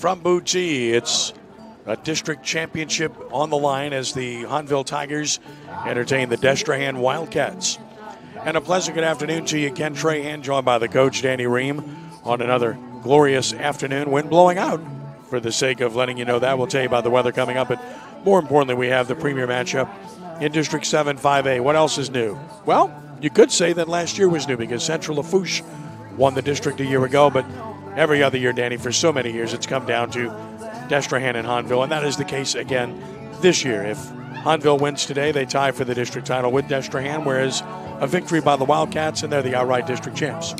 from Booty. It's a district championship on the line as the Hahnville Tigers entertain the Destrehan Wildcats. And a pleasant good afternoon to you, Ken Trahan, joined by the coach, Danny Ream, on another glorious afternoon. Wind blowing out. For the sake of letting you know that, we'll tell you about the weather coming up. But more importantly, we have the premier matchup in District 7 5A. What else is new? Well, you could say that last year was new because Central Lafourche won the district a year ago. But every other year, Danny, for so many years, it's come down to Destrehan and Hahnville. And that is the case again this year. If Hahnville wins today, they tie for the district title with Destrehan, whereas a victory by the Wildcats, and they're the outright district champs.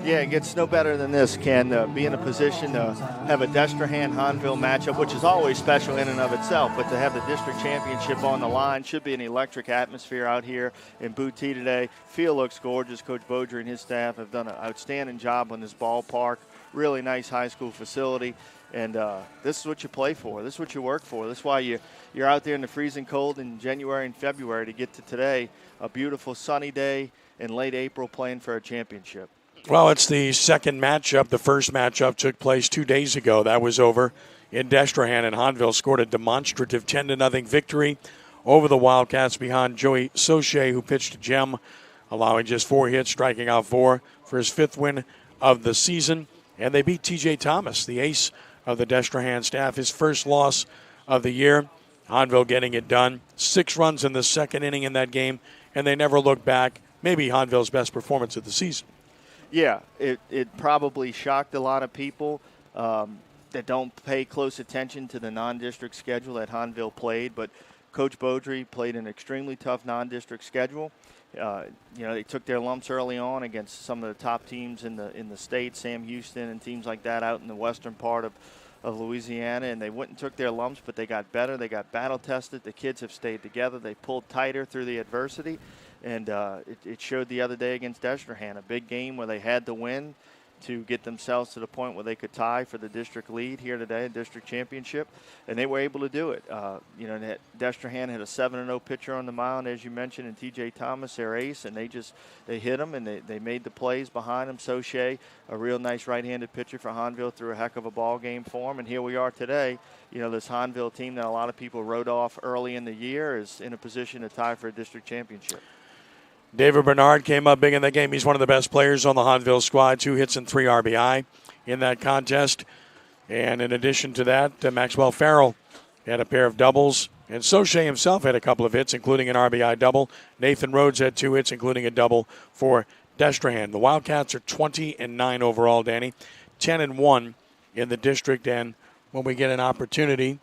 Yeah, it gets no better than this, Ken. Be in a position to have a Destrehan-Hahnville matchup, which is always special in and of itself, but to have the district championship on the line should be an electric atmosphere out here in Booty today. Field looks gorgeous. Coach Beaudry and his staff have done an outstanding job on this ballpark. Really nice high school facility. And this is what you play for. This is what you work for. This is why you're out there in the freezing cold in January and February to get to today, a beautiful sunny day in late April playing for a championship. Well, it's the second matchup. The first matchup took place 2 days ago. That was over in Destrehan, and Hahnville scored a demonstrative 10-0 victory over the Wildcats behind Joey Soche, who pitched a gem, allowing just 4 hits, striking out 4 for his 5th win of the season. And they beat T.J. Thomas, the ace of the Destrehan staff, his first loss of the year. Hahnville getting it done. 6 runs in the second inning in that game, and they never looked back. Maybe Hahnville's best performance of the season. Yeah, it probably shocked a lot of people that don't pay close attention to the non-district schedule that Hahnville played, but Coach Beaudry played an extremely tough non-district schedule. They took their lumps early on against some of the top teams in the state, Sam Houston and teams like that out in the western part of Louisiana, and they went and took their lumps, but they got better. They got battle-tested. The kids have stayed together. They pulled tighter through the adversity, and it showed the other day against Destrehan, a big game where they had to win to get themselves to the point where they could tie for the district lead here today, district championship, and they were able to do it. Destrehan had a 7-0 pitcher on the mound, as you mentioned, and T.J. Thomas, their ace, and they hit him, and they made the plays behind him. Soche, a real nice right-handed pitcher for Hahnville, threw a heck of a ball game for him, and here we are today. This Hahnville team that a lot of people wrote off early in the year is in a position to tie for a district championship. David Bernard came up big in that game. He's one of the best players on the Hahnville squad, 2 hits and 3 RBI in that contest. And in addition to that, Maxwell Farrell had a pair of doubles. And Soche himself had a couple of hits, including an RBI double. Nathan Rhodes had 2 hits, including a double for Destrehan. The Wildcats are 20-9 overall, Danny. 10-1 in the district. And when we get an opportunity,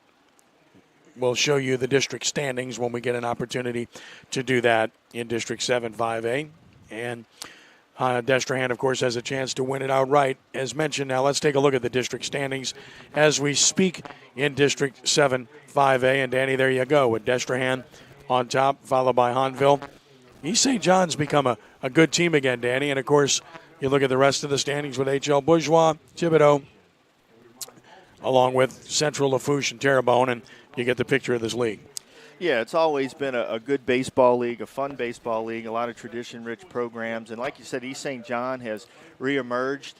we'll show you the district standings when we get an opportunity to do that in District 7 5A. And Destrehan, of course, has a chance to win it outright, as mentioned. Now let's take a look at the district standings as we speak in District 7 5A. And, Danny, there you go with Destrehan on top, followed by Hahnville. East St. John's become a good team again, Danny. And, of course, you look at the rest of the standings with H.L. Bourgeois, Thibodaux, along with Central Lafourche and Terrebonne, and you get the picture of this league. Yeah, it's always been a good baseball league, a fun baseball league, a lot of tradition-rich programs. And like you said, East St. John has reemerged.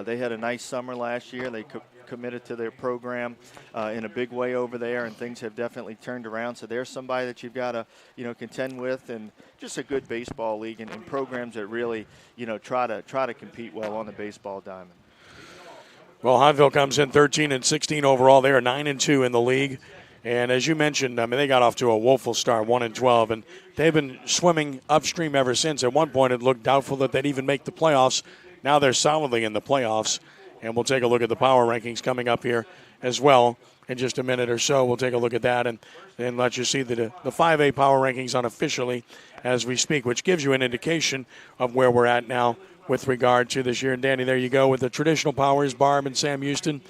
They had a nice summer last year. They committed to their program in a big way over there, and things have definitely turned around. So there's somebody that you've got to, contend with, and just a good baseball league and programs that really, try to compete well on the baseball diamond. Well, Hahnville comes in 13-16 overall. They are 9-2 in the league. And as you mentioned, they got off to a woeful start, 1-12, and they've been swimming upstream ever since. At one point, it looked doubtful that they'd even make the playoffs. Now they're solidly in the playoffs, and we'll take a look at the power rankings coming up here as well in just a minute or so. We'll take a look at that and let you see the 5A power rankings unofficially as we speak, which gives you an indication of where we're at now with regard to this year. And, Danny, there you go with the traditional powers, Barb and Sam Houston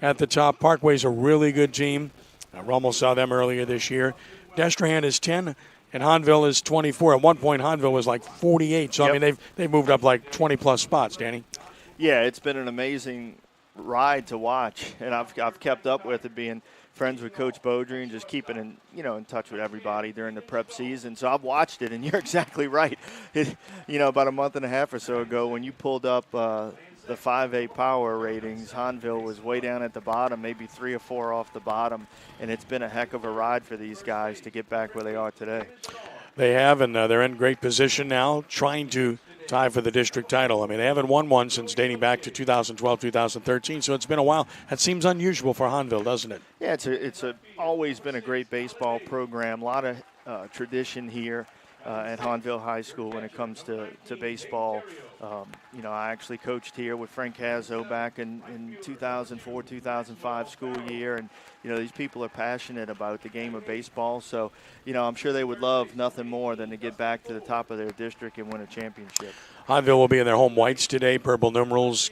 at the top. Parkway's a really good team. Rummel saw them earlier this year. Destrehan is 10, and Hahnville is 24. At one point, Hahnville was like 48. So, Yep. They've moved up like 20-plus spots, Danny. Yeah, it's been an amazing ride to watch, and I've kept up with it, being friends with Coach Beaudry and just keeping in touch with everybody during the prep season. So I've watched it, and you're exactly right. About a month and a half or so ago when you pulled up the 5A power ratings, Hahnville was way down at the bottom, maybe 3 or 4 off the bottom, and it's been a heck of a ride for these guys to get back where they are today. They have, and they're in great position now, trying to tie for the district title. I mean, they haven't won one since dating back to 2012, 2013, so it's been a while. That seems unusual for Hahnville, doesn't it? Yeah, it's always been a great baseball program. A lot of tradition here at Hahnville High School when it comes to baseball. I actually coached here with Frank Hazzo back in 2004, 2005 school year, and these people are passionate about the game of baseball. So, I'm sure they would love nothing more than to get back to the top of their district and win a championship. Hahnville will be in their home whites today, purple numerals,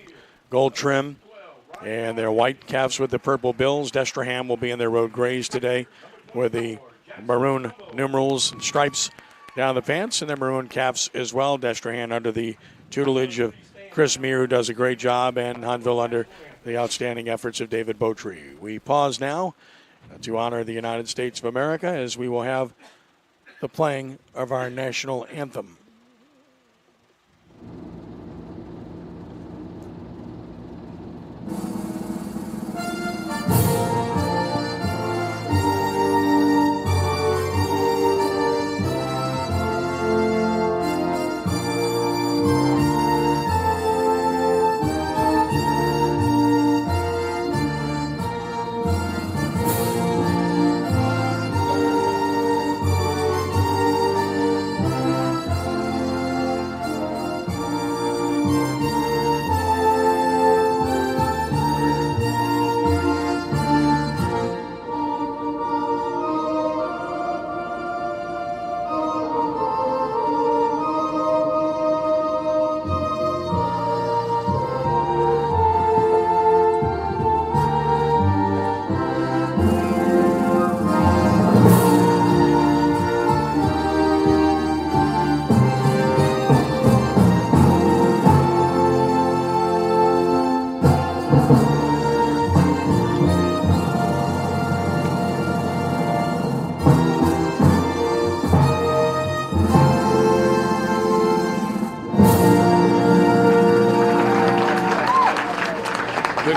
gold trim, and their white caps with the purple bills. Destrehan will be in their road grays today with the maroon numerals and stripes down the pants, and their maroon caps as well. Destrehan under the tutelage of Chris Meir, who does a great job, and Hahnville under the outstanding efforts of David Beautree. We pause now to honor the United States of America as we will have the playing of our national anthem.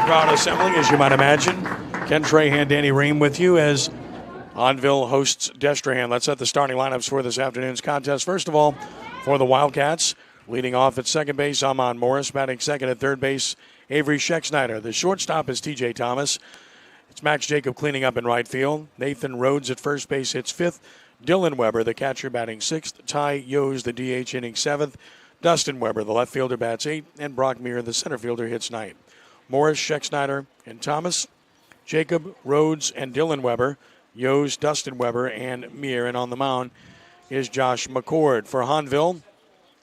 Crowd assembling, as you might imagine. Ken Trahan, Danny Ream with you as Hahnville hosts Destrehan. Let's set the starting lineups for this afternoon's contest. First of all, for the Wildcats, leading off at second base, Amon Morris. Batting second at third base, Avery Scheck-Snyder. The shortstop is T.J. Thomas. It's Max Jacob cleaning up in right field. Nathan Rhodes at first base hits fifth. Dylan Weber, the catcher, batting sixth. Ty Yos, the DH, hitting seventh. Dustin Weber, the left fielder, bats eighth. And Brock Meir, the center fielder, hits ninth. Morris, Scheck-Snyder, and Thomas, Jacob, Rhodes, and Dylan Weber, Yos, Dustin Weber, and Meir. And on the mound is Josh McCord. For Hahnville,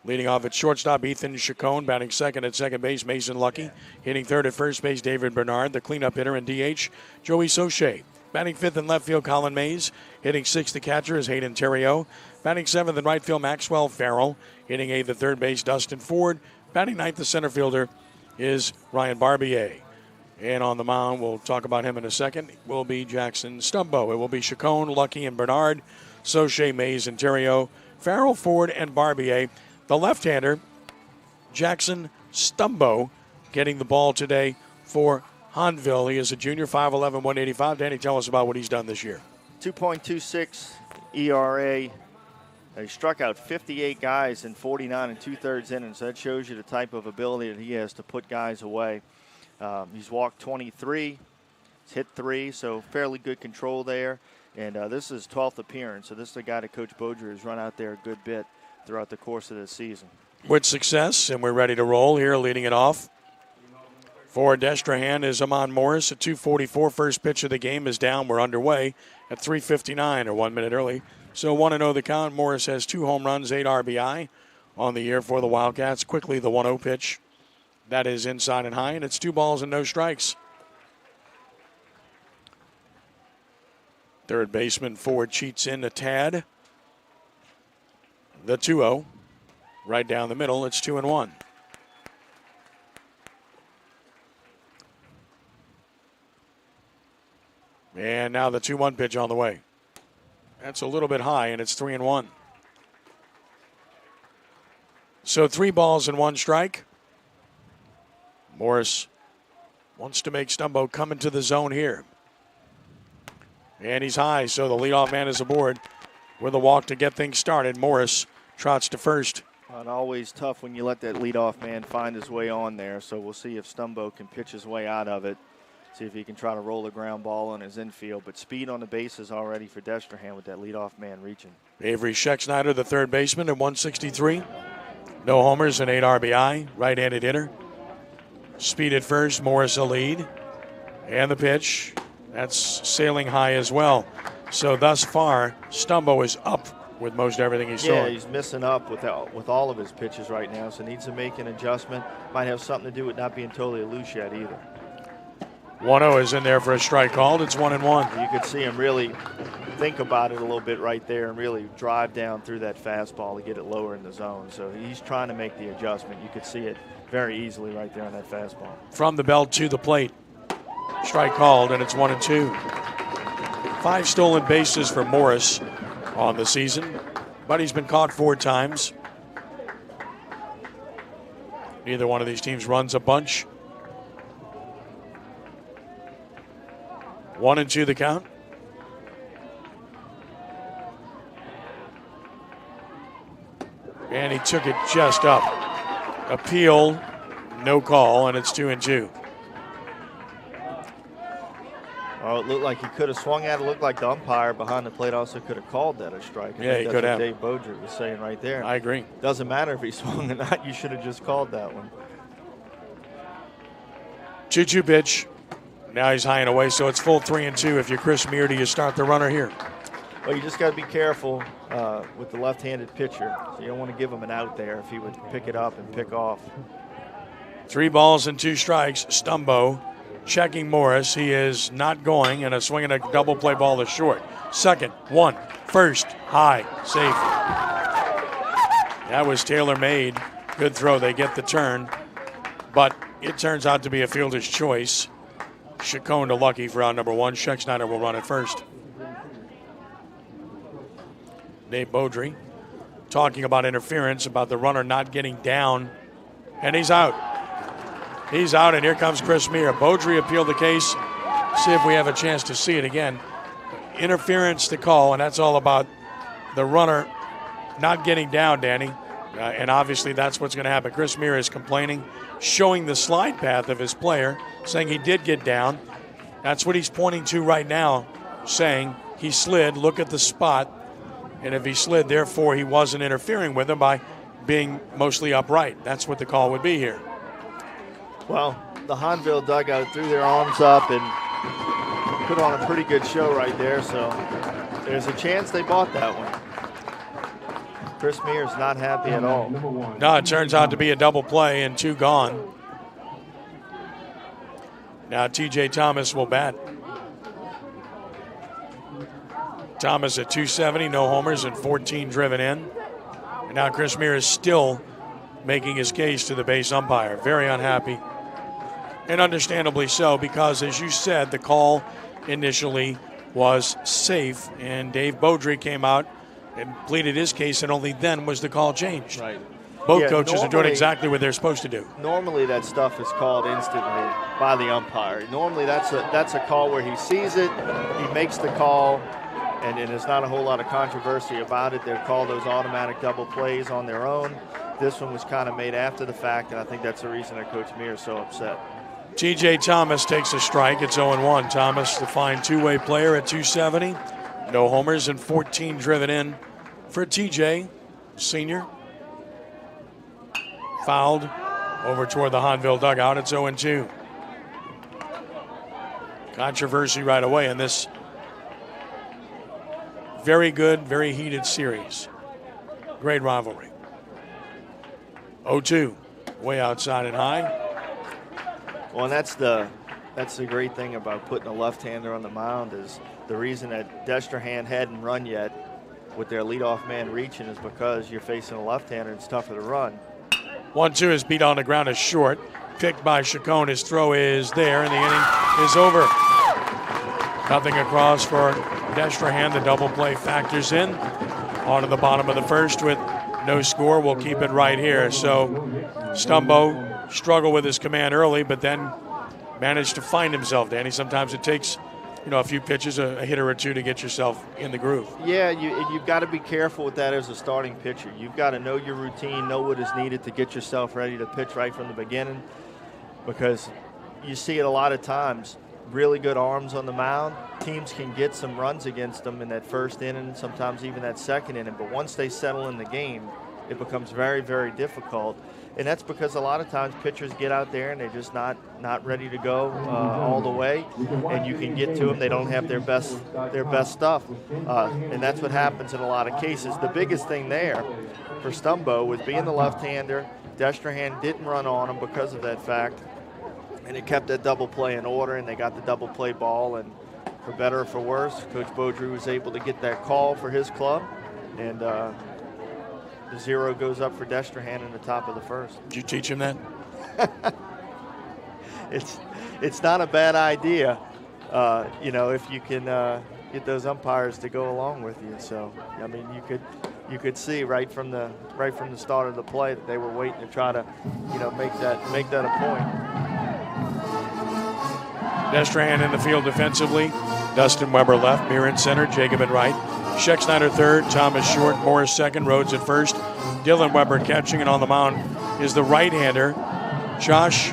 leading off at shortstop, Ethan Chacon. Batting second at second base, Mason Lucky. Hitting third at first base, David Bernard. The cleanup hitter and DH, Joey Soche. Batting fifth in left field, Colin Mays. Hitting sixth, the catcher, is Hayden Theriot. Batting seventh in right field, Maxwell Farrell. Hitting eighth at third base, Dustin Ford. Batting ninth, the center fielder is Ryan Barbier. And on the mound, we'll talk about him in a second, will be Jackson Stumbo. It will be Chacon, Lucky, and Bernard, Soche, Mays, and Theriot, Farrell, Ford, and Barbier. The left-hander, Jackson Stumbo, getting the ball today for Hahnville. He is a junior, 5'11", 185. Danny, tell us about what he's done this year. 2.26 ERA. He struck out 58 guys in 49 2/3 innings. So that shows you the type of ability that he has to put guys away. He's walked 23, he's hit 3, so fairly good control there. And this is his 12th appearance. So this is the guy that Coach Beaudry has run out there a good bit throughout the course of this season. With success, and we're ready to roll here, leading it off. For Destrehan is Amon Morris at 2:44. First pitch of the game is down. We're underway at 3:59, or 1 minute early. So 1-0 the count. Morris has 2 home runs, 8 RBI on the year for the Wildcats. Quickly the 1-0 pitch. That is inside and high, and it's 2 balls and no strikes. Third baseman Ford cheats in a tad. The 2-0. Right down the middle, it's 2-1. And now the 2-1 pitch on the way. That's a little bit high, and it's 3-1. So 3 balls and 1 strike. Morris wants to make Stumbo come into the zone here. And he's high, so the leadoff man is aboard with a walk to get things started. Morris trots to first. Well, always tough when you let that leadoff man find his way on there, so we'll see if Stumbo can pitch his way out of it. See if he can try to roll a ground ball on his infield. But speed on the bases already for Destrehan with that leadoff man reaching. Avery Scheck-Snyder, the third baseman, at 163. No homers and 8 RBI. Right-handed hitter. Speed at first. Morris a lead. And the pitch. That's sailing high as well. So thus far, Stumbo is up with most everything he's throwing. Yeah, he's missing up with all of his pitches right now, so needs to make an adjustment. Might have something to do with not being totally loose yet either. 1-0 is in there for a strike called. It's 1-1. You could see him really think about it a little bit right there and really drive down through that fastball to get it lower in the zone. So he's trying to make the adjustment. You could see it very easily right there on that fastball. From the belt to the plate. Strike called, and it's 1-2. 5 stolen bases for Morris on the season, but he's been caught 4 times. Neither one of these teams runs a bunch. 1-2 the count. And he took it just up. Appeal, no call, and it's 2-2. Oh, it looked like he could have swung at it. It looked like the umpire behind the plate also could have called that a strike. Yeah, he could have. Dave Beaudry was saying right there. I agree. Doesn't matter if he swung or not. You should have just called that one. 2-2 pitch. Now he's high and away, so it's full 3-2. If you're Chris Muir, do you start the runner here? Well, you just got to be careful with the left-handed pitcher. So you don't want to give him an out there if he would pick it up and pick off. 3 balls and 2 strikes. Stumbo checking Morris. He is not going, and a swing and a double play ball to short. Second, 1, first, high, safe. That was tailor-made. Good throw. They get the turn, but it turns out to be a fielder's choice. Chacon to Lucky for out number 1. Scheck-Snyder will run it first. Dave Beaudry talking about interference, about the runner not getting down, and he's out. He's out, and here comes Chris Muir. Beaudry appealed the case. See if we have a chance to see it again. Interference to call, and that's all about the runner not getting down, Danny. And obviously that's what's going to happen. Chris Muir is complaining, showing the slide path of his player, saying he did get down. That's what he's pointing to right now, saying he slid, look at the spot, and if he slid, therefore he wasn't interfering with him by being mostly upright. That's what the call would be here. Well, the Hahnville dugout threw their arms up and put on a pretty good show right there, so there's a chance they bought that one. Chris Muir's not happy at all. No, it turns out to be a double play and 2 gone. Now T.J. Thomas will bat. Thomas at 270, no homers and 14 driven in. And now Chris Muir is still making his case to the base umpire. Very unhappy. And understandably so, because as you said, the call initially was safe, and Dave Beaudry came out and pleaded his case, and only then was the call changed. Right. Both coaches are doing exactly what they're supposed to do. Normally that stuff is called instantly by the umpire. Normally that's a call where he sees it, he makes the call, and there's not a whole lot of controversy about it. They'll call those automatic double plays on their own. This one was kind of made after the fact, and I think that's the reason that Coach Muir is so upset. T.J. Thomas takes a strike. It's 0-1. Thomas, the fine two-way player at 270. No homers and 14 driven in for T.J. Senior. Fouled over toward the Hahnville dugout. It's 0-2. Controversy right away in this very good, very heated series. Great rivalry. 0-2. Way outside and high. Well, and that's the great thing about putting a left-hander on the mound is the reason that Destrehan hadn't run yet with their leadoff man reaching is because you're facing a left-hander. It's tougher to run. 1-2 is beat on the ground is short. Picked by Chacon. His throw is there, and the inning is over. Nothing across for Destrehan. The double play factors in. On to the bottom of the first with no score. We'll keep it right here. So Stumbo struggle with his command early, but then managed to find himself, Danny. Sometimes it takes, a few pitches, a hitter or two to get yourself in the groove. Yeah, you've got to be careful with that as a starting pitcher. You've got to know your routine, know what is needed to get yourself ready to pitch right from the beginning, because you see it a lot of times. Really good arms on the mound. Teams can get some runs against them in that first inning, sometimes even that second inning. But once they settle in the game, it becomes very, very difficult. And that's because a lot of times pitchers get out there and they're just not ready to go all the way. And you can get to them. They don't have their best stuff. And that's what happens in a lot of cases. The biggest thing there for Stumbo was being the left-hander. Destrehan didn't run on him because of that fact. And it kept that double play in order, and they got the double play ball. And for better or for worse, Coach Beaudry was able to get that call for his club. And the 0 goes up for Destrehan in the top of the first. Did you teach him that? It's not a bad idea, if you can get those umpires to go along with you. So, I mean, you could see right from the start of the play that they were waiting to try to, make that a point. Destrehan in the field defensively. Dustin Weber left, Mirren center, Jacob at right. Scheck Snyder third, Thomas short, Morris second, Rhodes at first. Dylan Weber catching, and on the mound is the right-hander, Josh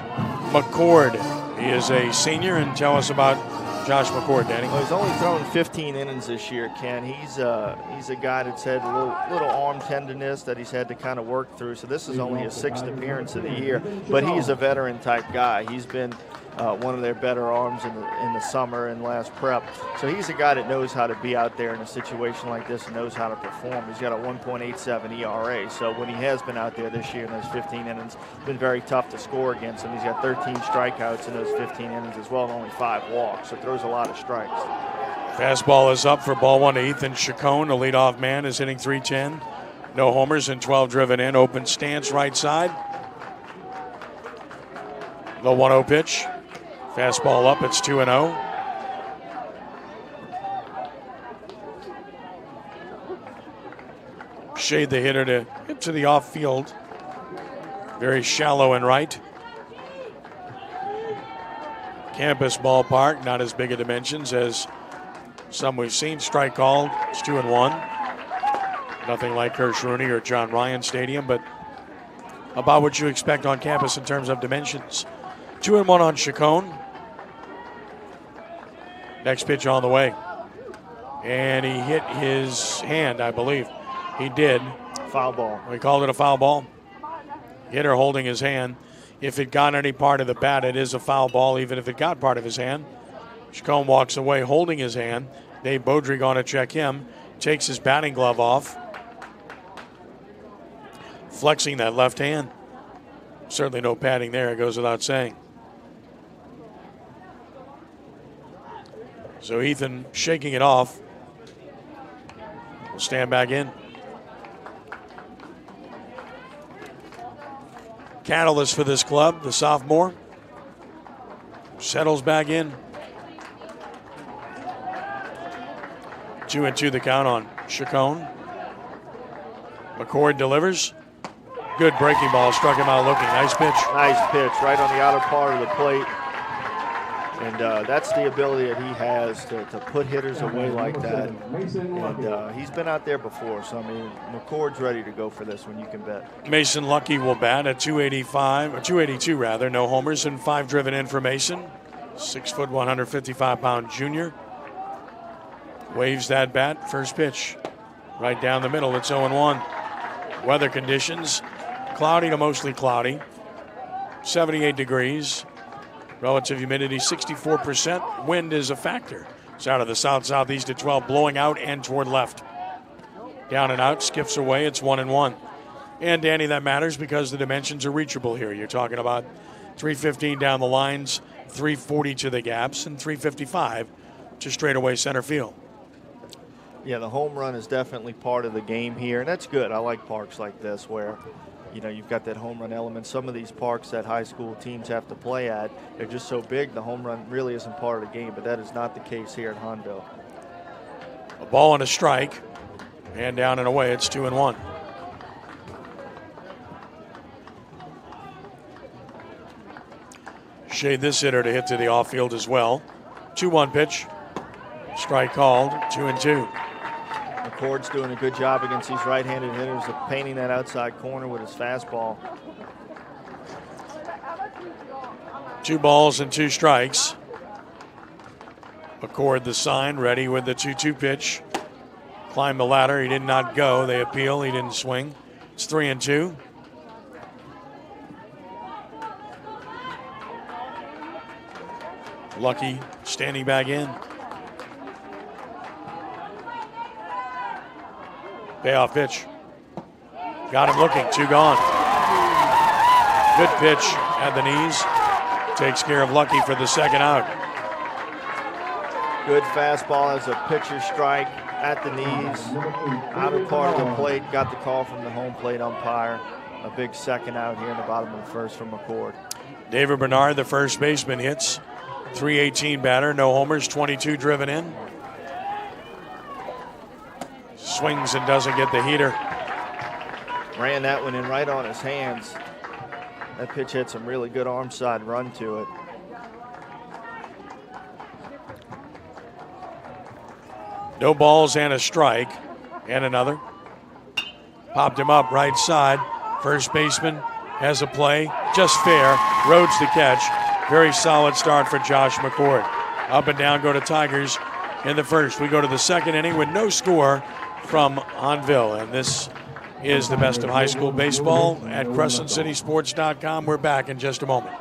McCord. He is a senior, and tell us about Josh McCord, Danny. Well, he's only thrown 15 innings this year, Ken. He's a guy that's had a little arm tenderness that he's had to kind of work through. So this is only his 6th appearance of the year, but he's a veteran-type guy. He's been one of their better arms in the summer and last prep. So he's a guy that knows how to be out there in a situation like this and knows how to perform. He's got a 1.87 ERA. So when he has been out there this year in those 15 innings, it's been very tough to score against him. He's got 13 strikeouts in those 15 innings as well, and only 5 walks. So throws a lot of strikes. Fastball is up for ball 1 to Ethan Chacon. The leadoff man is hitting .310. No homers and 12 driven in. Open stance right side. The 1-0 pitch. Fastball up, it's 2-0. Shade the hitter to hit to the off field. Very shallow and right. Campus ballpark, not as big a dimensions as some we've seen. Strike called, it's 2-1. Nothing like Kirsch Rooney or John Ryan Stadium, but about what you expect on campus in terms of dimensions. 2-1 on Chacon. Next pitch on the way. And he hit his hand, I believe. He did. Foul ball. We called it a foul ball. Hitter holding his hand. If it got any part of the bat, it is a foul ball, even if it got part of his hand. Chacon walks away holding his hand. Dave Beaudry going to check him. Takes his batting glove off. Flexing that left hand. Certainly no padding there, it goes without saying. So Ethan shaking it off. Will stand back in. Catalyst for this club, the sophomore. Settles back in. 2-2 the count on Chacon. McCord delivers. Good breaking ball, struck him out looking. Nice pitch. Nice pitch, right on the outer part of the plate. And that's the ability that he has to put hitters away like that. And he's been out there before, so, I mean, McCord's ready to go for this one, you can bet. Mason Lucky will bat at 282 rather. No homers and 5 driven in for Mason. 6 foot, 155-pound junior. Waves that bat. First pitch. Right down the middle. It's 0-1. Weather conditions. Cloudy to mostly cloudy. 78 degrees. Relative humidity 64%. Wind is a factor. It's out of the south-southeast at 12, blowing out and toward left. Down and out, skips away. It's 1-1. And Danny, that matters because the dimensions are reachable here. You're talking about 315 down the lines, 340 to the gaps, and 355 to straightaway center field. Yeah, the home run is definitely part of the game here, and that's good. I like parks like this where, you know, you've got that home run element. Some of these parks that high school teams have to play at, they're just so big, the home run really isn't part of the game, but that is not the case here at Hahnville. A ball and a strike, and down and away, it's 2-1. shade this hitter to hit to the off field as well. 2-1 pitch. Strike called, 2-2. McCord's doing a good job against these right-handed hitters of painting that outside corner with his fastball. 2 balls and 2 strikes. McCord the sign, ready with the 2-2 pitch. Climb the ladder, he did not go. They appeal, he didn't swing. It's 3-2. Lucky standing back in. Payoff pitch. Got him looking, 2 gone. Good pitch at the knees. Takes care of Lucky for the second out. Good fastball as a pitcher strike at the knees. Outer part of the plate, got the call from the home plate umpire. A big second out here in the bottom of the first from McCord. David Bernard, the first baseman, hits. 318 batter, no homers, 22 driven in. Swings and doesn't get the heater. Ran that one in right on his hands. That pitch had some really good arm side run to it. No balls and a strike. And another. Popped him up right side. First baseman has a play. Just fair. Rhodes the catch. Very solid start for Josh McCord. Up and down go to Tigers in the first. We go to the second inning with no score from Hahnville. And this is the best of high school baseball at CrescentCitySports.com. We're back in just a moment.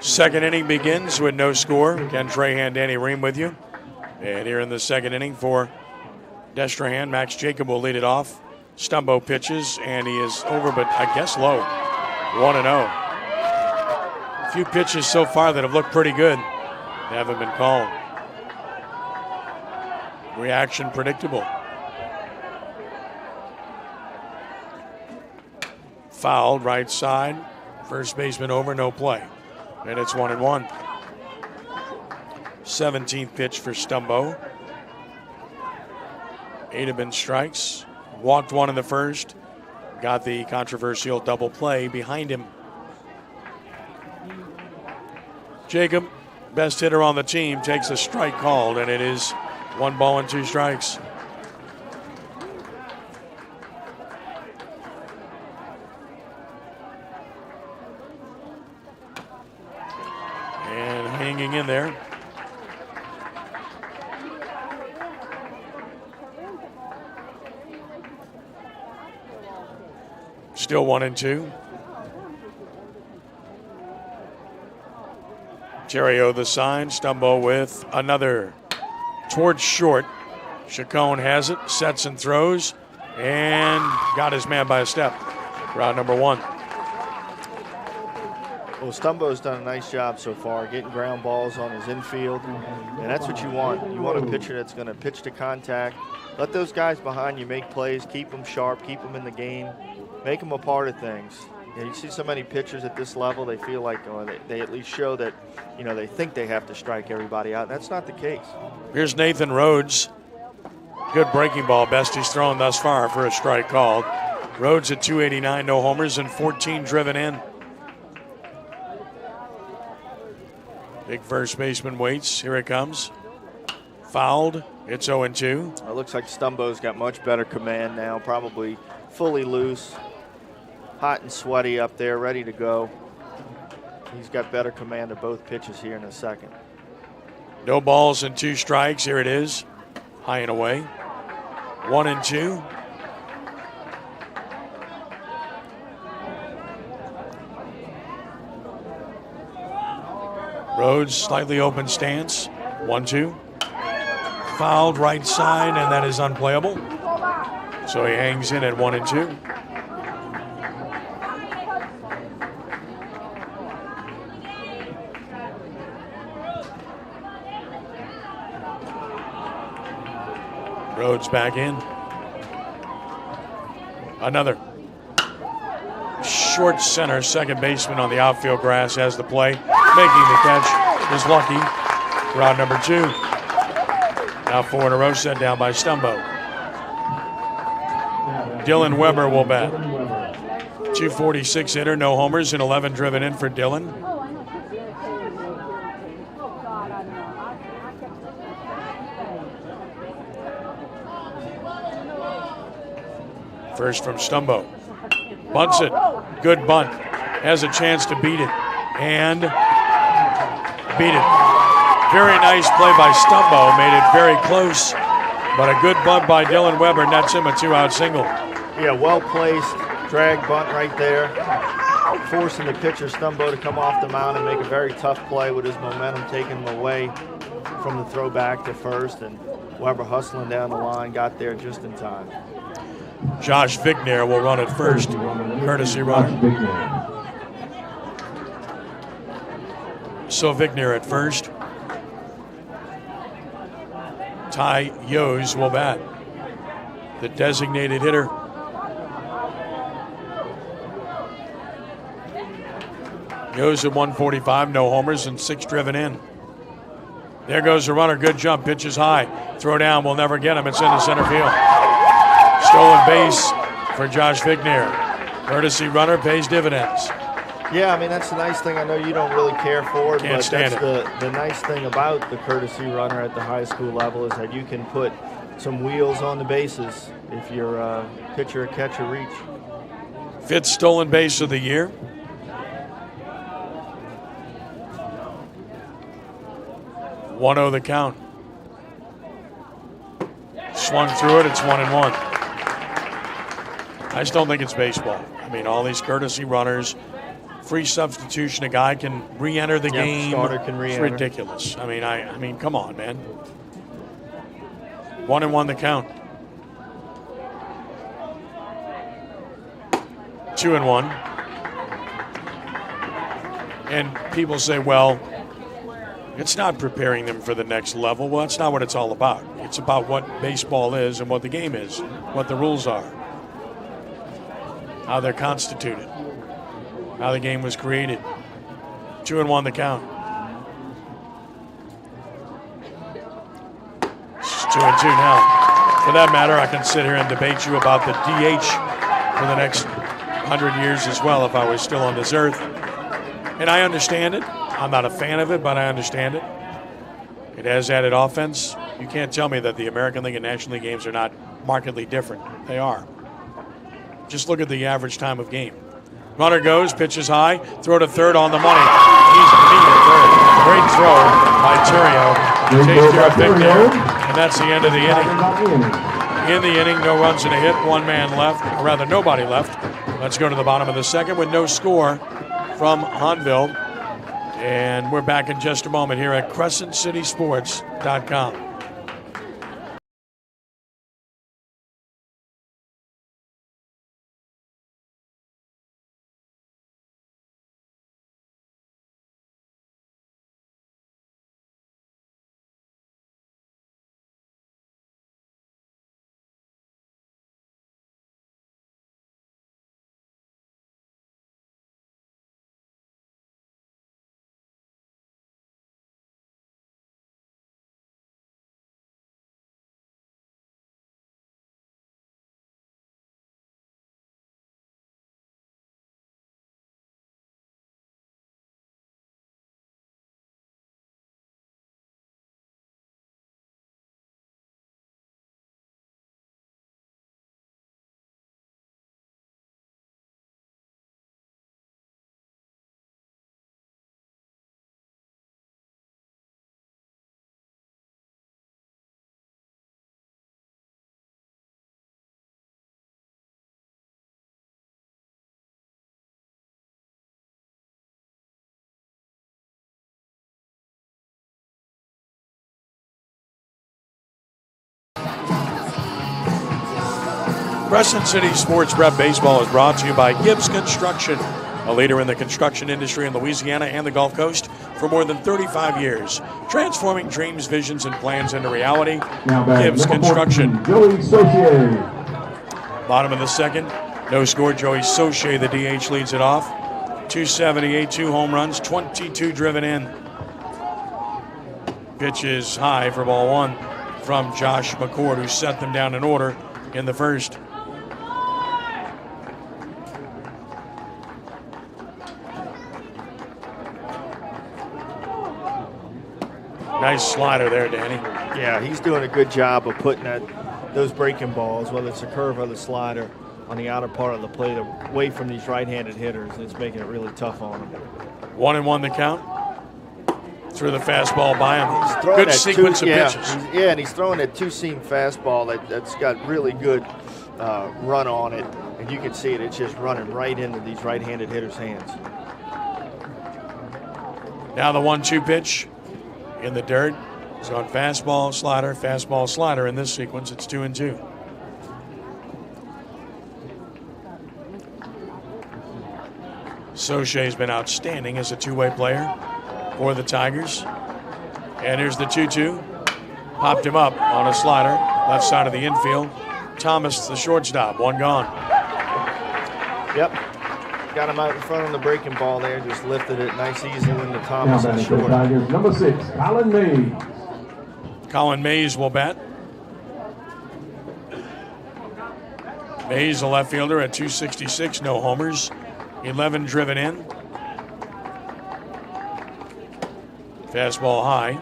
Second inning begins with no score. Ken Trahan, Danny Ream with you. And here in the second inning for Destrehan, Max Jacob will lead it off. Stumbo pitches, and he is over, but I guess low. 1-0. A few pitches so far that have looked pretty good. They haven't been called. Reaction predictable. Fouled right side. First baseman over, no play. And it's 1-1. 17th pitch for Stumbo. 8 have been strikes. Walked 1 in the first. Got the controversial double play behind him. Jacob, best hitter on the team, takes a strike called, and it is 1 ball and 2 strikes. And hanging in there. Still 1-2. Terrio the sign. Stumbo with another towards short. Chacon has it, sets and throws, and got his man by a step. Round number 1. Well, Stumbo's done a nice job so far, getting ground balls on his infield, and that's what you want. You want a pitcher that's going to pitch to contact. Let those guys behind you make plays, keep them sharp, keep them in the game, make them a part of things. You see so many pitchers at this level, they feel like they at least show that, they think they have to strike everybody out. That's not the case. Here's Nathan Rhodes. Good breaking ball, best he's thrown thus far for a strike called. Rhodes at 289, no homers, and 14 driven in. Big first baseman waits. Here it comes. Fouled. It's 0-2. It looks like Stumbo's got much better command now, probably fully loose. Hot and sweaty up there, ready to go. He's got better command of both pitches here in the second. No balls and 2 strikes. Here it is. High and away. 1-2. Rhodes, slightly open stance. 1-2. Fouled right side, and that is unplayable. So he hangs in at 1-2. Rhodes back in. Another. Short center, second baseman on the outfield grass has the play. Making the catch is Lucky. Round number 2. Now 4 in a row set down by Stumbo. Dylan Weber will bat. 246 hitter, no homers, and 11 driven in for Dylan. First from Stumbo. Bunts it. Good bunt. Has a chance to beat it. And beat it. Very nice play by Stumbo. Made it very close. But a good bunt by Dylan Weber nets him a 2-out single. Yeah, well placed. Drag bunt right there. Forcing the pitcher Stumbo to come off the mound and make a very tough play with his momentum taking him away from the throw back to first. And Weber hustling down the line, got there just in time. Josh Vigner will run at first, courtesy runner. So Vigner at first. Ty Yos will bat, the designated hitter. Yos at 145, no homers and 6 driven in. There goes the runner, good jump, pitches high. Throw down, will never get him, it's into center field. Stolen base for Josh Vigner. Courtesy runner pays dividends. Yeah, I mean, that's the nice thing. I know you don't really care for it, Can't but stand that's the nice thing about the courtesy runner at the high school level is that you can put some wheels on the bases if your pitcher or catcher reach. 5th stolen base of the year. One-0 the count. Swung through it, it's 1-1. I just don't think it's baseball. I mean, all these courtesy runners, free substitution, a guy can re-enter the game. Starter can re-enter. It's ridiculous. I mean, come on, man. 1-1 the count. 2-1. And people say, well, it's not preparing them for the next level. Well, that's not what it's all about. It's about what baseball is and what the game is, what the rules are, how they're constituted, how the game was created. 2-1 the count. It's 2-2 now. For that matter, I can sit here and debate you about the DH for the next 100 years as well if I was still on this earth. And I understand it. I'm not a fan of it, but I understand it. It has added offense. You can't tell me that the American League and National League games are not markedly different. They are. Just look at the average time of game. Runner goes, pitches high, throw to third on the money. He's beat at third. Great throw by Terrio. Takes care of Vigner, and that's the end of the inning. In the inning, no runs and a hit, 1 man left, or rather nobody left. Let's go to the bottom of the second with no score from Hahnville. And we're back in just a moment here at CrescentCitySports.com. Crescent City Sports Prep Baseball is brought to you by Gibbs Construction, a leader in the construction industry in Louisiana and the Gulf Coast for more than 35 years, transforming dreams, visions, and plans into reality. Gibbs Construction. Joey Saucier. Bottom of the second, no score. Joey Saucier, the DH, leads it off. 278, 2 home runs, 22 driven in. Pitch is high for ball 1 from Josh McCord, who set them down in order in the first. Nice slider there, Danny. Yeah, he's doing a good job of putting those breaking balls, whether it's a curve or the slider, on the outer part of the plate away from these right-handed hitters, and it's making it really tough on them. 1-1 the count. Threw the fastball by him. He's throwing good sequence of pitches. And he's throwing that two-seam fastball that's got really good run on it, and you can see it. It's just running right into these right-handed hitters' hands. Now the 1-2 pitch in the dirt. It's on fastball, slider, in this sequence. It's 2-2. Saucier's been outstanding as a two-way player for the Tigers. And here's the 2-2. Popped him up on a slider, left side of the infield. Thomas, the shortstop, 1 gone. Yep. Got him out in front on the breaking ball there, just lifted it. Nice, easy win to Thomas and short. Tigers, number 6, Colin Mays. Colin Mays will bat. Mays, a left fielder at 266, no homers, 11 driven in. Fastball high.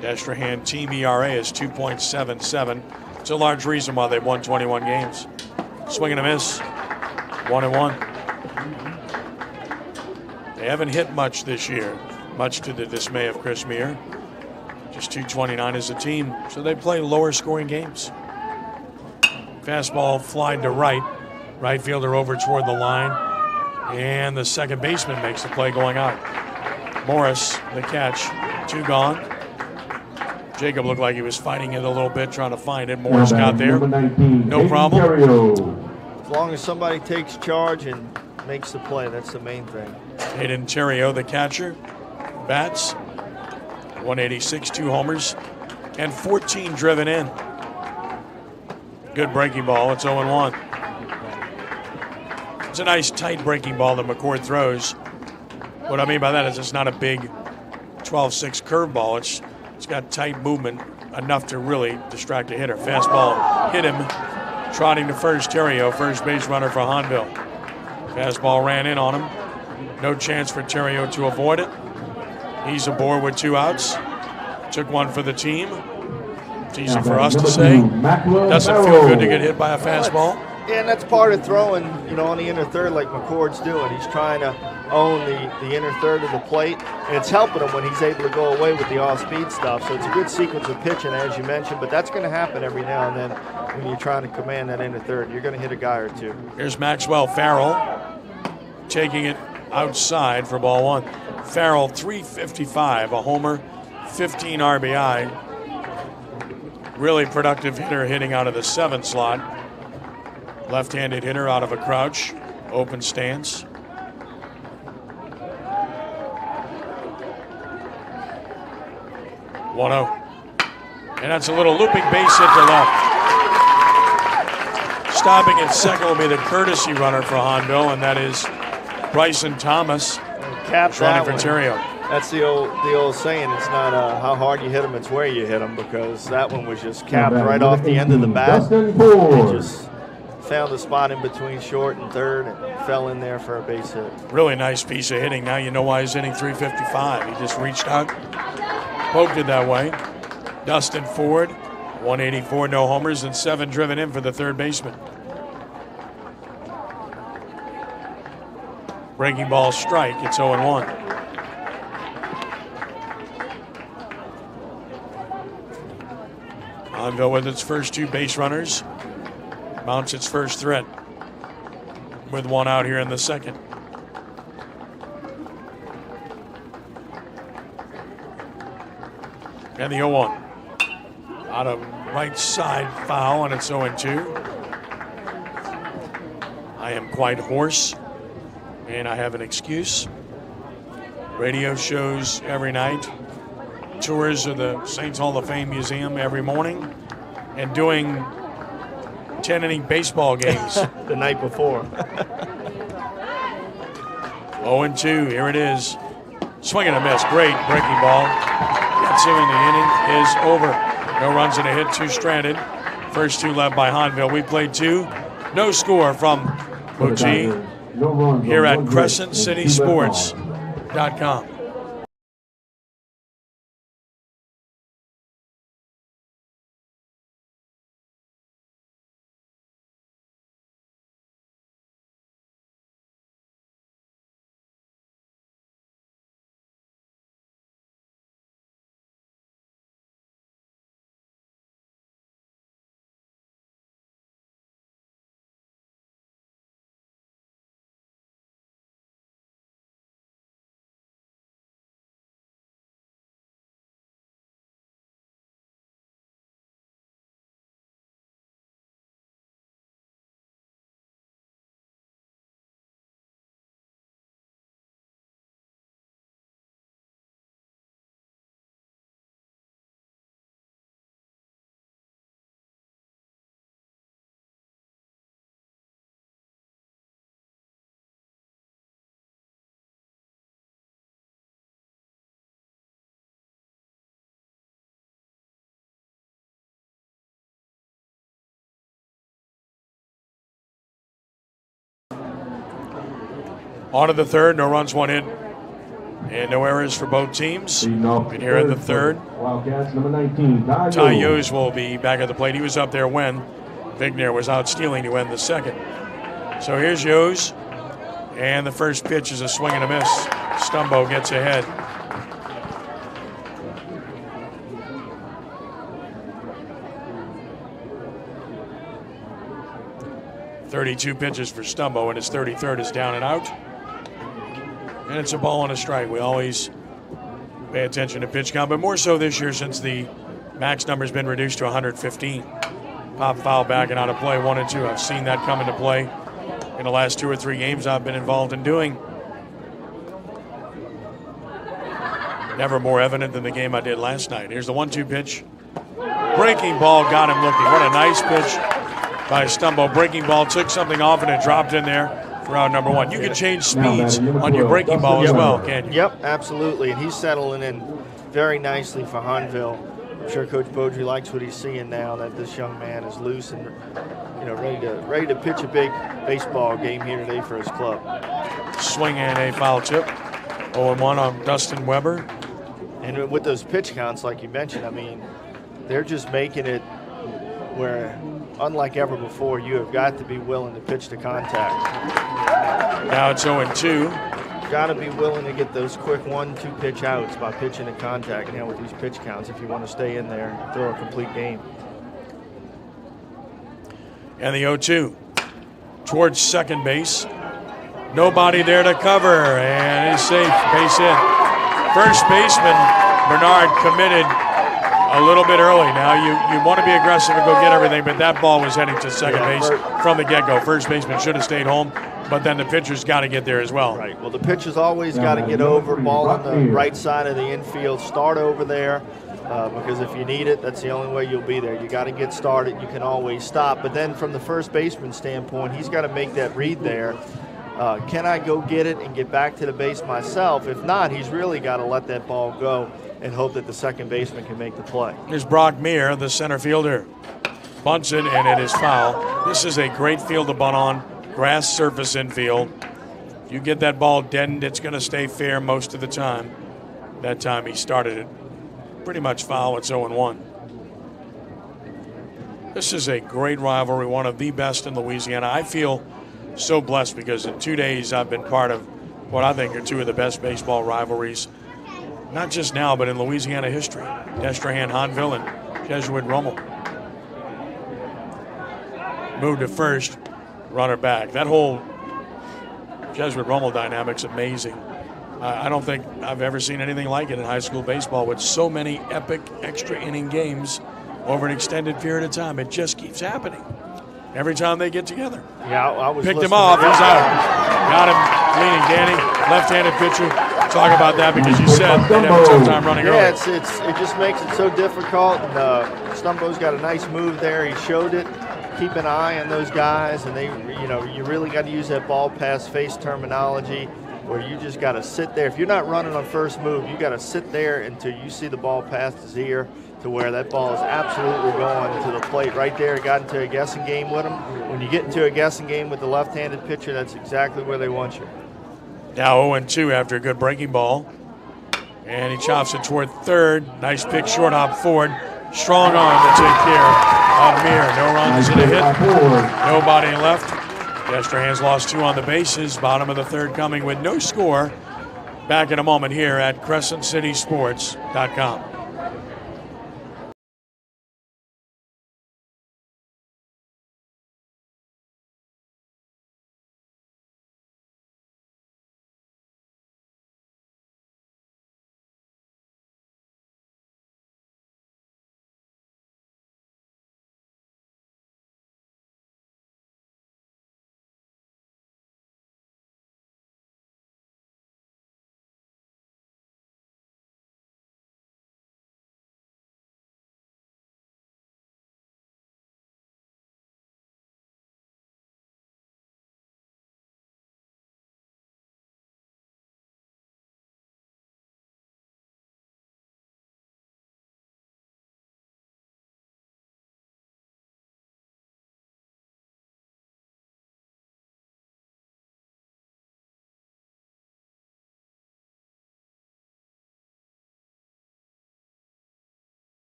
Destrehan team ERA is 2.77. It's a large reason why they've won 21 games. Swing and a miss. 1-1. They haven't hit much this year, much to the dismay of Chris Meir. Just 229 as a team, so they play lower scoring games. Fastball flied to right. Right fielder over toward the line. And the second baseman makes the play going out. Morris, the catch. 2 gone. Jacob looked like he was fighting it a little bit, trying to find it. Morris got there. 19, no problem. As long as somebody takes charge and makes the play, that's the main thing. Hayden Terrio, the catcher, bats. 186, 2 homers, and 14 driven in. Good breaking ball. It's 0-1. It's a nice tight breaking ball that McCord throws. What I mean by that is it's not a big 12-6 curveball. It's got tight movement, enough to really distract a hitter. Fastball hit him, trotting to first. Terrio, first base runner for Hahnville. Fastball ran in on him. No chance for Terrio to avoid it. He's aboard with 2 outs. Took one for the team. It's easy for us to say. Doesn't feel good to get hit by a fastball. Yeah, and that's part of throwing, on the inner third like McCord's doing. He's trying to own the inner third of the plate, and it's helping him when he's able to go away with the off-speed stuff. So it's a good sequence of pitching, as you mentioned, but that's going to happen every now and then when you're trying to command that inner third. You're going to hit a guy or two. Here's Maxwell Farrell taking it outside for ball 1. Farrell, 355, a homer, 15 RBI. Really productive hitter hitting out of the 7th slot. Left-handed hitter out of a crouch, open stance. (1-0). And that's a little looping base hit to left. Stopping at second will be the courtesy runner for Hahnville, and that is Bryson Thomas. Cap running for Terrio. That's the old saying. It's not how hard you hit him, it's where you hit him, because that one was just capped right off the end of the bat. He just found a spot in between short and third and fell in there for a base hit. Really nice piece of hitting. Now you know why he's hitting 355. He just reached out, poked it that way. Dustin Ford, 184, no homers, and 7 driven in for the third baseman. Breaking ball strike. It's 0-1. Hahnville with its first 2 base runners mounts its first threat with 1 out here in the second. And the 0-1. Out of right side foul, and it's 0-2. I am quite hoarse, and I have an excuse. Radio shows every night, tours of the Saints Hall of Fame Museum every morning, and doing 10-inning baseball games. The night before. 0-2, here it is. Swing and a miss, great breaking ball. Gets him, and the inning is over. No runs and a hit, 2 stranded. First 2 left by Hahnville. We played 2. No score from Bougie here at CrescentCitySports.com. On to the third, no runs, 1 hit, and no errors for both teams. And here in the third, Wildcats, number 19, Ty Hughes will be back at the plate. He was up there when Vigner was out stealing to end the second. So here's Hughes, and the first pitch is a swing and a miss. Stumbo gets ahead. .32 pitches for Stumbo, and his 33rd is down and out. And it's a ball and a strike. We always pay attention to pitch count, but more so this year since the max number's been reduced to 115. Pop foul back and out of play, 1 and 2. I've seen that come into play in the last 2 or 3 games I've been involved in doing. Never more evident than the game I did last night. Here's the 1-2 pitch. Breaking ball got him looking. What a nice pitch by Stumbo. Breaking ball took something off and it dropped in there. For out number 1. You can change speeds on your breaking ball as well, can't you? Yep, absolutely. And he's settling in very nicely for Hahnville. I'm sure Coach Beaudry likes what he's seeing now, that this young man is loose and ready to pitch a big baseball game here today for his club. Swing and a foul tip. 0-1 on Dustin Weber. And with those pitch counts, like you mentioned, I mean, they're just making it where, unlike ever before, you have got to be willing to pitch to contact. Now it's 0-2. Got to be willing to get those quick 1-2 pitch outs by pitching to contact now with these pitch counts if you want to stay in there and throw a complete game. And the 0-2 towards second base. Nobody there to cover, and he's safe. Base hit. First baseman Bernard committed a little bit early. Now you want to be aggressive and go get everything, but that ball was heading to second base from the get-go. First baseman should have stayed home, but then the pitcher's got to get there as well. Right. Well, the pitcher's always got to get over. Ball on the right side of the infield. Start over there because if you need it, that's the only way you'll be there. You got to get started. You can always stop. But then from the first baseman's standpoint, he's got to make that read there. Can I go get it and get back to the base myself? If not, he's really got to let that ball go and hope that the second baseman can make the play. Here's Brock Meir, the center fielder. Bunts it, and it is foul. This is a great field to bunt on. Grass surface infield. You get that ball deadened, it's going to stay fair most of the time. That time he started it pretty much foul. It's 0-1. This is a great rivalry, one of the best in Louisiana. I feel so blessed because in 2 days I've been part of what I think are 2 of the best baseball rivalries, not just now, but in Louisiana history. Destrehan, Hahnville, and Jesuit Rummel. Move to first, runner back. That whole Jesuit Rummel dynamic's amazing. I don't think I've ever seen anything like it in high school baseball with so many epic extra inning games over an extended period of time. It just keeps happening every time they get together. Yeah, I was picked him off. He's out. Got him leaning. Danny, left-handed pitcher. Talk about that because you said they'd have a tough time running early. Yeah, it just makes it so difficult. And Stumbo's got a nice move there. He showed it. Keep an eye on those guys, and you really got to use that ball pass face terminology, where you just got to sit there. If you're not running on first move, you got to sit there until you see the ball pass his ear, to where that ball is absolutely going to the plate right there. Got into a guessing game with him. When you get into a guessing game with the left-handed pitcher, that's exactly where they want you. Now 0-2 after a good breaking ball. And he chops it toward third. Nice pick, short hop forward. Strong arm to take care of Mir. No runs in a hit. Nobody left. Destrehan's lost 2 on the bases. Bottom of the third coming with no score. Back in a moment here at CrescentCitySports.com.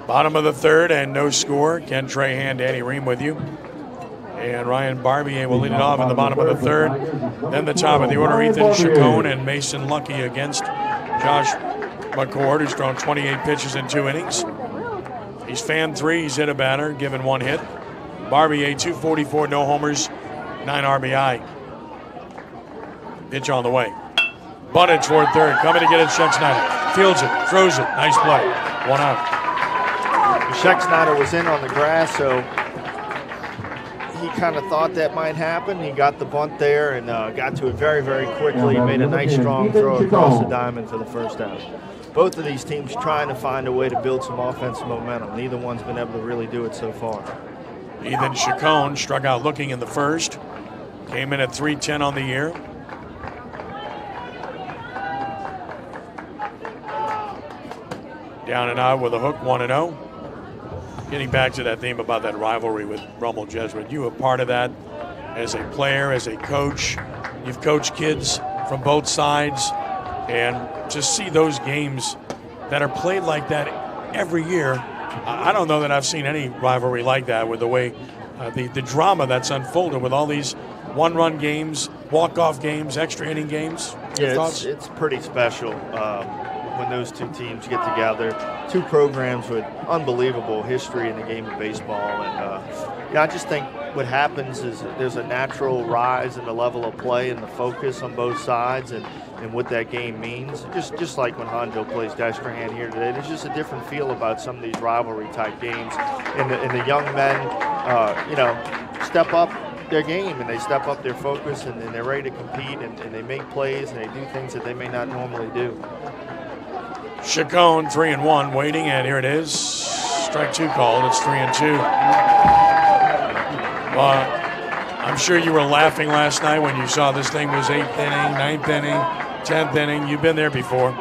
Bottom of the third and no score. Ken Trahan, Danny Ream with you. And Ryan Barbier will lead it off in the bottom of the third. Then the top of the order, Ethan Chacon and Mason Lucky against Josh McCord, who's thrown 28 pitches in 2 innings. He's fanned 3, he's hit a batter, given 1 hit. Barbier, 244, no homers, 9 RBI. Pitch on the way. Bunted toward third, coming to get it, Scheck-Snyder. Fields it, throws it, nice play. 1 out. Scheck-Snyder was in on the grass, so he kind of thought that might happen. He got the bunt there and got to it very, very quickly. Made a nice, strong throw across the diamond for the first out. Both of these teams trying to find a way to build some offensive momentum. Neither one's been able to really do it so far. Ethan Chacon struck out looking in the first. Came in at .310 on the year. Down and out with a hook, 1-0. Getting back to that theme about that rivalry with Rummel Jesuit, you were part of that as a player, as a coach. You've coached kids from both sides, and to see those games that are played like that every year, I don't know that I've seen any rivalry like that with the way the drama that's unfolded with all these one-run games, walk-off games, extra inning games. Yeah, it's pretty special when those two teams get together. Two programs with unbelievable history in the game of baseball. And I just think what happens is there's a natural rise in the level of play and the focus on both sides and what that game means. Just like when Hahnville plays Destrehan here today, there's just a different feel about some of these rivalry-type games. And the young men, step up their game and they step up their focus and they're ready to compete and they make plays and they do things that they may not normally do. Chacon 3-1 waiting, and here it is. Strike 2 called. It's 3-2. I'm sure you were laughing last night when you saw this thing was 8th inning, 9th inning, 10th inning. You've been there before.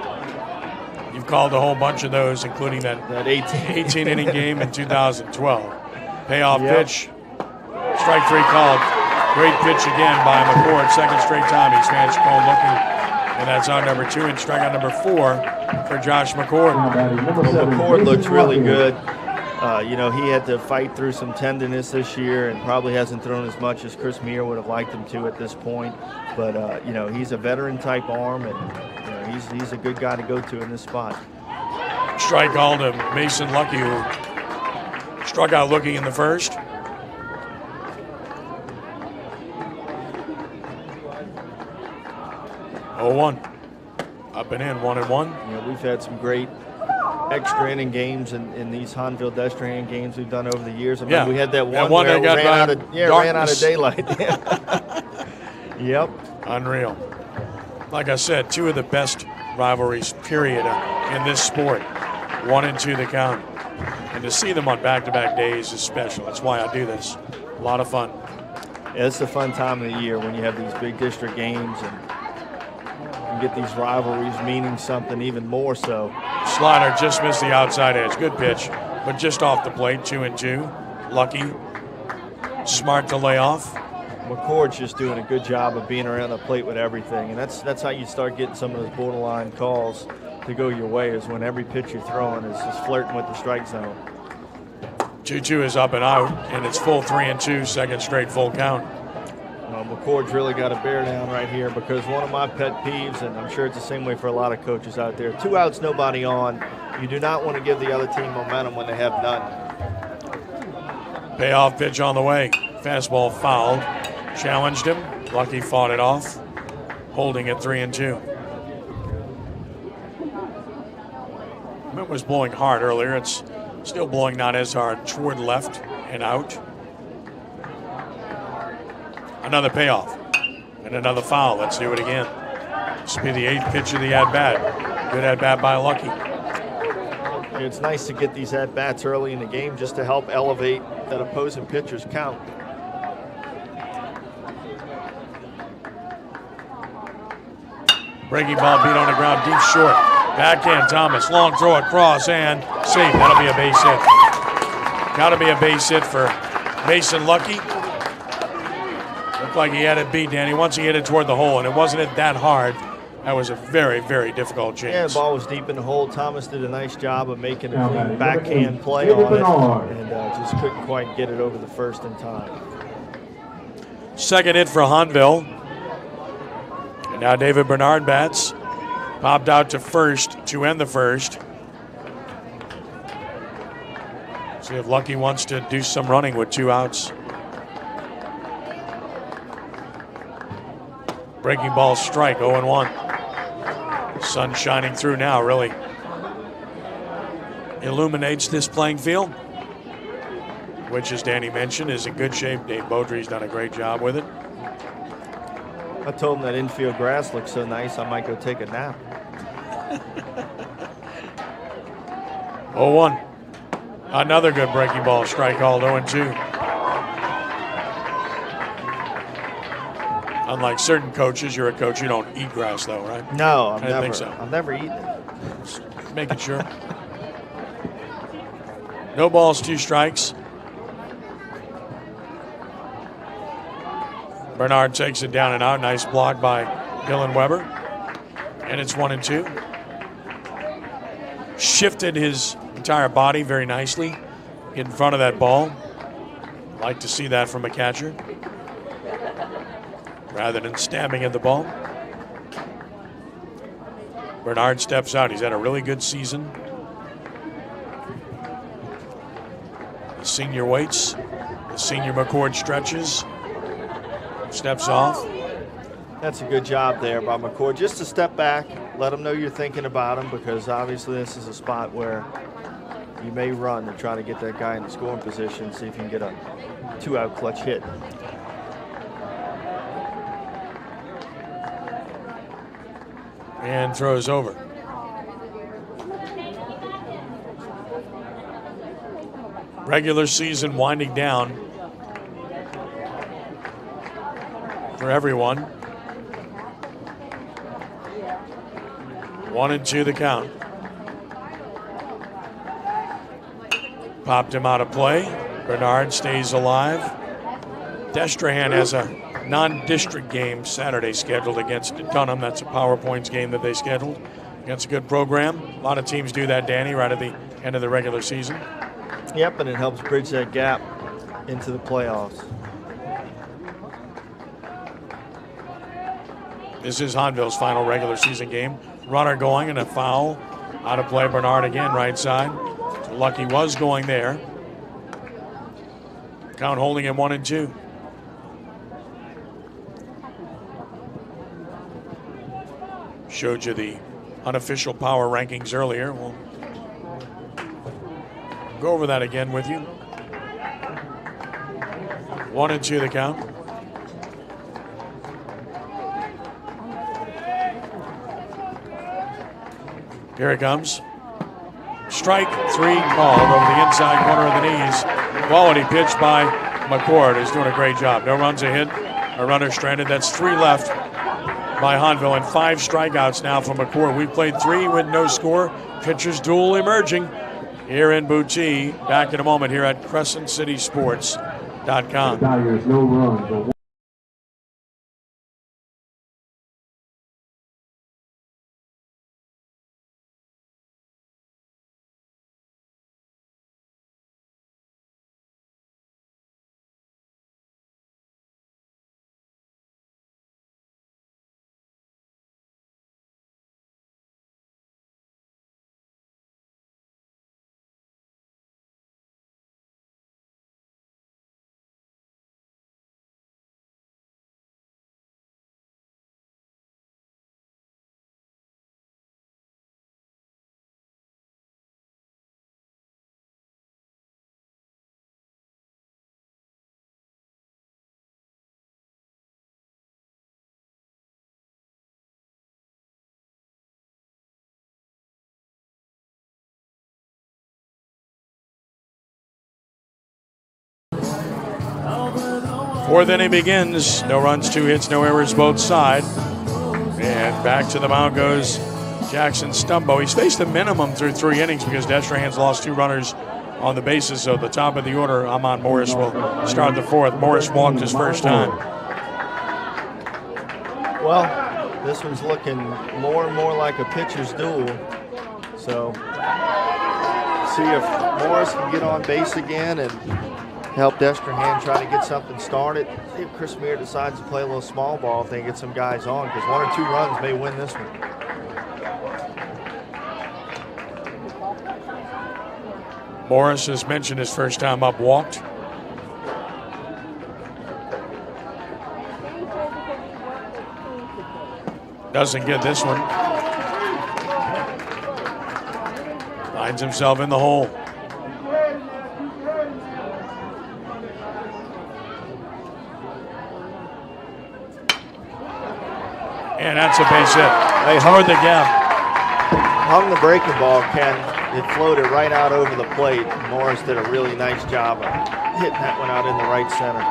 You've called a whole bunch of those, including that 18 inning game in 2012. Payoff pitch. Strike 3 called. Great pitch again by McCord. Second straight time he's had Chacon looking. And that's on number 2 and strikeout number 4 for Josh McCord. Well, McCord looks really good. He had to fight through some tenderness this year and probably hasn't thrown as much as Chris Meir would have liked him to at this point. But, he's a veteran-type arm, and he's a good guy to go to in this spot. Strike called to Mason Lucky, who struck out looking in the first. Oh, 1. Up and in, 1-1. We've had some great extra inning games in these Hahnville Destrehan games we've done over the years. We had that one where that ran out of daylight. Yep. Unreal. Like I said, 2 of the best rivalries, period, in this sport. 1 and 2 the count. And to see them on back-to-back days is special. That's why I do this. A lot of fun. Yeah, it's a fun time of the year when you have these big district games and you get these rivalries meaning something even more so. Slider just missed the outside edge. Good pitch, but just off the plate, 2-2. Lucky, smart to lay off. McCord's just doing a good job of being around the plate with everything, and that's how you start getting some of those borderline calls to go your way, is when every pitch you're throwing is just flirting with the strike zone. 2-2 is up and out, and it's full 3-2, second straight full count. McCord's really got to bear down right here, because one of my pet peeves, and I'm sure it's the same way for a lot of coaches out there, 2 outs, nobody on. You do not want to give the other team momentum when they have none. Payoff pitch on the way. Fastball fouled. Challenged him. Lucky fought it off. Holding at 3-2. It was blowing hard earlier. It's still blowing not as hard toward left and out. Another payoff and another foul. Let's do it again. This will be the 8th pitch of the at-bat. Good at-bat by Lucky. It's nice to get these at-bats early in the game just to help elevate that opposing pitcher's count. Breaking ball beat on the ground, deep short. Backhand Thomas, long throw across and safe. That'll be a base hit. Got to be a base hit for Mason Lucky. Looked like he had it beat, Danny. Once he hit it toward the hole, and it wasn't that hard. That was a very, very difficult chance. Yeah, the ball was deep in the hole. Thomas did a nice job of making a clean backhand play on it, and just couldn't quite get it over the first in time. Second hit for Hahnville. And now David Bernard bats. Popped out to first to end the first. See if Lucky wants to do some running with 2 outs. Breaking ball strike, 0-1. Sun shining through now, really illuminates this playing field, which, as Danny mentioned, is in good shape. Dave Beaudry's done a great job with it. I told him that infield grass looks so nice, I might go take a nap. 0-1. Another good breaking ball strike called, 0-2. Unlike certain coaches, you're a coach, you don't eat grass though, right? No, I didn't think so. I've never eaten it. Just making sure. No balls, 2 strikes. Bernard takes it down and out. Nice block by Dylan Weber. And it's 1-2. Shifted his entire body very nicely in front of that ball. Like to see that from a catcher, rather than stabbing at the ball. Bernard steps out. He's had a really good season. The senior waits. The senior McCord stretches. Steps off. That's a good job there by McCord. Just to step back, let him know you're thinking about him, because obviously this is a spot where you may run to try to get that guy in the scoring position, see if you can get a 2-out clutch hit. And throws over. Regular season winding down for everyone. 1-2 the count. Popped him out of play. Bernard stays alive. Destrehan has a non-district game Saturday scheduled against Dunham. That's a Power Points game that they scheduled against a good program. A lot of teams do that, Danny, right at the end of the regular season. Yep, and it helps bridge that gap into the playoffs. This is Hahnville's final regular season game. Runner going and a foul. Out of play, Bernard again, right side. So Lucky was going there. Count holding him 1-2. Showed you the unofficial power rankings earlier. We'll go over that again with you. 1-2 the count. Here it comes. Strike 3 called over the inside corner of the knees. Quality pitch by McCord. Is doing a great job. No runs a hit. A runner stranded. That's 3 left by Hahnville and 5 strikeouts now from McCord. We played 3 with no score. Pitchers duel emerging here in Boutique. Back in a moment here at CrescentCitySports.com. Tigers, no runs. Fourth inning begins. No runs, 2 hits, no errors, both sides. And back to the mound goes Jackson Stumbo. He's faced a minimum through 3 innings because Destrehan's lost 2 runners on the bases. So the top of the order, Amon Morris will start the 4th. Morris walked his first time. Well, this one's looking more and more like a pitcher's duel. So see if Morris can get on base again and help Destrehan try to get something started. See if Chris Meir decides to play a little small ball if they get some guys on, because 1 or 2 runs may win this one. Morris has mentioned his first time up, walked. Doesn't get this one. Finds himself in the hole. And that's a base hit. They toward the gap. Hung the breaking ball, Ken. It floated right out over the plate. Morris did a really nice job of hitting that one out in the right center.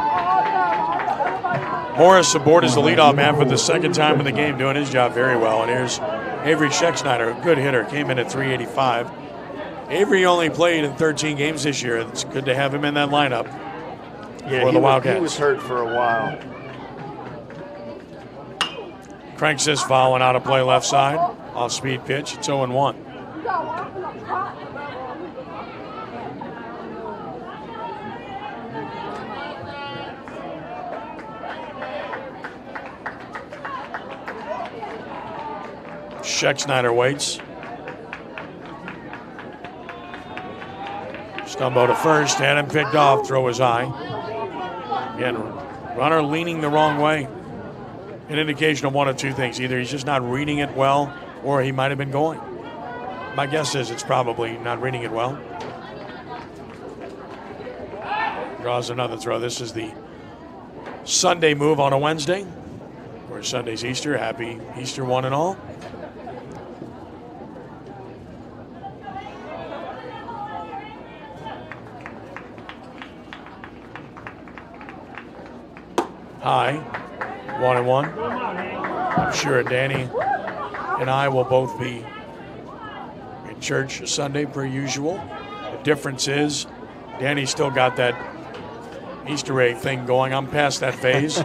Morris aboard as the leadoff man for the 2nd time in the game, doing his job very well. And here's Avery Scheck-Snyder, a good hitter, came in at .385. Avery only played in 13 games this year. It's good to have him in that lineup for the Wildcats. He was hurt for a while. Cranks this foul and out of play left side. Off speed pitch. It's 0-1. Scheck-Snyder waits. Stumbo to first, had him picked off, throw was high. Again, runner leaning the wrong way. An indication of 1 of 2 things. Either he's just not reading it well, or he might have been going. My guess is it's probably not reading it well. Draws another throw. This is the Sunday move on a Wednesday. Of course, Sunday's Easter. Happy Easter, one and all. High, 1-1. I'm sure Danny and I will both be in church Sunday per usual. The difference is Danny's still got that Easter egg thing going. I'm past that phase.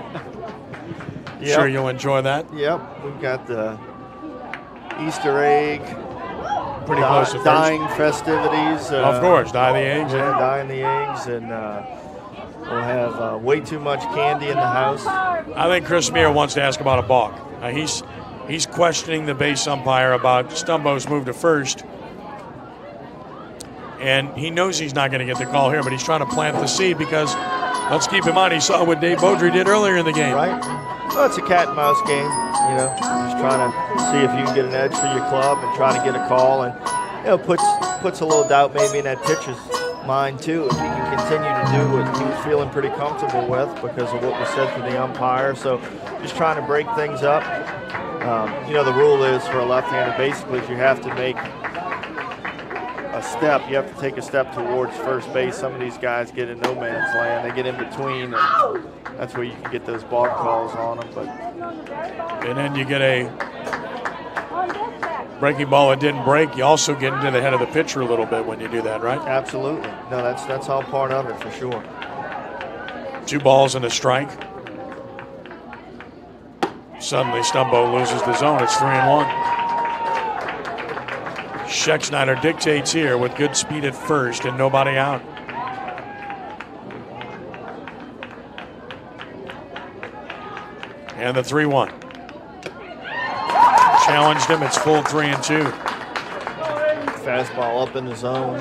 Yep. Sure you'll enjoy that. Yep, we've got the Easter egg pretty close to first. Dying festivities. Of course, dye the eggs. Yeah, dyeing the eggs, and we'll have way too much candy in the house. I think Chris Meir wants to ask about a balk. He's questioning the base umpire about Stumbo's move to first. And he knows he's not going to get the call here, but he's trying to plant the seed because, let's keep in mind, he saw what Dave Beaudry did earlier in the game. Right. Well, it's a cat and mouse game, just trying to see if you can get an edge for your club and trying to get a call. And, puts a little doubt maybe in that pitcher's mind, too, if he can continue to do what he was feeling pretty comfortable with because of what was said to the umpire. So just trying to break things up. The rule is for a left-hander, basically, is you have to make a step. You have to take a step towards first base. Some of these guys get in no man's land. They get in between, and that's where you can get those balk calls on them. And then you get a breaking ball that didn't break. You also get into the head of the pitcher a little bit when you do that, right? Absolutely. No, that's all part of it for sure. 2 balls and a strike. Suddenly, Stumbo loses the zone. It's 3-1. Schexnayder dictates here with good speed at first and nobody out. And the 3-1. Challenged him. It's full 3-2. Fastball up in the zone.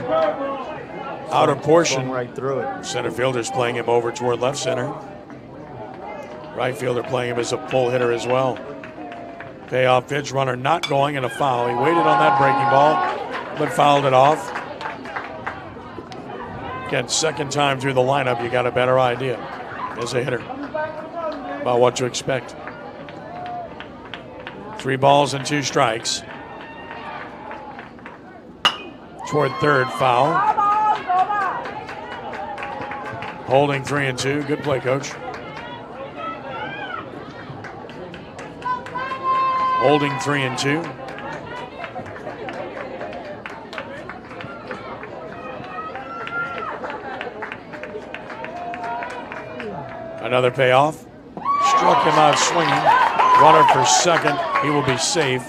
Out of portion. Right through it. Center fielder's playing him over toward left center. Right fielder playing him as a pull hitter as well. Payoff pitch, runner not going, and a foul. He waited on that breaking ball, but fouled it off. Again, second time through the lineup, you got a better idea as a hitter about what to expect. 3 balls and 2 strikes. Toward third, foul. Holding 3-2. Good play, coach. Holding 3-2. Another payoff. Struck him out swinging. Runner for second. He will be safe.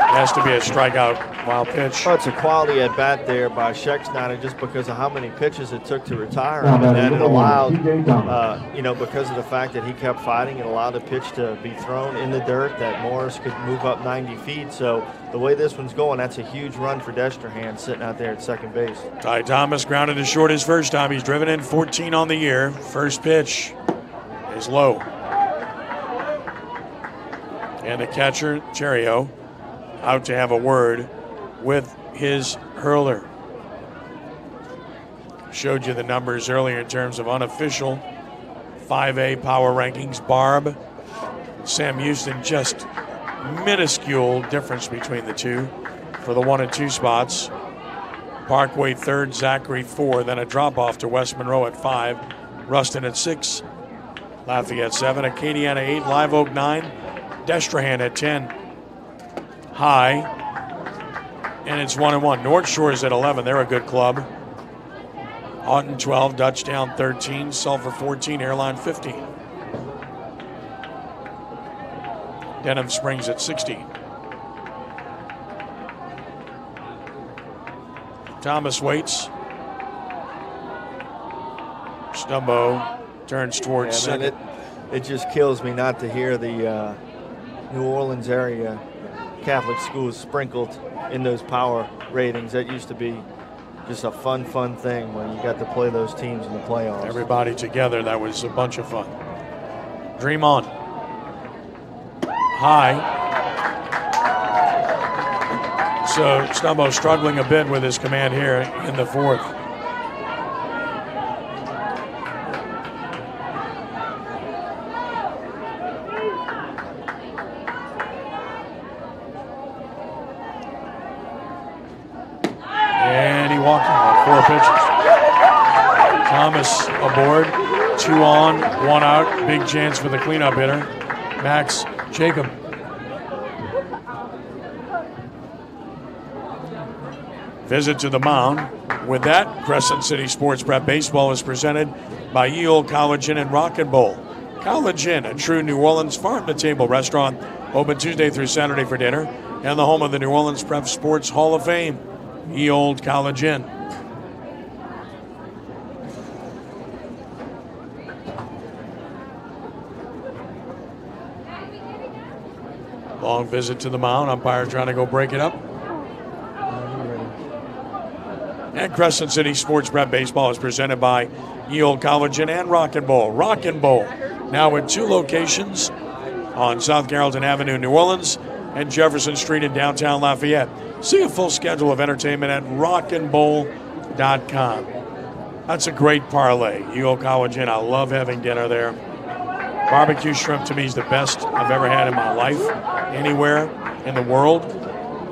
Has to be a strikeout. Wild pitch. Well, it's a quality at bat there by Schexnayder just because of how many pitches it took to retire him, and that it allowed, because of the fact that he kept fighting, it allowed the pitch to be thrown in the dirt that Morris could move up 90 feet. So the way this one's going, that's a huge run for Destrehan sitting out there at second base. Ty Thomas grounded to short his first time. He's driven in 14 on the year. First pitch is low. And the catcher, Cherio, out to have a word with his hurler. Showed you the numbers earlier in terms of unofficial 5A power rankings. Barb, Sam Houston, just minuscule difference between the two for the 1 and 2 spots. Parkway third, Zachary 4, then a drop off to West Monroe at 5, Ruston at 6, Lafayette 7, Acadiana 8, Live Oak 9, Destrehan at 10. High. And it's 1-1. North Shore's at 11. They're a good club. Houghton 12, Dutchtown 13, Sulphur 14, Airline 15. Denham Springs at 16. Thomas waits. Stumbo turns towards second. It just kills me not to hear the New Orleans area Catholic schools sprinkled in those power ratings. That used to be just a fun thing when you got to play those teams in the playoffs. Everybody together, that was a bunch of fun. Dream on. High. So Stumbo struggling a bit with his command here in the fourth. And he walked him on 4 pitches. Thomas aboard, 2 on, 1 out. Big chance for the cleanup hitter, Max Jacob. Visit to the mound. With that, Crescent City Sports Prep Baseball is presented by Ye Olde College Inn and Rock and Bowl. College Inn, a true New Orleans farm-to-table restaurant, open Tuesday through Saturday for dinner. and the home of the New Orleans Prep Sports Hall of Fame, Ye Old College Inn. Long visit to the mound. Umpire trying to go break it up. And Crescent City Sports Prep Baseball is presented by Ye Old College Inn and Rock and Bowl. Rock and Bowl, now with 2 locations on South Carrollton Avenue, New Orleans, and Jefferson Street in downtown Lafayette. See a full schedule of entertainment at rockandbowl.com. That's a great parlay. Ye Old College Inn, I love having dinner there. Barbecue shrimp to me is the best I've ever had in my life, anywhere in the world.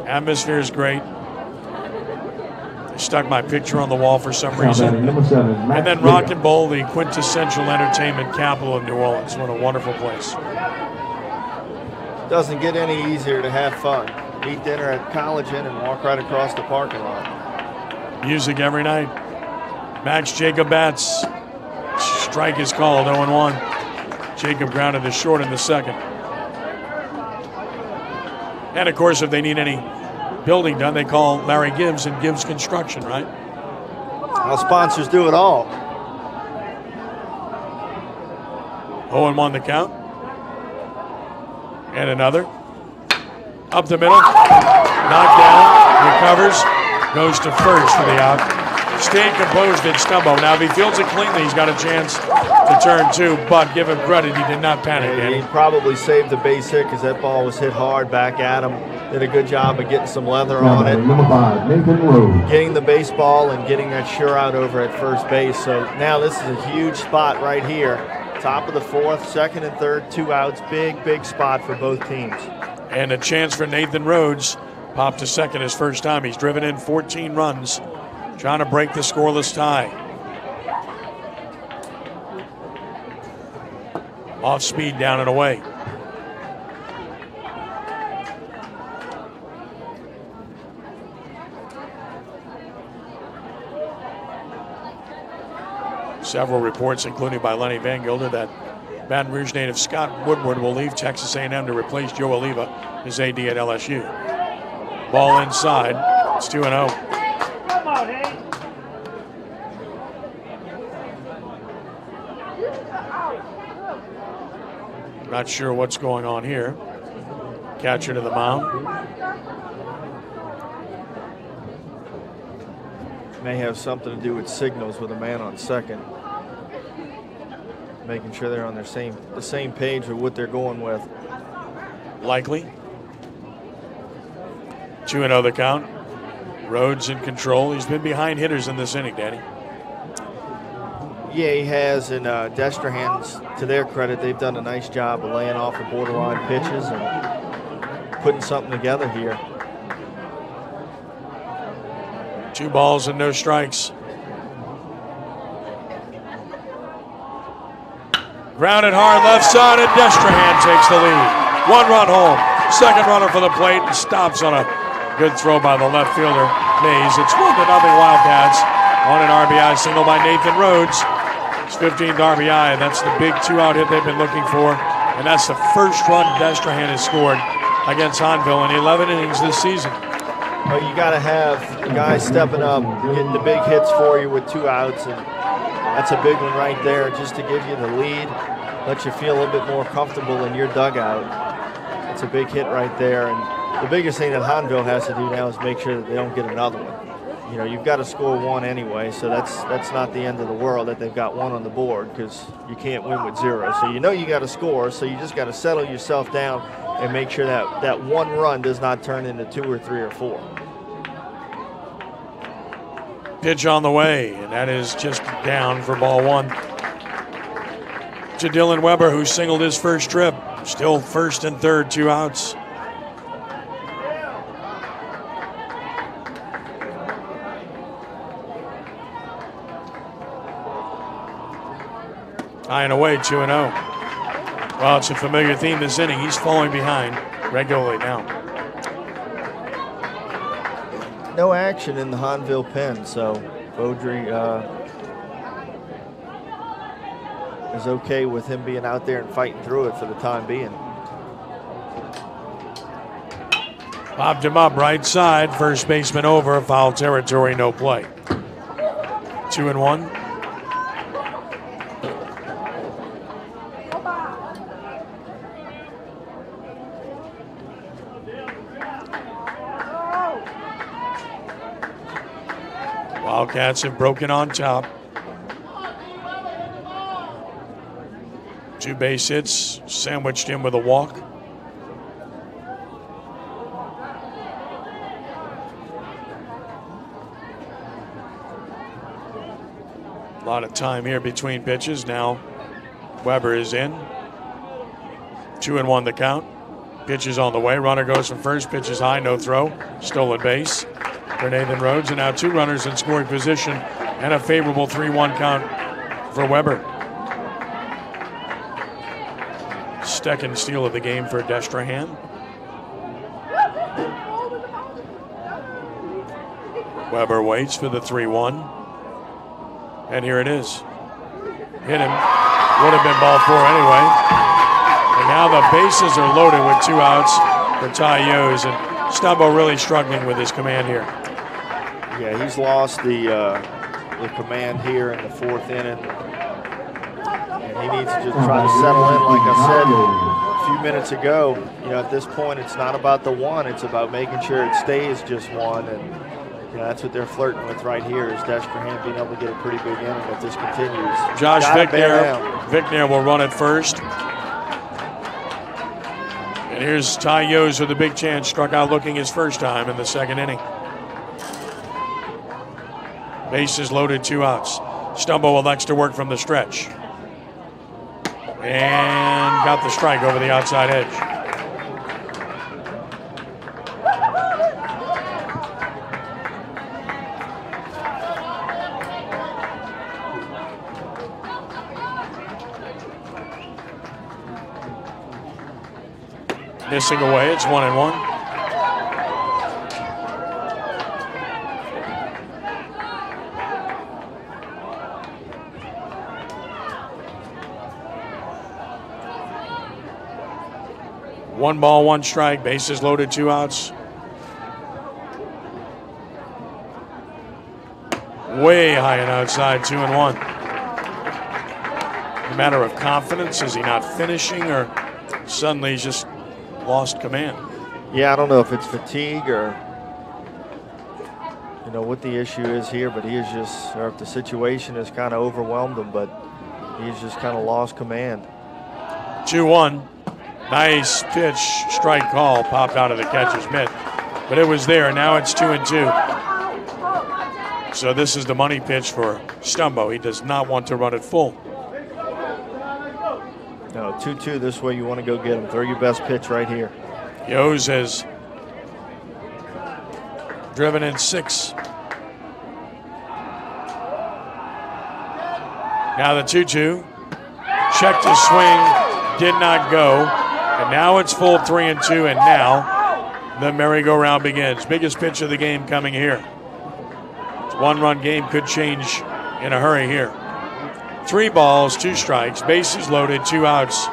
Atmosphere is great. I stuck my picture on the wall for some reason. And then Rock and Bowl, the quintessential entertainment capital of New Orleans. What a wonderful place. Doesn't get any easier to have fun. Eat dinner at College Inn and walk right across the parking lot. Music every night. Max Jacob bats. Strike is called, 0-1. Jacob grounded to short in the second. And, of course, if they need any building done, they call Larry Gibbs and Gibbs Construction, right? Our sponsors do it all. 0-1 the count. And another. Up the middle. Knocked down. Recovers. Goes to first for the out. Staying composed at Stumbo. Now, if he fields it cleanly, he's got a chance to turn 2, but give him credit, he did not panic, Danny. He probably saved the base hit because that ball was hit hard back at him. Did a good job of getting some leather on it. Number 5, Nathan Rhodes. Getting the baseball and getting that sure out over at first base. So now this is a huge spot right here. Top of the 4th, 2nd and 3rd, 2 outs. Big, big spot for both teams. And a chance for Nathan Rhodes. Popped to second his first time. He's driven in 14 runs. Trying to break the scoreless tie. Off speed, down and away. Several reports, including by Lenny Van Gilder, that Baton Rouge native Scott Woodward will leave Texas A&M to replace Joe Oliva, his AD at LSU. Ball inside. It's 2-0. Not sure what's going on here. Catcher to the mound. May have something to do with signals with a man on second. Making sure they're on the same page with what they're going with. Likely. 2-0 the count. Rhodes in control. He's been behind hitters in this inning, Danny. Yeah, he has, and Destrehan, to their credit, they've done a nice job of laying off the borderline pitches and putting something together here. 2 balls and no strikes. Grounded hard left side, and Destrehan takes the lead. 1 run home. Second runner for the plate and stops on a good throw by the left fielder, Mays. It's 1-0 Wildcats on an RBI single by Nathan Rhodes. His 15th RBI. That's the big 2-out hit they've been looking for. And that's the first run Destrehan has scored against Hahnville in 11 innings this season. Well, you got to have guys stepping up, getting the big hits for you with 2 outs. And that's a big one right there just to give you the lead, let you feel a little bit more comfortable in your dugout. It's a big hit right there. And the biggest thing that Hahnville has to do now is make sure that they don't get another one. You know, you've got to score 1 anyway, so that's not the end of the world that they've got 1 on the board, because you can't win with 0. So you know you got to score, so you just got to settle yourself down and make sure that 1 run does not turn into 2 or 3 or 4. Pitch on the way, and that is just down for ball 1. To Dylan Weber, who singled his first trip. Still first and third, 2 outs. High and away, 2-0. Well, it's a familiar theme this inning. He's falling behind regularly now. No action in the Hahnville pen, so Beaudry is okay with him being out there and fighting through it for the time being. Popped him up right side. First baseman over. Foul territory, no play. 2-1. Wildcats have broken on top. 2 base hits, sandwiched in with a walk. A lot of time here between pitches. Now Weber is in. 2-1 the count. Pitch is on the way. Runner goes from first. Pitch is high, no throw. Stolen base for Nathan Rhodes. And now 2 runners in scoring position and a favorable 3-1 count for Weber. Second steal of the game for Destrehan. Weber waits for the 3-1. And here it is. Hit him. Would have been ball 4 anyway. And now the bases are loaded with 2 outs for Ty Yos. And Stumbo really struggling with his command here. Yeah, he's lost the command here in the 4th inning. And he needs to just try to settle in. Like I said a few minutes ago, at this point it's not about the 1. It's about making sure it stays just 1. And that's what they're flirting with right here, is Destrehan being able to get a pretty big inning if this continues. Josh Vickner will run it first. And here's Ty Yos with a big chance, struck out looking his first time in the 2nd inning. Bases loaded, 2 outs. Stumbo elects to work from the stretch. And got the strike over the outside edge. Missing away, it's 1-1. One ball, 1 strike, bases loaded, 2 outs. Way high and outside, 2-1. A matter of confidence, is he not finishing, or suddenly he's just lost command? Yeah, I don't know if it's fatigue or what the issue is here, but he is just, or if the situation has kind of overwhelmed him, but he's just kind of lost command. 2-1. Nice pitch, strike call, popped out of the catcher's mitt, but it was there. Now it's 2-2. So this is the money pitch for Stumbo. He does not want to run it full. No, 2-2, this way you want to go get him. Throw your best pitch right here. Yos has driven in 6. Now the 2-2. Checked his swing, did not go. And now it's full 3-2, and now the merry-go-round begins. Biggest pitch of the game coming here. It's a 1-run game, could change in a hurry here. 3 balls, 2 strikes, bases loaded, 2 outs.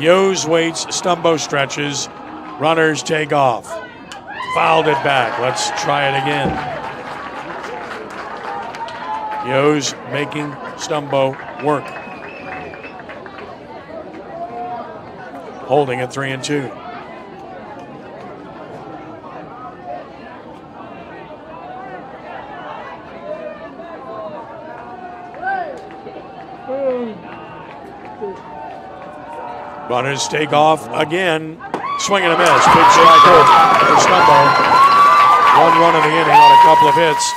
Yos waits, Stumbo stretches, runners take off. Fouled it back, let's try it again. Yos making Stumbo work. Holding at 3-2. Runners take off again. Swing and a miss. Big strikeout for Stumbo. 1 run in the inning on a couple of hits.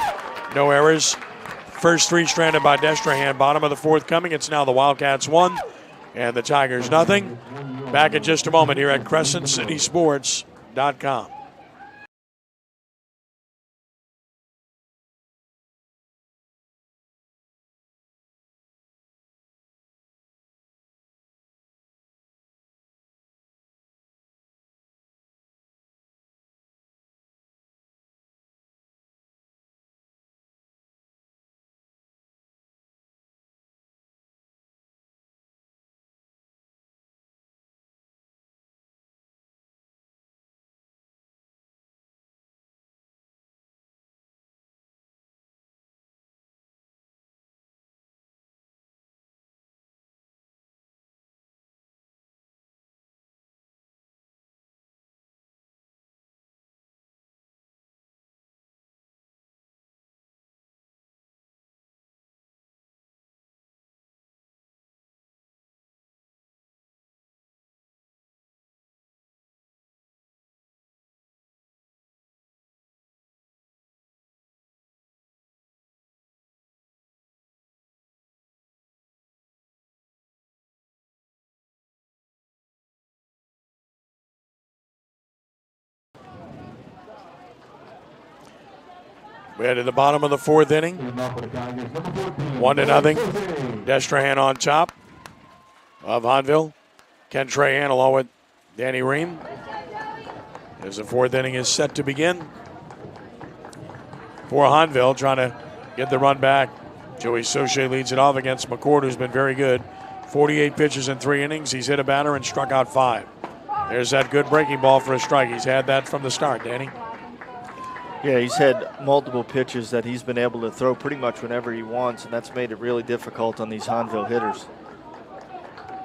No errors. First 3 stranded by Destrehan. Bottom of the 4th coming. It's now the Wildcats 1 and the Tigers nothing. Back in just a moment here at CrescentCitySports.com. We head to the bottom of the fourth inning. 1-0. Destrehan on top of Hahnville. Ken Trahan along with Danny Ream. As the fourth inning is set to begin. For Hahnville, trying to get the run back. Joey Soche leads it off against McCord, who's been very good. 48 pitches in 3 innings. He's hit a batter and struck out 5. There's that good breaking ball for a strike. He's had that from the start, Danny. Yeah, he's had multiple pitches that he's been able to throw pretty much whenever he wants, and that's made it really difficult on these Hahnville hitters.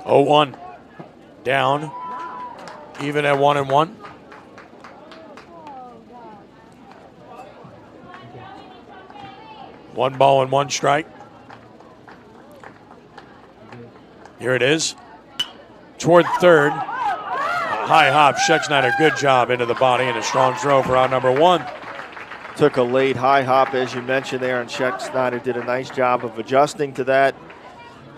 0-1. Down. Even at 1-1. One ball and one strike. Here it is. Toward third. A high hop. Schexnayder, good job into the body and a strong throw for out number 1. Took a late high hop, as you mentioned there, and Schexnayder did a nice job of adjusting to that.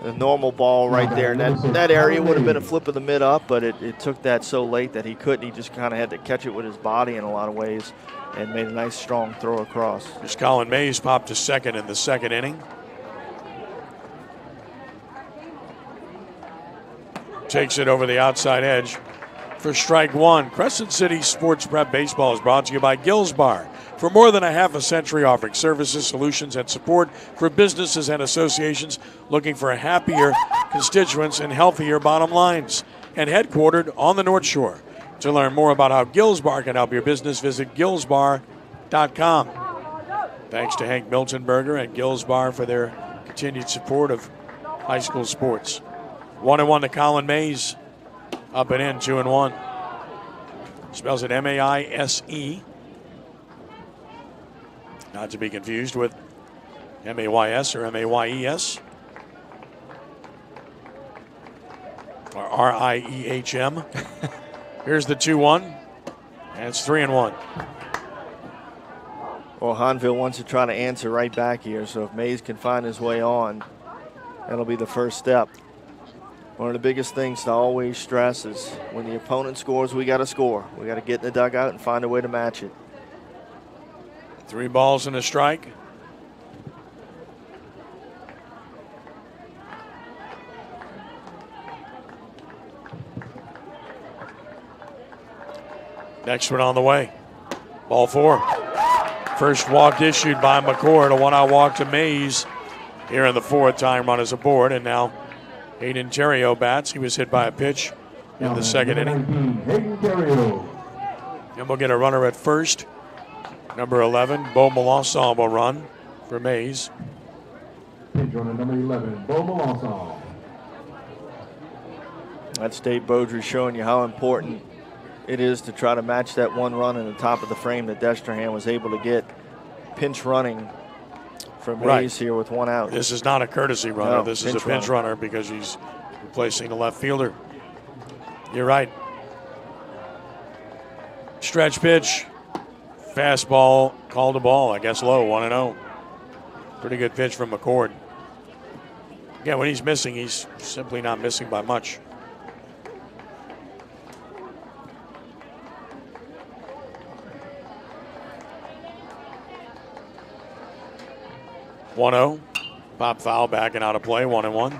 A normal ball right there. And that area would have been a flip of the mid up, but it took that so late that he couldn't. He just kind of had to catch it with his body in a lot of ways and made a nice strong throw across. As Colin Mays popped to second in the second inning. Takes it over the outside edge for strike 1. Crescent City Sports Prep Baseball is brought to you by Gills Bar. For more than a half a century, offering services, solutions, and support for businesses and associations looking for happier constituents and healthier bottom lines. And headquartered on the North Shore. To learn more about how Gills Bar can help your business, visit gillsbar.com. Thanks to Hank Miltonberger and Gills Bar for their continued support of high school sports. 1-1 to Colin Mays. Up and in, 2-1. Spells it M-A-I-S-E. Not to be confused with M-A-Y-S or M-A-Y-E-S. Or R-I-E-H-M. Here's the 2-1. And it's 3-1. Well, Hahnville wants to try to answer right back here, so if Mays can find his way on, that'll be the first step. One of the biggest things to always stress is when the opponent scores, we got to score. We got to get in the dugout and find a way to match it. 3 balls and a strike. Next one on the way. Ball 4. First walk issued by McCord. A 1-out walk to Mays. Here in the 4th, time run is aboard, and now Hayden Terrio bats. He was hit by a pitch in the second inning. And we'll get a runner at first. Number 11, Bo Melanson will run for Mays. Pitch runner number 11, Bo Melanson. That's Dave Beaudry showing you how important it is to try to match that one run in the top of the frame that Destrehan was able to get. Pinch running for Mays here with 1 out. This is not a courtesy runner. No, this is a pinch runner because he's replacing the left fielder. You're right. Stretch pitch. Fastball, called a ball. I guess low, 1-0. Pretty good pitch from McCord. Again, when he's missing, he's simply not missing by much. (1-0). Pop foul, backing out of play, 1-1.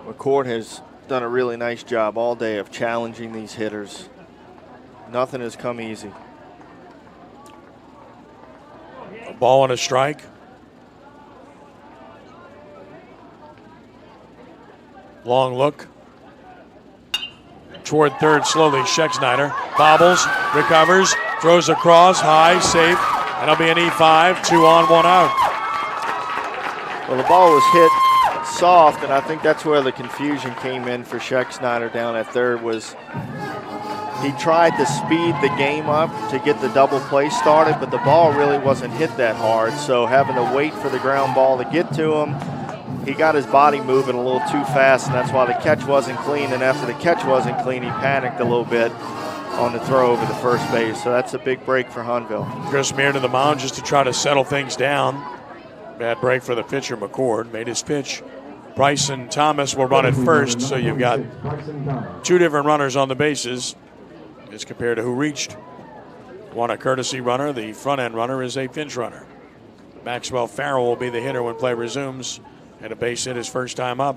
McCord has done a really nice job all day of challenging these hitters. Nothing has come easy. A ball and a strike. Long look. Toward third slowly, Schexnayder. Bobbles, recovers, throws across, high, safe. That'll be an E5, 2 on, 1 out. Well, the ball was hit soft, and I think that's where the confusion came in for Schexnayder down at third. Was he tried to speed the game up to get the double play started, but the ball really wasn't hit that hard, so having to wait for the ground ball to get to him, he got his body moving a little too fast, and that's why the catch wasn't clean, and after the catch wasn't clean, he panicked a little bit on the throw over the first base, so that's a big break for Hahnville. Chris Meir to the mound just to try to settle things down. Bad break for the pitcher, McCord. Made his pitch. Bryson Thomas will run at first, so you've got 2 different runners on the bases. as compared to who reached. One a courtesy runner. The front end runner is a pinch runner. Maxwell Farrell will be the hitter when play resumes. And a base hit his first time up.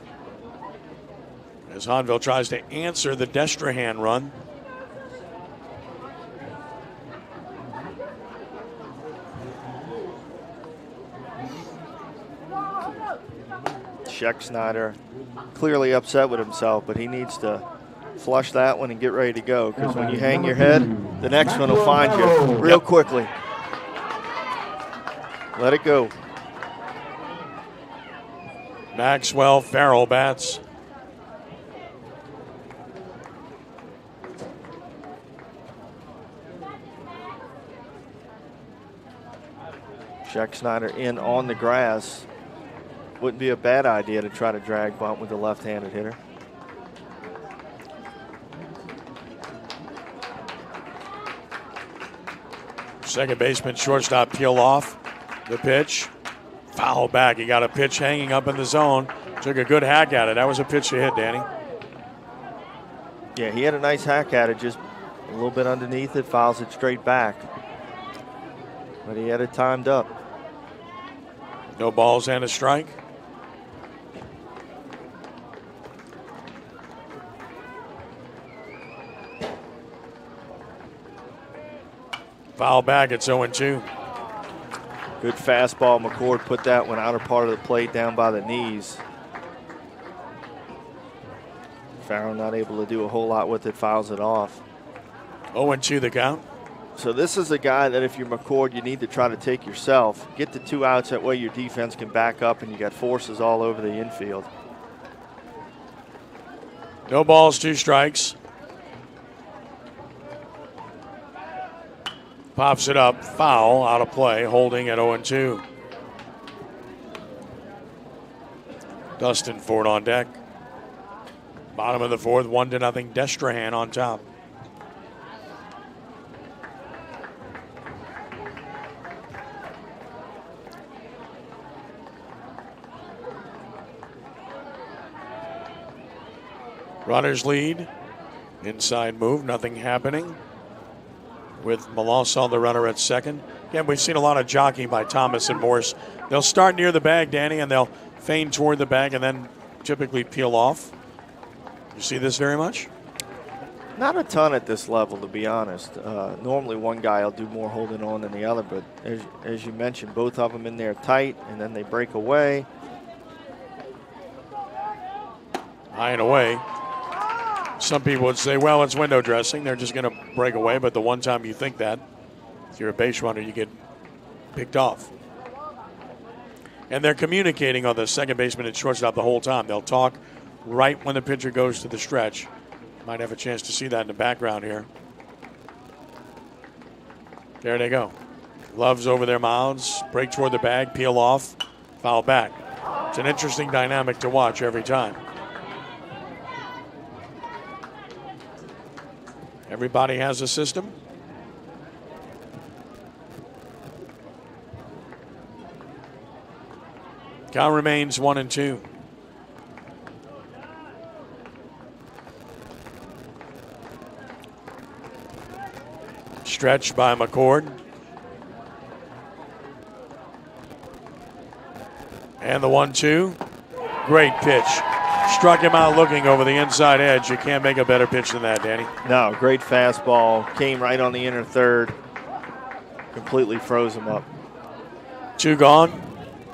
As Hahnville tries to answer the Destrehan run. Scheck clearly upset with himself, but he needs to flush that one and get ready to go, because when you hang your head, the next one will find you real quickly. Let it go. Maxwell Farrell bats. Scheck in on the grass. Wouldn't be a bad idea to try to drag bunt with the left-handed hitter. Second baseman, shortstop peel off the pitch. Foul back. He got a pitch hanging up in the zone. Took a good hack at it. That was a pitch to hit, Danny. Yeah, he had a nice hack at it, just a little bit underneath it, fouls it straight back. But he had it timed up. No balls and a strike. Foul back, it's 0-2. Good fastball. McCord put that one outer part of the plate down by the knees. Farrell not able to do a whole lot with it, fouls it off. 0-2 the count. So this is a guy that if you're McCord, you need to try to take yourself. Get the 2 outs, that way your defense can back up and you got forces all over the infield. No balls, 2 strikes. Pops it up, foul, out of play, holding at 0-2. Dustin Ford on deck. Bottom of the 4th, 1-0 Destrehan on top. Runners lead. Inside move, nothing happening. With Melanson, the runner, at second. Again, we've seen a lot of jockeying by Thomas and Morse. They'll start near the bag, Danny, and they'll feign toward the bag and then typically peel off. You see this very much? Not a ton at this level, to be honest. Normally one guy will do more holding on than the other, but as you mentioned, both of them in there tight, and then they break away. High and away. Some people would say, well, it's window dressing. They're just going to break away. But the one time you think that, if you're a base runner, you get picked off. And they're communicating on the second baseman and shortstop the whole time. They'll talk right when the pitcher goes to the stretch. Might have a chance to see that in the background here. There they go. Gloves over their mouths, break toward the bag, peel off, foul back. It's an interesting dynamic to watch every time. Everybody has a system. Count remains 1-2. Stretch by McCord. And the 1-2. Great pitch. Struck him out looking over the inside edge. You can't make a better pitch than that, Danny. No, great fastball. Came right on the inner third. Completely froze him up. 2 gone.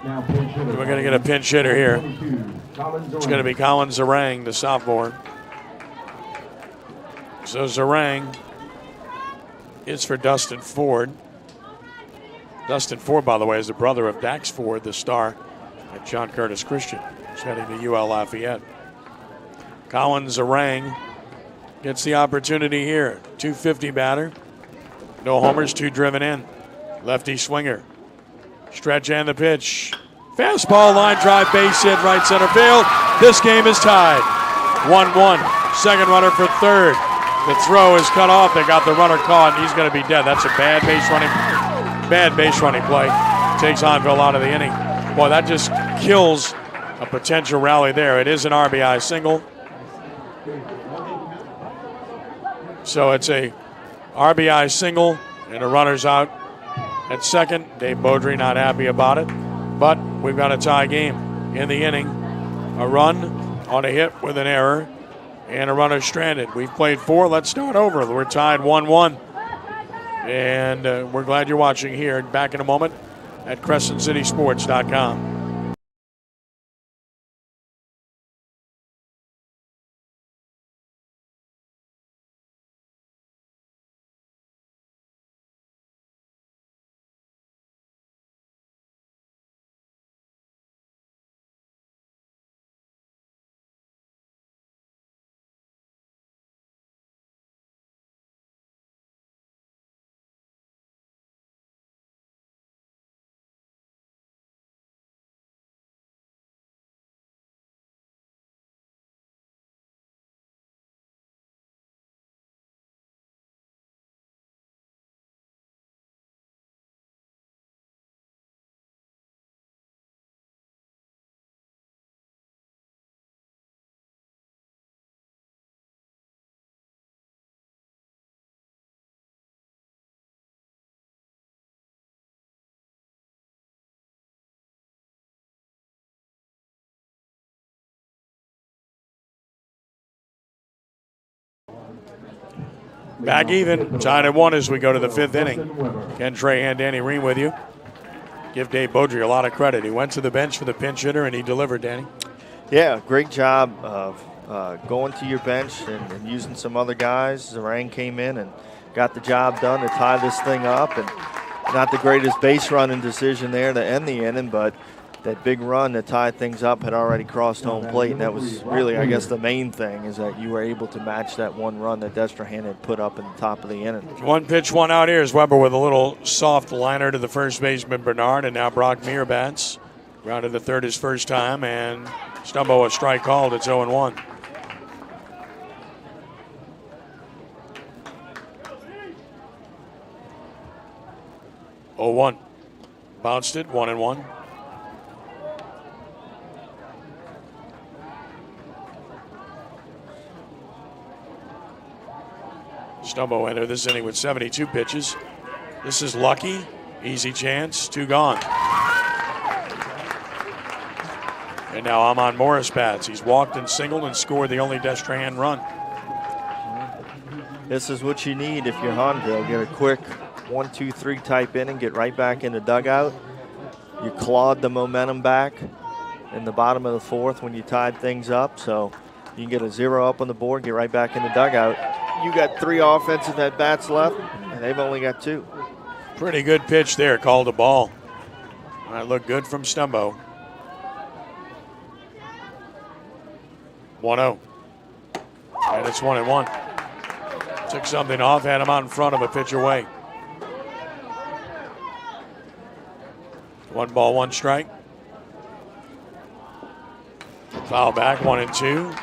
We're going to get a pinch hitter here. It's going to be Colin Zarang, the sophomore. So Zarang is for Dustin Ford. Dustin Ford, by the way, is the brother of Dax Ford, the star at John Curtis Christian. He's heading to UL Lafayette. Colin Zarang gets the opportunity here. 250 batter. No homers, 2 driven in. Lefty swinger. Stretch and the pitch. Fastball, line drive, base hit, right center field. This game is tied. 1-1. Second runner for third. The throw is cut off. They got the runner caught, and he's going to be dead. That's a bad base running play. Takes Hahnville out of the inning. Boy, that just kills a potential rally there. It is an RBI single. So it's a RBI single, and a runner's out at second. Dave Beaudry not happy about it, but we've got a tie game in the inning. A run on a hit with an error, and a runner stranded. We've played 4. Let's start over. We're tied 1-1. And we're glad you're watching here. Back in a moment at CrescentCitySports.com. Back even, tied at 1 as we go to the 5th inning. Ken Trahan, Danny Reen with you. Give Dave Beaudry a lot of credit. He went to the bench for the pinch hitter, and he delivered, Danny. Yeah, great job of going to your bench and using some other guys. Zarang came in and got the job done to tie this thing up. And not the greatest base running decision there to end the inning, but that big run to tie things up had already crossed home plate, and that was really, I guess, the main thing, is that you were able to match that one run that Destrehan had put up in the top of the inning. 1 pitch, 1 out. Here's Weber with a little soft liner to the first baseman Bernard, and now Brock Meir bats. Grounded to third his first time, and Stumbo a strike called. It's 0-1. Bounced it, 1-1. Stumbo entered this inning with 72 pitches. This is lucky. Easy chance. 2 gone. And now Amon Morris bats. He's walked and singled and scored the only Destrehan run. This is what you need if you're Hahnville. Get a quick 1-2-3 type inning, get right back in the dugout. You clawed the momentum back in the bottom of the 4th when you tied things up, so you can get a 0 up on the board, get right back in the dugout. You got 3 offensive at-bats left, and they've only got 2. Pretty good pitch there, called a ball. That looked good from Stumbo. 1-0. And it's 1-1. Took something off, had him out in front of a pitch away. 1 ball, 1 strike. Foul back, 1-2.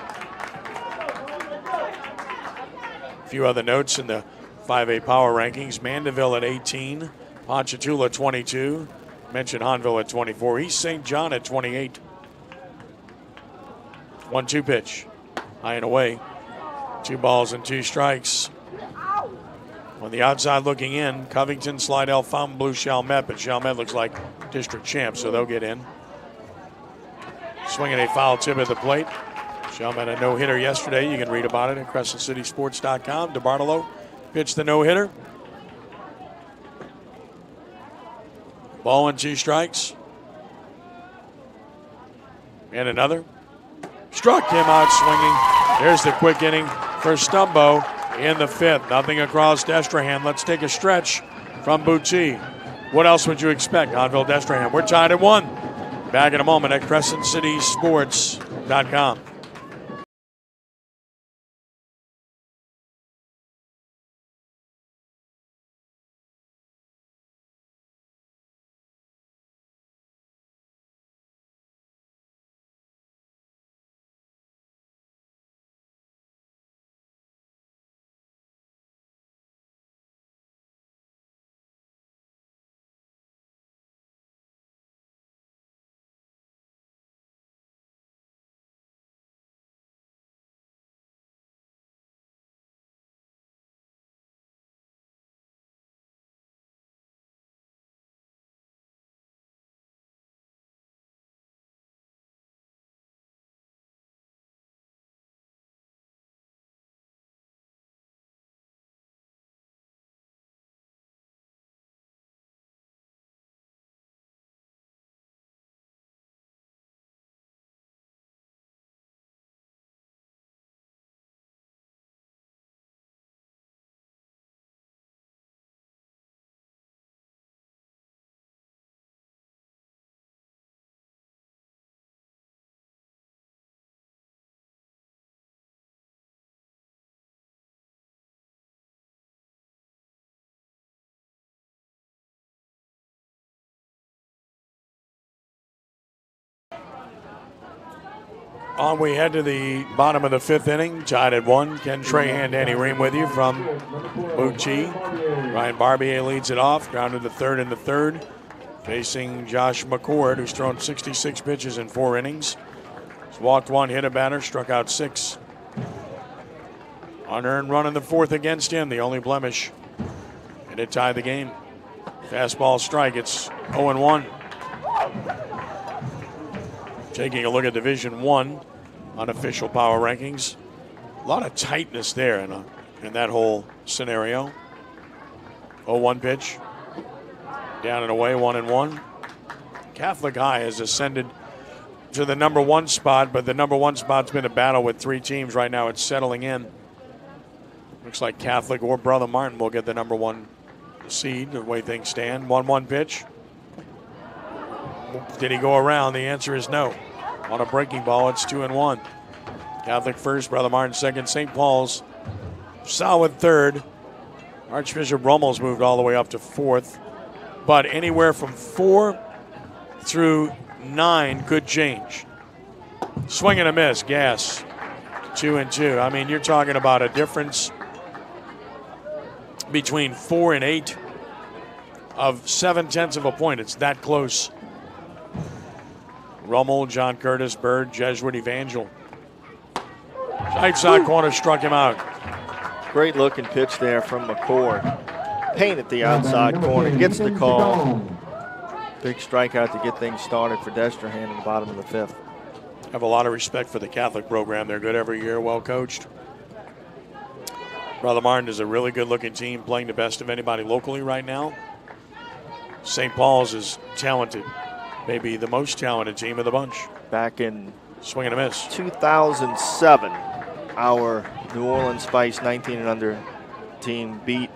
A few other notes in the 5A power rankings. Mandeville at 18, Ponchatoula 22. Mentioned Hahnville at 24. East St. John at 28. 1-2 pitch. High and away. 2 balls and 2 strikes. On the outside looking in, Covington, Slidell, Fontainebleau, Chalmette, but Chalmette looks like district champ, so they'll get in. Swinging a foul tip at the plate. Chalmette a no-hitter yesterday. You can read about it at CrescentCitySports.com. DeBartolo pitched the no-hitter. Ball and 2 strikes. And another. Struck him out swinging. There's the quick inning for Stumbo in the 5th. Nothing across Destrehan. Let's take a stretch from Bucci. What else would you expect? Hahnville Destrehan. We're tied at 1. Back in a moment at CrescentCitySports.com. On we head to the bottom of the 5th inning, tied at 1. Ken Trahan, Danny Ream with you from Bucci. Ryan Barbier leads it off, grounded to third in the 3rd. Facing Josh McCord, who's thrown 66 pitches in 4 innings. He's walked 1, hit a batter, struck out 6. Unearned run in the 4th against him, the only blemish. And it tied the game. Fastball strike, it's 0-1. Taking a look at Division I unofficial power rankings. A lot of tightness there in that whole scenario. 0-1 pitch. Down and away, 1-1. Catholic High has ascended to the number 1 spot, but the number 1 spot's been a battle with 3 teams. Right now it's settling in. Looks like Catholic or Brother Martin will get the number 1 seed, the way things stand. 1-1 pitch. Did he go around? The answer is no. On a breaking ball, it's 2-1. Catholic first, Brother Martin second. St. Paul's solid third. Archbishop Rummel's moved all the way up to 4th. But anywhere from 4 through 9 could change. Swing and a miss, Gas. 2-2. I mean, you're talking about a difference between 4 and 8 of 0.7 of a point. It's that close. Rummel, John Curtis, Bird, Jesuit, Evangel. Right side corner struck him out. Great looking pitch there from McCord. Paint at the outside corner, gets the call. Big strikeout to get things started for Destrehan in the bottom of the 5th. I have a lot of respect for the Catholic program. They're good every year, well coached. Brother Martin is a really good looking team, playing the best of anybody locally right now. St. Paul's is talented. Maybe the most talented team of the bunch. Back in swing and a miss. 2007, our New Orleans Spice 19 and under team beat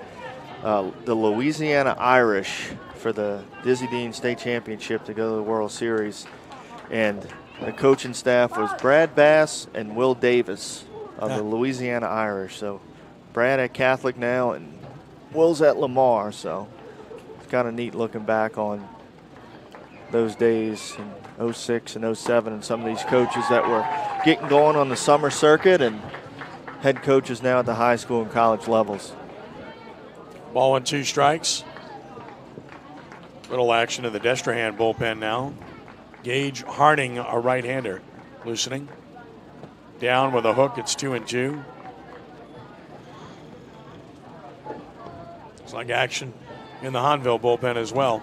the Louisiana Irish for the Dizzy Dean State Championship to go to the World Series. And the coaching staff was Brad Bass and Will Davis of the Louisiana Irish. So Brad at Catholic now and Will's at Lamar. So it's kind of neat looking back on those days in 06 and 07 and some of these coaches that were getting going on the summer circuit and head coaches now at the high school and college levels. Ball and 2 strikes. Little action in the Destrehan bullpen now. Gage Harding, a right-hander, loosening. Down with a hook, it's 2-2. It's like action in the Hahnville bullpen as well.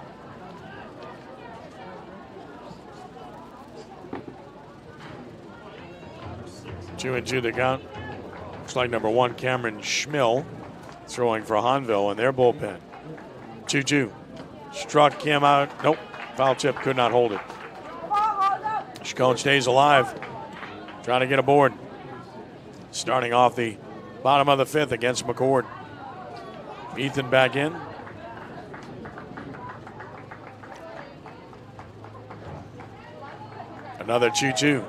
Two and 2 the count. Looks like number 1, Cameron Schmill, throwing for Hahnville in their bullpen. 2-2. Struck him out. Nope. Foul tip, could not hold it. Chacon stays alive. Trying to get aboard. Starting off the bottom of the 5th against McCord. Ethan back in. Another 2-2.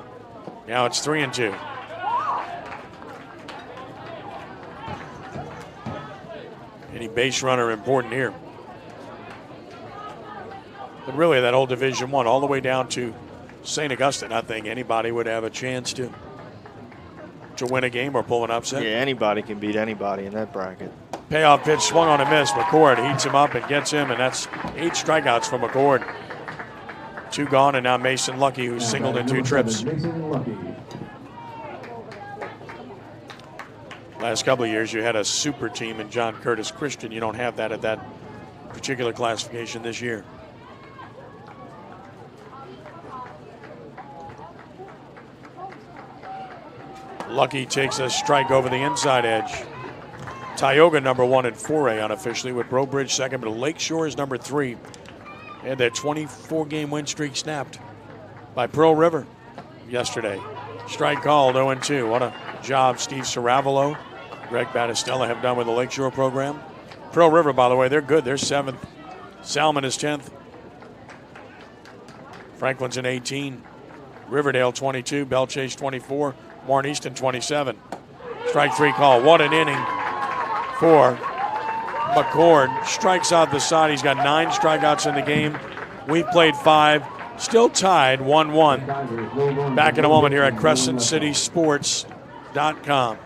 Now it's 3-2. Any base runner important here. But really, that whole Division I, all the way down to St. Augustine, I think anybody would have a chance to win a game or pull an upset. Yeah, anybody can beat anybody in that bracket. Payoff pitch swung on a miss. McCord heats him up and gets him, and that's 8 strikeouts for McCord. 2 gone, and now Mason Lucky, who's singled in 2 trips. Last couple of years, you had a super team in John Curtis Christian. You don't have that at that particular classification this year. Lucky takes a strike over the inside edge. Tioga number 1 in 4A unofficially, with Brobridge second, but Lakeshore is number 3. They had their 24-game win streak snapped by Pearl River yesterday. Strike called, 0-2. What a job Steve Saravolo, Greg Battistella have done with the Lakeshore program. Pearl River, by the way, they're good. They're 7th. Salmon is 10th. Franklin's in 18. Riverdale 22. Bellchase 24. Warren Easton 27. Strike 3 call. What an inning for McCord. Strikes out the side. He's got 9 strikeouts in the game. We've played 5. Still tied 1-1. Back in a moment here at CrescentCitySports.com.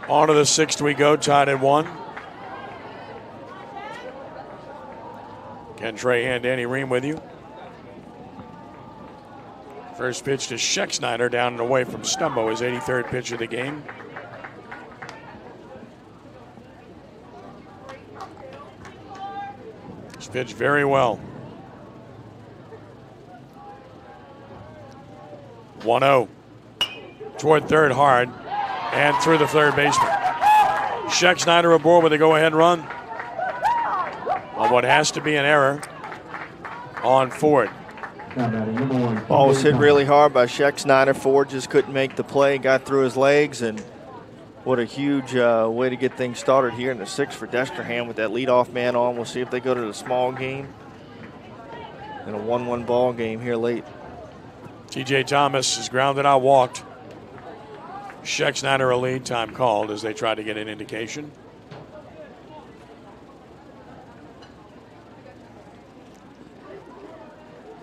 On to the sixth we go, tied at 1. Ken Trahan, Danny Ream with you. First pitch to Schexnayder, down and away from Stumbo, his 83rd pitch of the game. He's pitched very well. 1-0. Toward third hard. And through the third baseman. Schexnayder aboard with a go-ahead run on what has to be an error on Ford. Ball was hit really hard by Schexnayder. Ford just couldn't make the play, got through his legs, and what a huge way to get things started here in the sixth for Destrehan with that leadoff man on. We'll see if they go to the small game and a 1-1 ball game here late. T.J. Thomas is grounded out, walked. Schexnayder a lead, time called as they try to get an indication.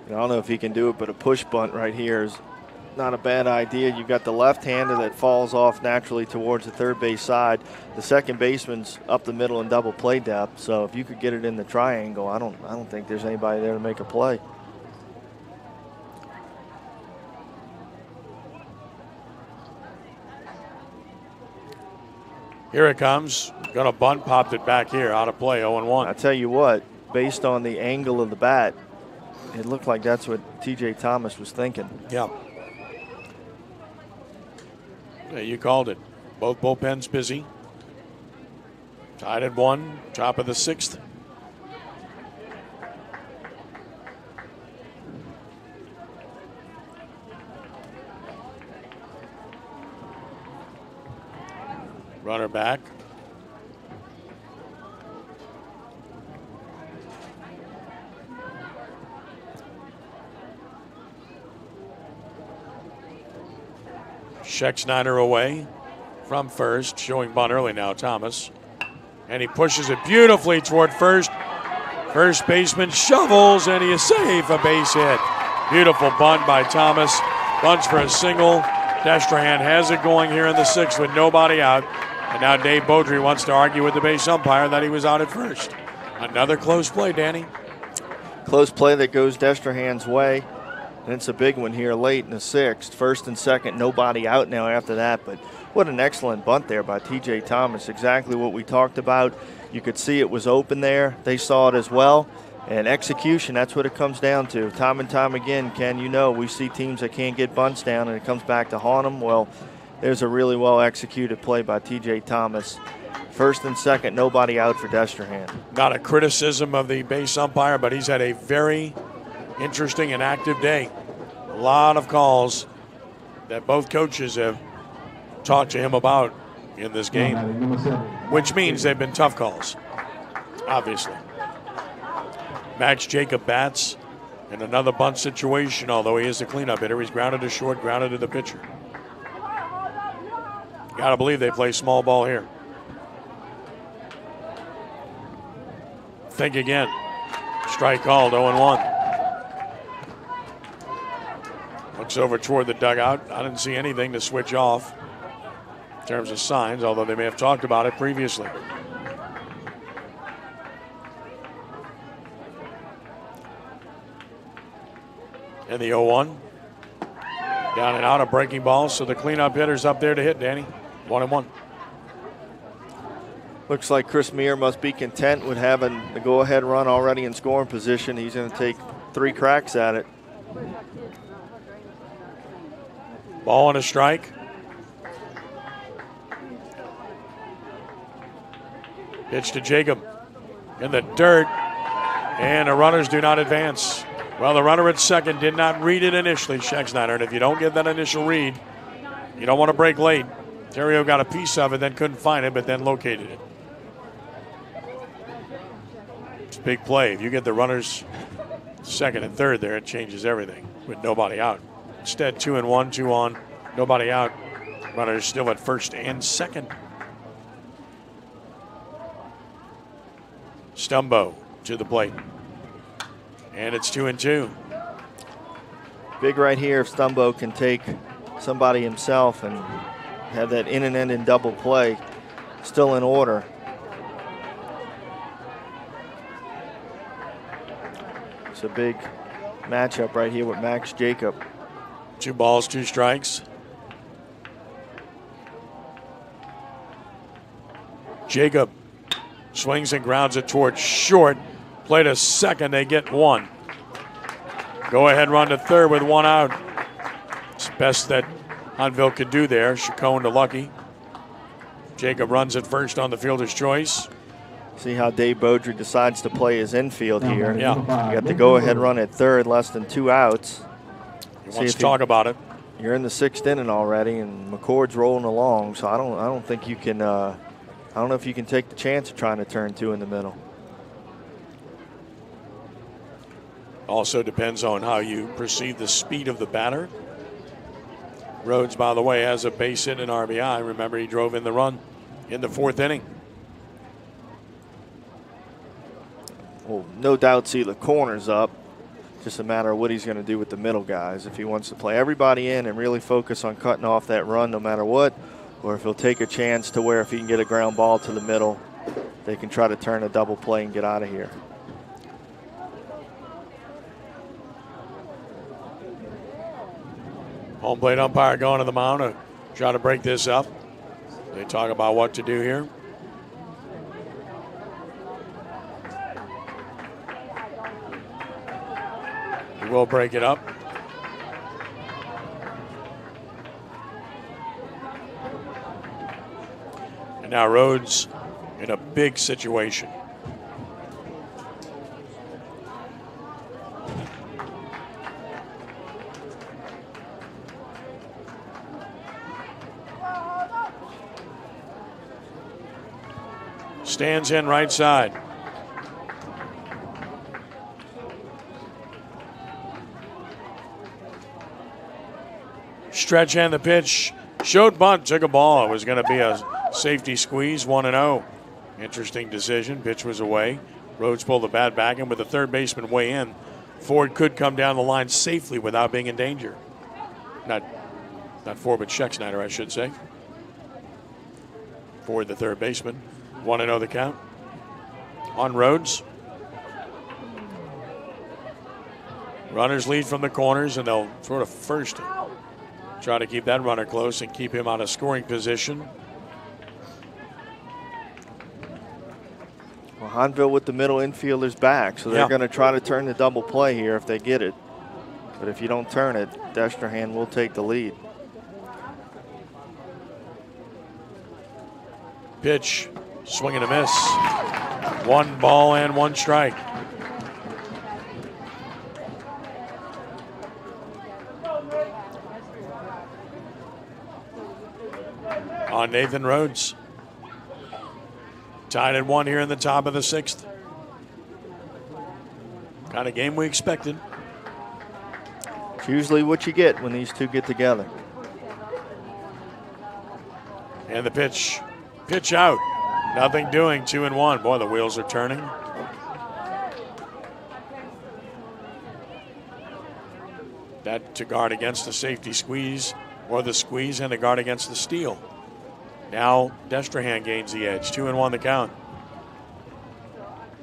I don't know if he can do it, but a push bunt right here is not a bad idea. You've got the left-hander that falls off naturally towards the third base side. The second baseman's up the middle in double play depth, so if you could get it in the triangle, I don't think there's anybody there to make a play. Here it comes. Gonna bunt, popped it back here. Out of play, 0-1. I tell you what, based on the angle of the bat, it looked like that's what T.J. Thomas was thinking. Yeah. Yeah, you called it. Both bullpens busy. Tied at 1, top of the sixth. Runner back. Schexnayder away from first, showing bunt early now, Thomas. And he pushes it beautifully toward first. First baseman shovels, and he is safe, a base hit. Beautiful bunt by Thomas. Bunts for a single. Destrehan has it going here in the sixth with nobody out. And now Dave Beaudry wants to argue with the base umpire that he was out at first. Another close play, Danny. Close play that goes Destrehan's way. And it's a big one here late in the sixth. First and second, nobody out now after that. But what an excellent bunt there by T.J. Thomas. Exactly what we talked about. You could see it was open there. They saw it as well. And execution, that's what it comes down to. Time and time again, Ken, you know, we see teams that can't get bunts down and it comes back to haunt them. Well, there's a really well-executed play by T.J. Thomas. First and second, nobody out for Destrehan. Not a criticism of the base umpire, but he's had a very interesting and active day. A lot of calls that both coaches have talked to him about in this game, which means they've been tough calls, obviously. Max Jacob bats in another bunt situation, although he is the cleanup hitter. He's grounded to short, grounded to the pitcher. Got to believe they play small ball here. Think again. Strike called, 0-1. Looks over toward the dugout. I didn't see anything to switch off in terms of signs, although they may have talked about it previously. And the 0-1. Down and out, a breaking ball, so the cleanup hitter's up there to hit, Danny. 1-1. Looks like Chris Meir must be content with having the go-ahead run already in scoring position. He's going to take 3 cracks at it. Ball and a strike. Pitch to Jacob in the dirt, and the runners do not advance. Well, the runner at second did not read it initially, Schexnayder, and if you don't get that initial read, you don't want to break late. Terrio got a piece of it, then couldn't find it, but then located it. It's a big play. If you get the runners second and third there, it changes everything with nobody out. Instead, 2-1, 2 on, nobody out. Runners still at first and second. Stumbo to the plate. And it's 2-2. Big right here if Stumbo can take somebody himself and have that in and end in double play still in order. It's a big matchup right here with Max Jacob. 2 balls, 2 strikes. Jacob swings and grounds it towards short. Play to second, they get 1. Go ahead run to third with 1 out. It's best that Hahnville could do there. Chacon to Lucky. Jacob runs at first on the fielder's choice. See how Dave Beaudry decides to play his infield here. Yeah. You got the go-ahead run at third, less than 2 outs. He wants to talk about it. You're in the 6th inning already, and McCord's rolling along, so I don't think you can. I don't know if you can take the chance of trying to turn 2 in the middle. Also depends on how you perceive the speed of the batter. Rhodes, by the way, has a base hit and RBI. Remember, he drove in the run in the 4th inning. Well, no doubt see the corners up. Just a matter of what he's going to do with the middle guys. If he wants to play everybody in and really focus on cutting off that run no matter what, or if he'll take a chance to where if he can get a ground ball to the middle, they can try to turn a double play and get out of here. Home plate umpire going to the mound to try to break this up. They talk about what to do here. He will break it up. And now Rhodes in a big situation. Stands in right side. Stretch and the pitch. Showed bunt, took a ball. It was going to be a safety squeeze, 1-0. Interesting decision. Pitch was away. Rhodes pulled the bat back, and with the third baseman way in, Ford could come down the line safely without being in danger. Not Ford, but Schexnayder, I should say. Ford, the third baseman. 1-0 the count on Rhodes. Runners lead from the corners, and they'll sort of first try to keep that runner close and keep him out of scoring position. Well, Hahnville with the middle infielders back, so they're going to try to turn the double play here if they get it. But if you don't turn it, Destrehan will take the lead. Pitch. Swing and a miss. 1 ball and 1 strike. On Nathan Rhodes. Tied at 1 here in the top of the 6th. Kind of game we expected. It's usually what you get when these two get together. And the pitch. Pitch out. Nothing doing, 2-1. Boy, the wheels are turning. That to guard against the safety squeeze or the squeeze and to guard against the steal. Now Destrehan gains the edge. 2-1 the count.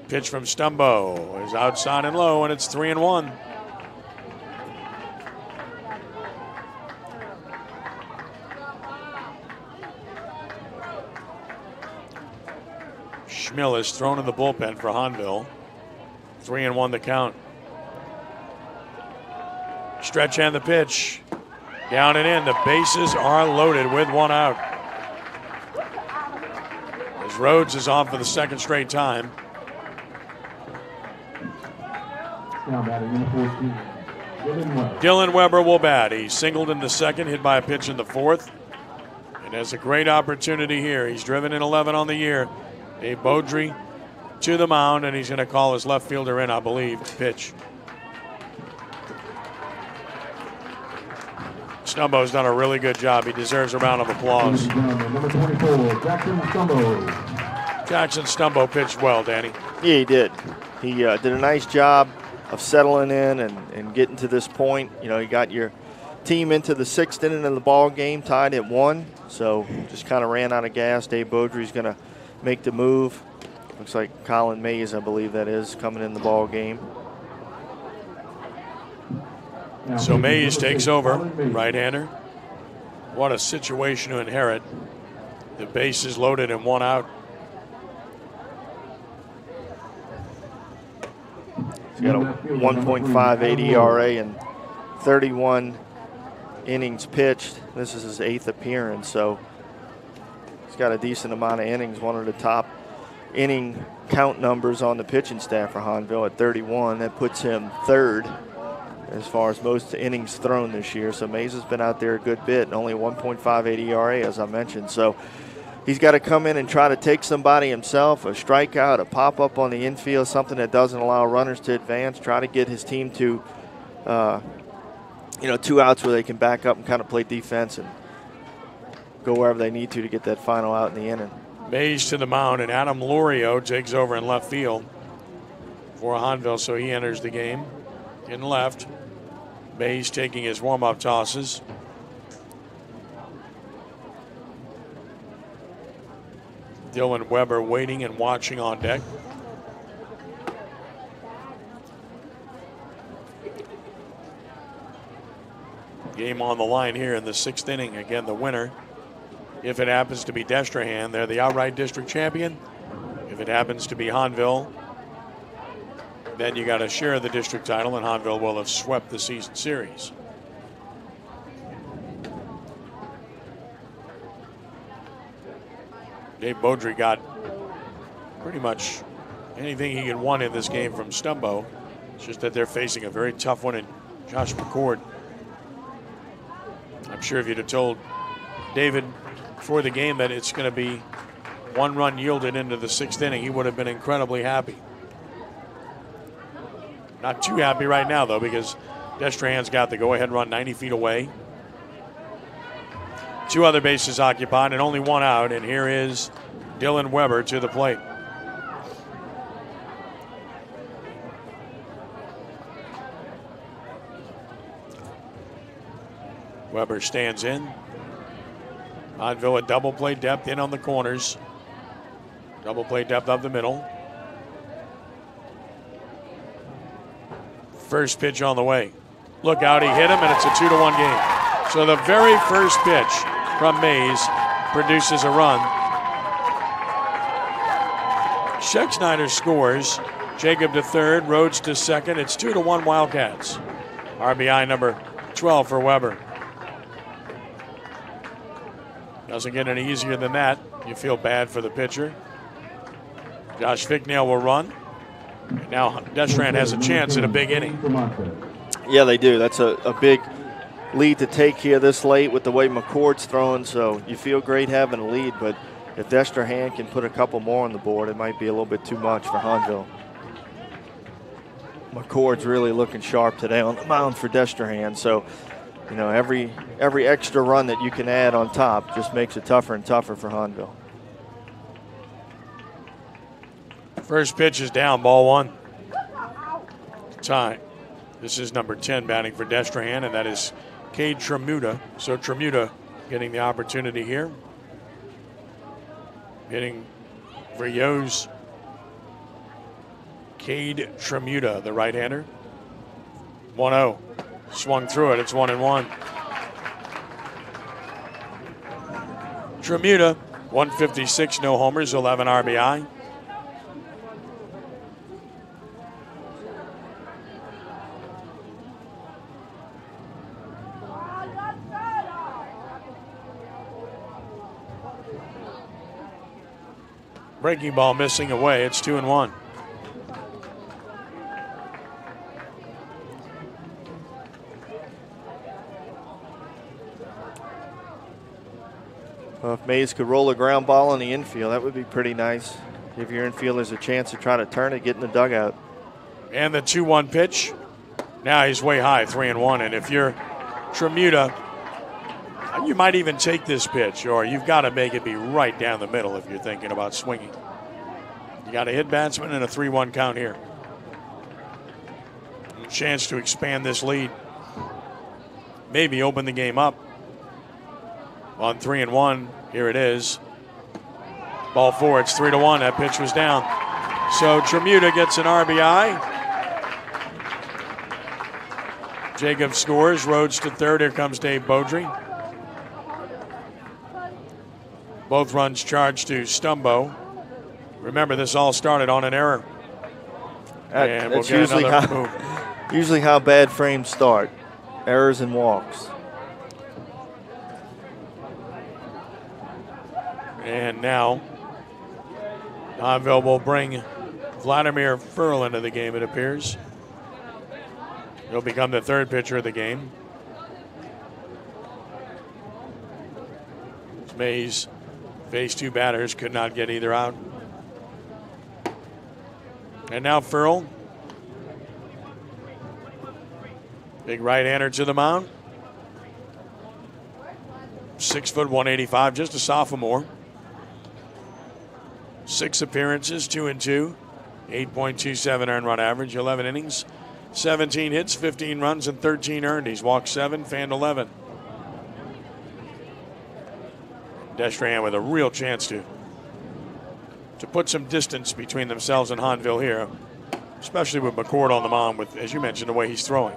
Pitch from Stumbo is outside and low, and it's 3-1. Schmill is thrown in the bullpen for Hahnville. 3-1 the count. Stretch and the pitch. Down and in. The bases are loaded with one out. As Rhodes is on for the second straight time. Now batting number 14, Dylan Weber will bat. He singled in the second, hit by a pitch in the fourth, and has a great opportunity here. He's driven in 11 on the year. Dave Beaudry to the mound, and he's going to call his left fielder in, I believe. Pitch. Stumbo's done a really good job. He deserves a round of applause. number 24, Jackson Stumbo. Jackson Stumbo pitched well, Danny. Yeah, he did. He did a nice job of settling in and getting to this point. You know, you got your team into the sixth inning of the ball game, tied at 1. So just kind of ran out of gas. Dave Beaudry's going to make the move. Looks like Colin Mays, I believe that is, coming in the ball game. So Mays takes over, right-hander. What a situation to inherit. The bases loaded and one out. He's got a 1.58 ERA and 31 innings pitched. This is his 8th appearance, so he's got a decent amount of innings, one of the top inning count numbers on the pitching staff for Hahnville at 31. That puts him 3rd as far as most innings thrown this year. So Mays has been out there a good bit, and only 1.58 ERA, as I mentioned. So he's got to come in and try to take somebody himself, a strikeout, a pop-up on the infield, something that doesn't allow runners to advance, try to get his team to, 2 outs where they can back up and kind of play defense and go wherever they need to get that final out in the inning. Mays to the mound, and Adam Lorio takes over in left field for Hahnville, so he enters the game in left. Mays taking his warm-up tosses. Dylan Weber waiting and watching on deck. Game on the line here in the 6th inning. Again, the winner, if it happens to be Destrehan, they're the outright district champion. If it happens to be Hahnville, then you got to share the district title, and Hahnville will have swept the season series. Dave Beaudry got pretty much anything he could want in this game from Stumbo. It's just that they're facing a very tough one in Josh McCord. I'm sure if you'd have told David before the game that it's going to be 1 run yielded into the 6th inning, he would have been incredibly happy. Not too happy right now, though, because Destrehan's got the go-ahead run 90 feet away. 2 other bases occupied and only 1 out, and here is Dylan Weber to the plate. Weber stands in. Hahnville a double play depth in on the corners. Double play depth up the middle. First pitch on the way. Look out, he hit him, and it's a 2-1 game. So the very first pitch from Mays produces a run. Schexnayder scores. Jacob to third, Rhodes to second. It's 2-1 Wildcats. RBI number 12 for Weber. Doesn't get any easier than that. You feel bad for the pitcher. Josh Ficknell will run. Now Destrehan has a chance in a big inning. Yeah, they do. That's a big lead to take here this late with the way McCord's throwing. So you feel great having a lead, but if Destrehan can put a couple more on the board, it might be a little bit too much for Hahnville. McCord's really looking sharp today on the mound for Destrehan. So, you know, every extra run that you can add on top just makes it tougher and tougher for Hahnville. First pitch is down, ball 1. Tie. This is number 10 batting for Destrehan, and that is Cade Tremuta. So Tremuta getting the opportunity here. Hitting for Yo's Cade Tremuta, the right-hander. 1-0. Swung through it. It's 1-1. Tremuta, 156, no homers, 11 RBI. Breaking ball missing away. It's 2-1. Well, if Mays could roll a ground ball in the infield, that would be pretty nice. Give your infielders a chance to try to turn it, get in the dugout. And the 2-1 pitch. Now he's way high, 3-1. And if you're Tremuta, you might even take this pitch, or you've got to make it be right down the middle if you're thinking about swinging. You got a hit batsman and a 3-1 count here. A chance to expand this lead. Maybe open the game up. On 3-1, here it is. Ball four, it's 3-1. That pitch was down. So Tremuta gets an RBI. Jacob scores, Rhodes to third. Here comes Dave Beaudry. Both runs charged to Stumbo. Remember, this all started on an error. And that's we'll get usually how bad frames start. Errors and walks. And now, Hahnville will bring Vladimir Furl into the game, it appears. He'll become the third pitcher of the game. Mays faced two batters, could not get either out. And now Furl. Big right-hander to the mound. 6 foot 185, just a sophomore. 6 appearances, 2-2, 8.27 earned run average, 11 innings, 17 hits, 15 runs, and 13 earned. He's walked 7, fanned 11. Destrehan with a real chance to put some distance between themselves and Hahnville here, especially with McCord on the mound, with, as you mentioned, the way he's throwing.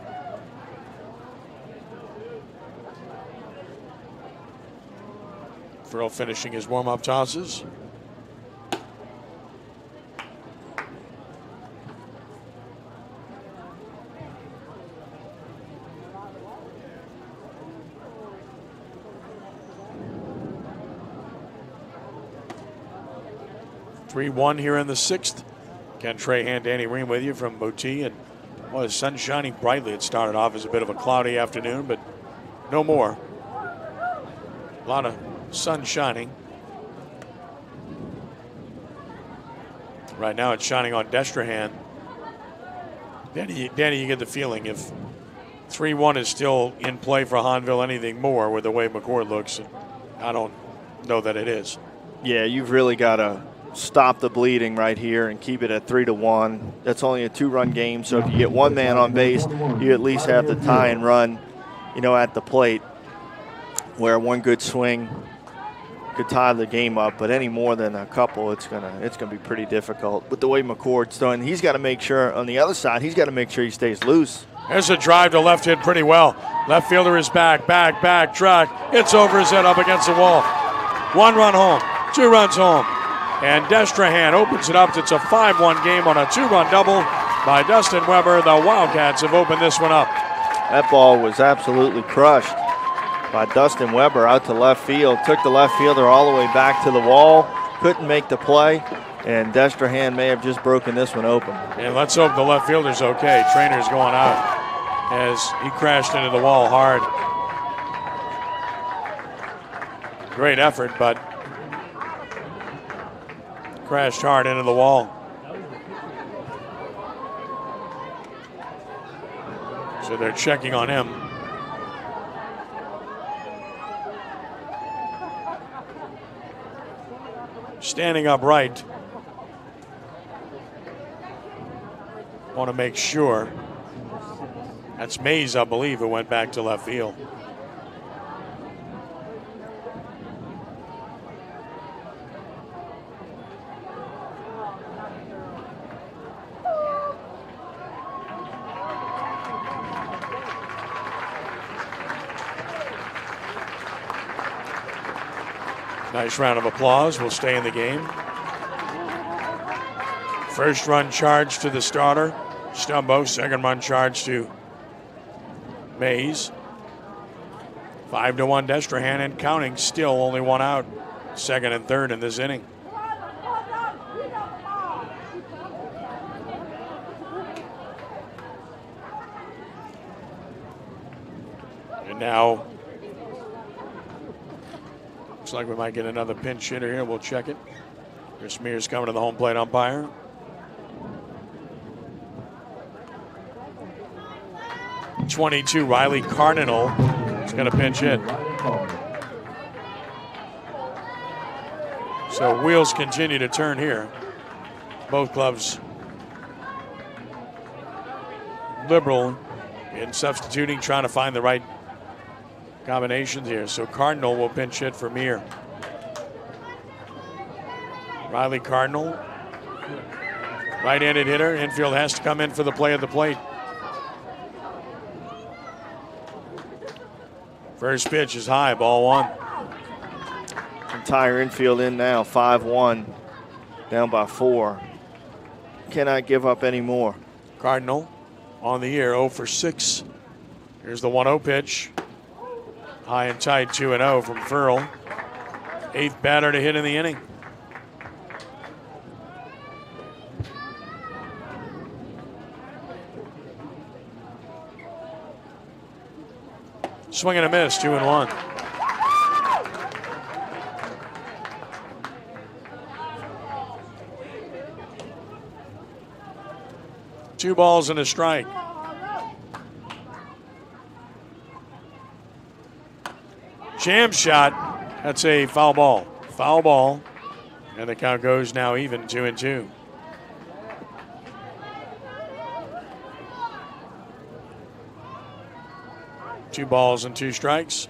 Furl finishing his warm-up tosses. (3-1) here in the 6th. Ken Trahan, Danny Ream with you from Boutique. And well, the sun shining brightly. It started off as a bit of a cloudy afternoon, but no more. A lot of sun shining. Right now it's shining on Destrehan. Danny, you get the feeling if 3-1 is still in play for Hahnville, anything more with the way McCord looks, I don't know that it is. Yeah, you've really got to stop the bleeding right here and keep it at 3-1. That's only a 2-run game, so if you get one man on base, you at least have the tie and run, at the plate, where one good swing could tie the game up. But any more than a couple, it's gonna be pretty difficult. With the way McCord's throwing, he's got to make sure on the other side, he's got to make sure he stays loose. There's a drive to left, hit pretty well. Left fielder is back, track. It's over his head up against the wall. 1 run home, 2 runs home. And Destrehan opens it up. It's a 5-1 game on a 2-run double by Dustin Weber. The Wildcats have opened this one up. That ball was absolutely crushed by Dustin Weber out to left field. Took the left fielder all the way back to the wall. Couldn't make the play. And Destrehan may have just broken this one open. And let's hope the left fielder's okay. Trainer's going out as he crashed into the wall hard. Great effort, but crashed hard into the wall. So they're checking on him. Standing upright. Want to make sure That's Mays, I believe, who went back to left field. Nice round of applause. We'll stay in the game. First run charge to the starter, Stumbo. Second run charge to Mays. 5-1 Destrehan and counting. Still only one out. Second and third in this inning. And now, looks like we might get another pinch hitter here. We'll check it. Chris Mears coming to the home plate umpire. '22 Riley Cardinal is going to pinch hit. So wheels continue to turn here. Both clubs liberal in substituting, trying to find the right combinations here. So Cardinal will pinch hit for Meir. Riley Cardinal, right-handed hitter. Infield has to come in for the play at the plate. First pitch is high, ball one. Entire infield in now, 5-1, down by 4. Cannot give up any more. Cardinal on the year, 0 for 6. Here's the 1-0 pitch. High and tight, 2-0 from Furl. 8th batter to hit in the inning. Swing and a miss, 2-1. Two balls and a strike. Jam shot. That's a foul ball. Foul ball. And the count goes now even, 2-2. Two balls and 2 strikes.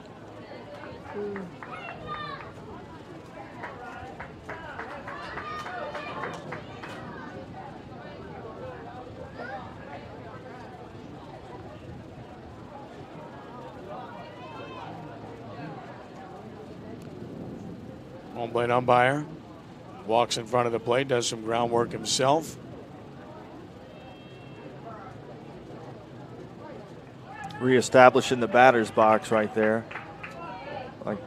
Home plate umpire walks in front of the plate, does some groundwork himself. Reestablishing the batter's box right there. Like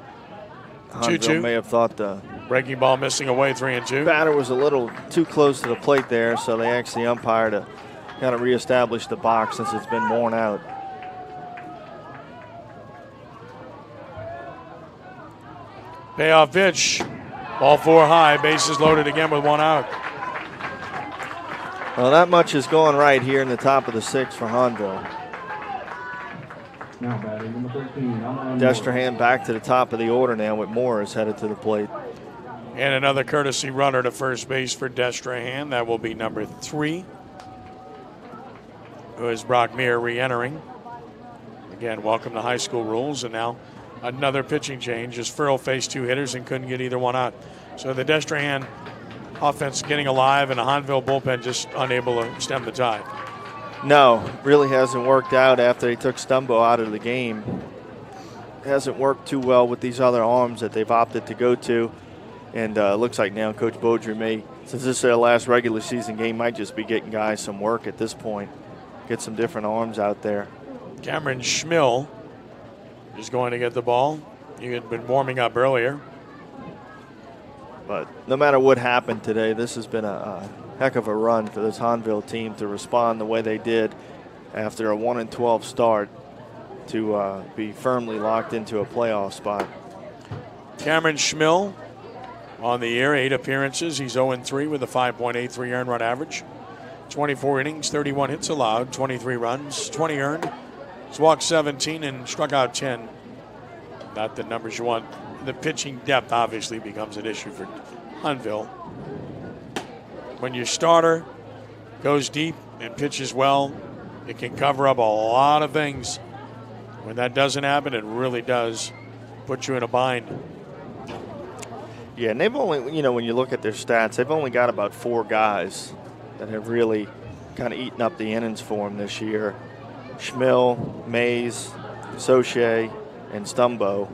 Hahnville 2-2. may have thought the Breaking ball missing away, 3-2. batter was a little too close to the plate there, so they asked the umpire to kind of reestablish the box since it's been worn out. Payoff pitch. Ball 4 high, bases loaded again with 1 out. Well, that much is going right here in the top of the 6th for Hahnville. Now batting number 13, Destrehan back to the top of the order now with Morris headed to the plate. And another courtesy runner to first base for Destrehan. That will be number 3, who is Brock Meir re-entering. Again, welcome to high school rules. And now another pitching change as Furl faced 2 hitters and couldn't get either one out. So the Destrehan offense getting alive and the Hahnville bullpen just unable to stem the tide. No, really hasn't worked out after they took Stumbo out of the game. Hasn't worked too well with these other arms that they've opted to go to. And looks like now Coach Beaudry may, since this is their last regular season game, might just be getting guys some work at this point. Get some different arms out there. Cameron Schmill is going to get the ball. He had been warming up earlier. But no matter what happened today, this has been a heck of a run for this Hahnville team to respond the way they did after a 1-12 start to be firmly locked into a playoff spot. Cameron Schmill on the year, 8 appearances. He's 0-3 with a 5.83 earned run average. 24 innings, 31 hits allowed, 23 runs, 20 earned. He's walked 17 and struck out 10. Not the numbers you want. The pitching depth obviously becomes an issue for Hahnville. When your starter goes deep and pitches well, It can cover up a lot of things. When that doesn't happen, it really does put you in a bind. Yeah, and they've only, you know, when you look at their stats, they've only got about 4 guys that have really kind of eaten up the innings for them this year. Schmill, Mays, Soche, and Stumbo.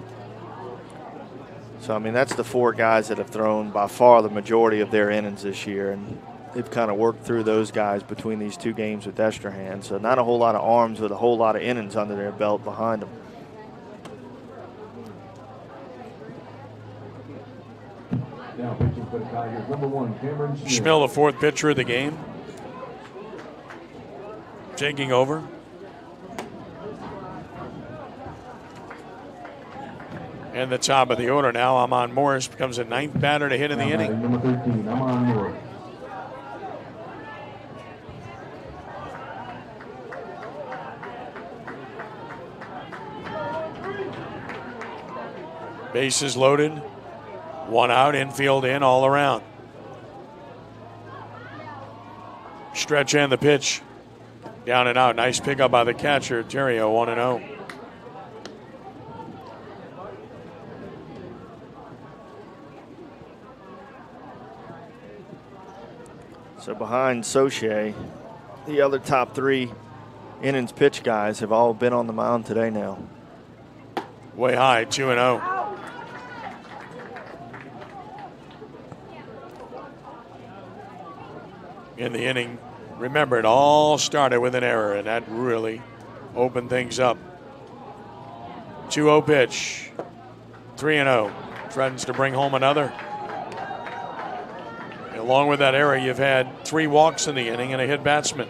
So, I mean, that's the 4 guys that have thrown by far the majority of their innings this year, and they've kind of worked through those guys between these 2 games with Destrehan. So not a whole lot of arms with a whole lot of innings under their belt behind them. Now pitching for the Tigers, number 1, Cameron Schmill, the 4th pitcher of the game, taking over. And the top of the order now, Amon Morris becomes the 9th batter to hit in the inning. Number 13, Amon Morris. Bases loaded, 1 out, infield in, all around. Stretch and the pitch, down and out. Nice pickup by the catcher, Terrio, 1-0. So behind Soche, the other top 3 innings pitch guys have all been on the mound today now. Way high, 2-0. In the inning, remember, it all started with an error, and that really opened things up. 2-0 pitch, 3-0. Threatens to bring home another. Along with that error, you've had 3 walks in the inning and a hit batsman.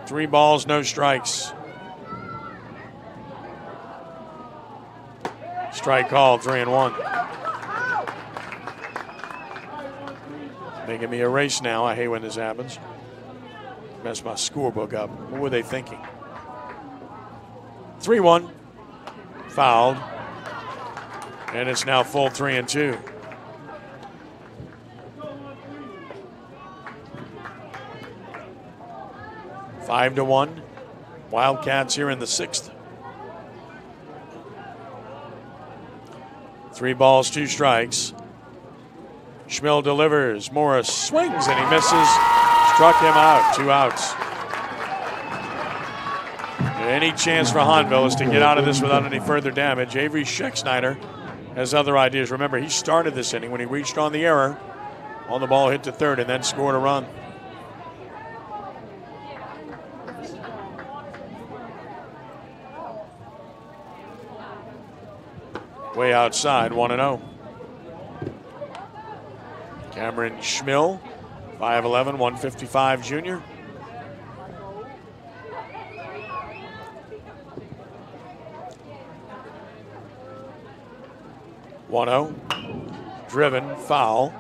3 balls, no strikes. Strike called, 3-1. Making me a race now. I hate when this happens. Mess my scorebook up. What were they thinking? 3-1. Fouled. And it's now full 3-2. Five to 1. Wildcats here in the 6th. 3 balls, 2 strikes. Schmill delivers. Morris swings and he misses. Struck him out. 2 outs. Any chance for Hahnville is to get out of this without any further damage. Avery Schexnayder has other ideas. Remember, he started this inning when he reached on the error. On the ball, hit to third, and then scored a run. Way outside, 1-0. Cameron Schmill, 5'11", 155 junior. Driven, foul.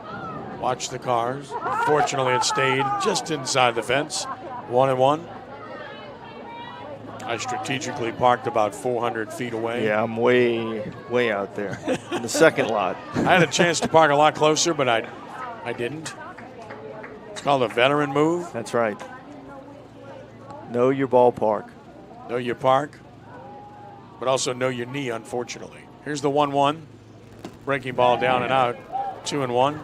Watch the cars. Fortunately, it stayed just inside the fence. 1-1. I strategically parked about 400 feet away. Yeah, I'm way out there in the second lot. I had a chance to park a lot closer, but I didn't. It's called a veteran move. That's right. Know your ballpark. Know your park, but also know your knee, unfortunately. Here's the 1-1. Breaking ball down and out. 2-1.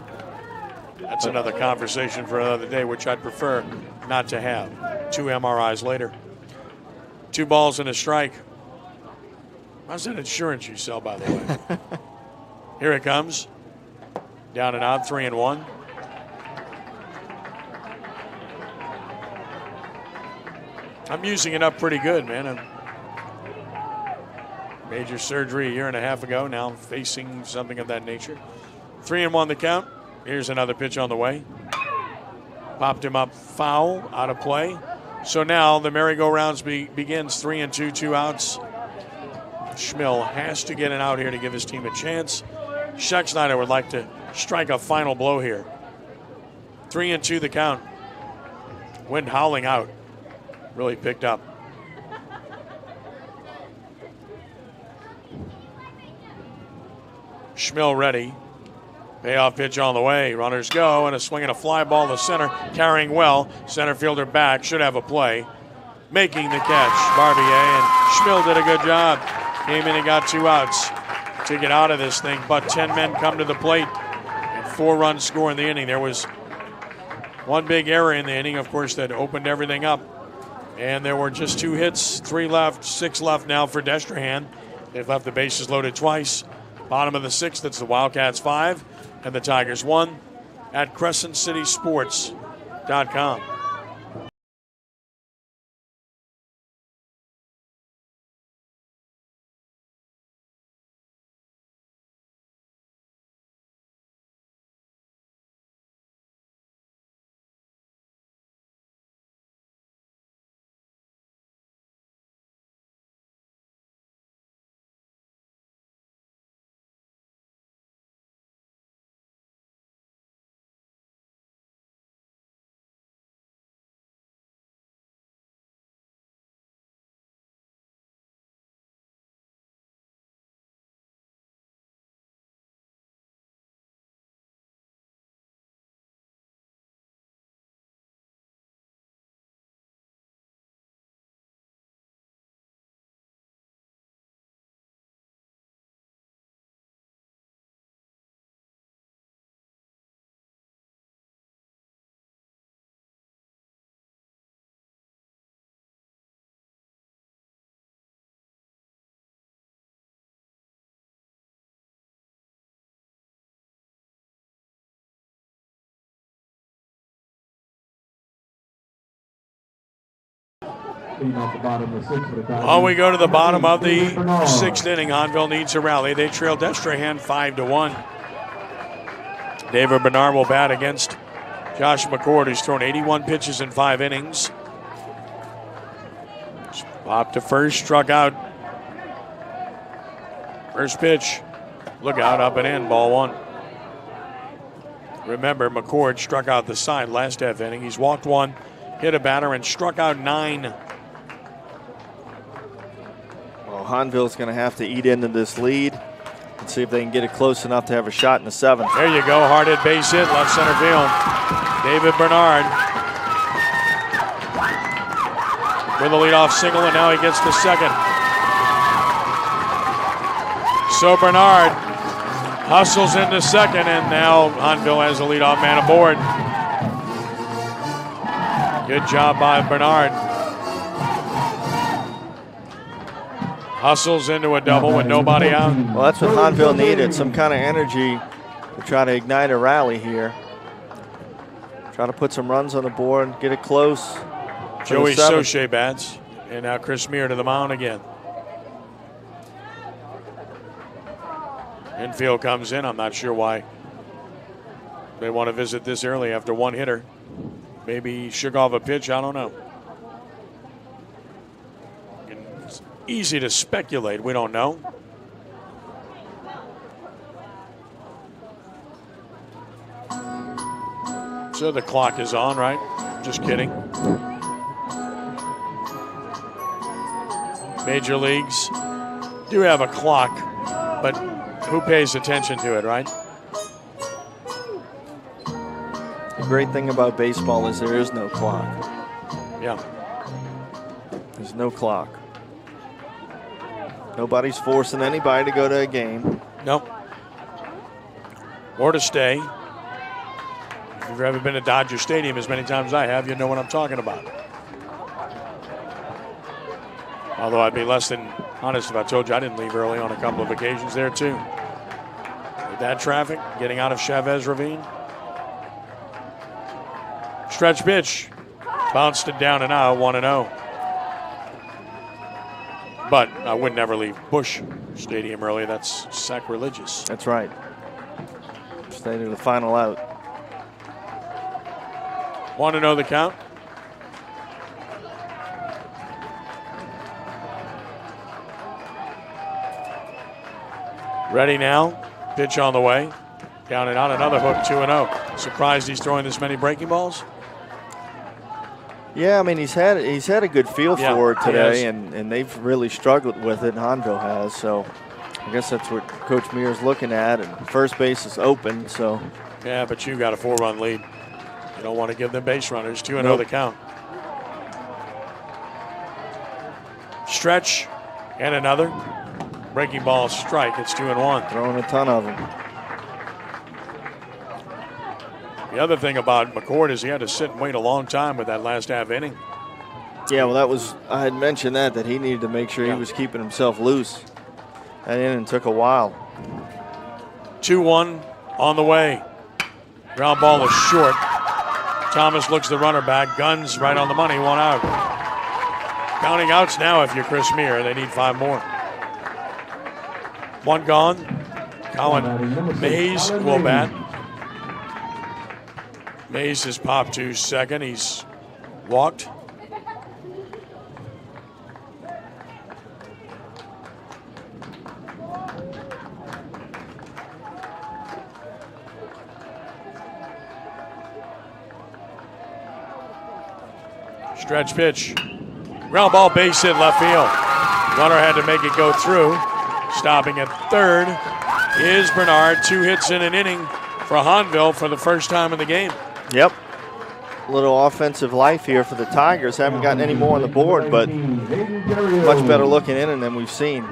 That's another conversation for another day, which I'd prefer not to have. 2 MRIs later. 2 balls and a strike. How's that insurance you sell, by the way? Here it comes. Down and out, 3-1. I'm using it up pretty good, man. Major surgery a year and a half ago, now facing something of that nature. 3-1 the count. Here's another pitch on the way. Popped him up foul, out of play. So now the merry-go-rounds begins. 3-2, 2 outs. Schmill has to get an out here to give his team a chance. Schexnayder would like to strike a final blow here. 3-2 the count. Wind howling out. Really picked up. Schmill ready. Payoff pitch on the way. Runners go, and a swing and a fly ball to center. Carrying well. Center fielder back. Should have a play. Making the catch. Barbier, and Schmill did a good job. Came in and got 2 outs to get out of this thing. But 10 men come to the plate. And 4 runs score in the inning. There was one big error in the inning, of course, that opened everything up. And there were just 2 hits. 3 left. 6 left now for Destrehan. They've left the bases loaded twice. Bottom of the 6th, it's the Wildcats 5 and the Tigers 1 at CrescentCitySports.com. Well, we go to the bottom of the 6th inning. Hahnville needs a rally. They trail Destrehan 5-1. David Bernard will bat against Josh McCord, who's thrown 81 pitches in 5 innings. Popped to first, struck out. First pitch. Look out, up and in, ball 1. Remember, McCord struck out the side last half inning. He's walked 1, hit a batter, and struck out 9. Hahnville's going to have to eat into this lead and see if they can get it close enough to have a shot in the 7th. There you go, hard hit base hit, left center field. David Bernard with a leadoff single, and now he gets the 2nd. So Bernard hustles into 2nd, and now Hahnville has a leadoff man aboard. Good job by Bernard. Hustles into a double with nobody out. Well, that's what Hahnville needed, some kind of energy to try to ignite a rally here. Try to put some runs on the board, get it close. Joey Soche bats, and now Chris Meir to the mound again. Infield comes in. I'm not sure why they want to visit this early after 1 hitter. Maybe he shook off a pitch, I don't know. Easy to speculate. We don't know. So the clock is on, right? Just kidding. Major leagues do have a clock, but who pays attention to it, right? The great thing about baseball is there is no clock. Yeah. There's no clock. Nobody's forcing anybody to go to a game. Nope. Or to stay. If you've ever been to Dodger Stadium as many times as I have, you know what I'm talking about. Although I'd be less than honest if I told you I didn't leave early on a couple of occasions there too. With that traffic, getting out of Chavez Ravine. Stretch pitch. Bounced it down and out, 1-0. But I would never leave Busch Stadium early. That's sacrilegious. That's right. Stay to the final out. 1-0 the count. Ready now. Pitch on the way. Down and out. Another hook, 2-0. Surprised he's throwing this many breaking balls? Yeah, I mean, he's had a good feel for it today, and they've really struggled with it. Hahnville has, so I guess that's what Coach Mears looking at, and first base is open, so. Yeah, but you got a 4-run lead. You don't want to give them base runners. 2-0 Nope. the count. Stretch and another. Breaking ball strike. It's 2-1. Throwing a ton of them. The other thing about McCord is he had to sit and wait a long time with that last half inning. Yeah, well, I had mentioned that he needed to make sure he was keeping himself loose. That inning took a while. 2-1 on the way. Ground ball is short. Thomas looks the runner back. Guns right on the money. 1 out. Counting outs now if you're Chris Meir. They need 5 more. 1 gone. Colin Mays will bat. Mays has popped to second. He's walked. Stretch pitch. Ground ball, base hit, left field. Runner had to make it go through. Stopping at third is Bernard. 2 hits in an inning for Hahnville for the first time in the game. Yep. A little offensive life here for the Tigers. Haven't gotten any more on the board, but much better looking inning than we've seen.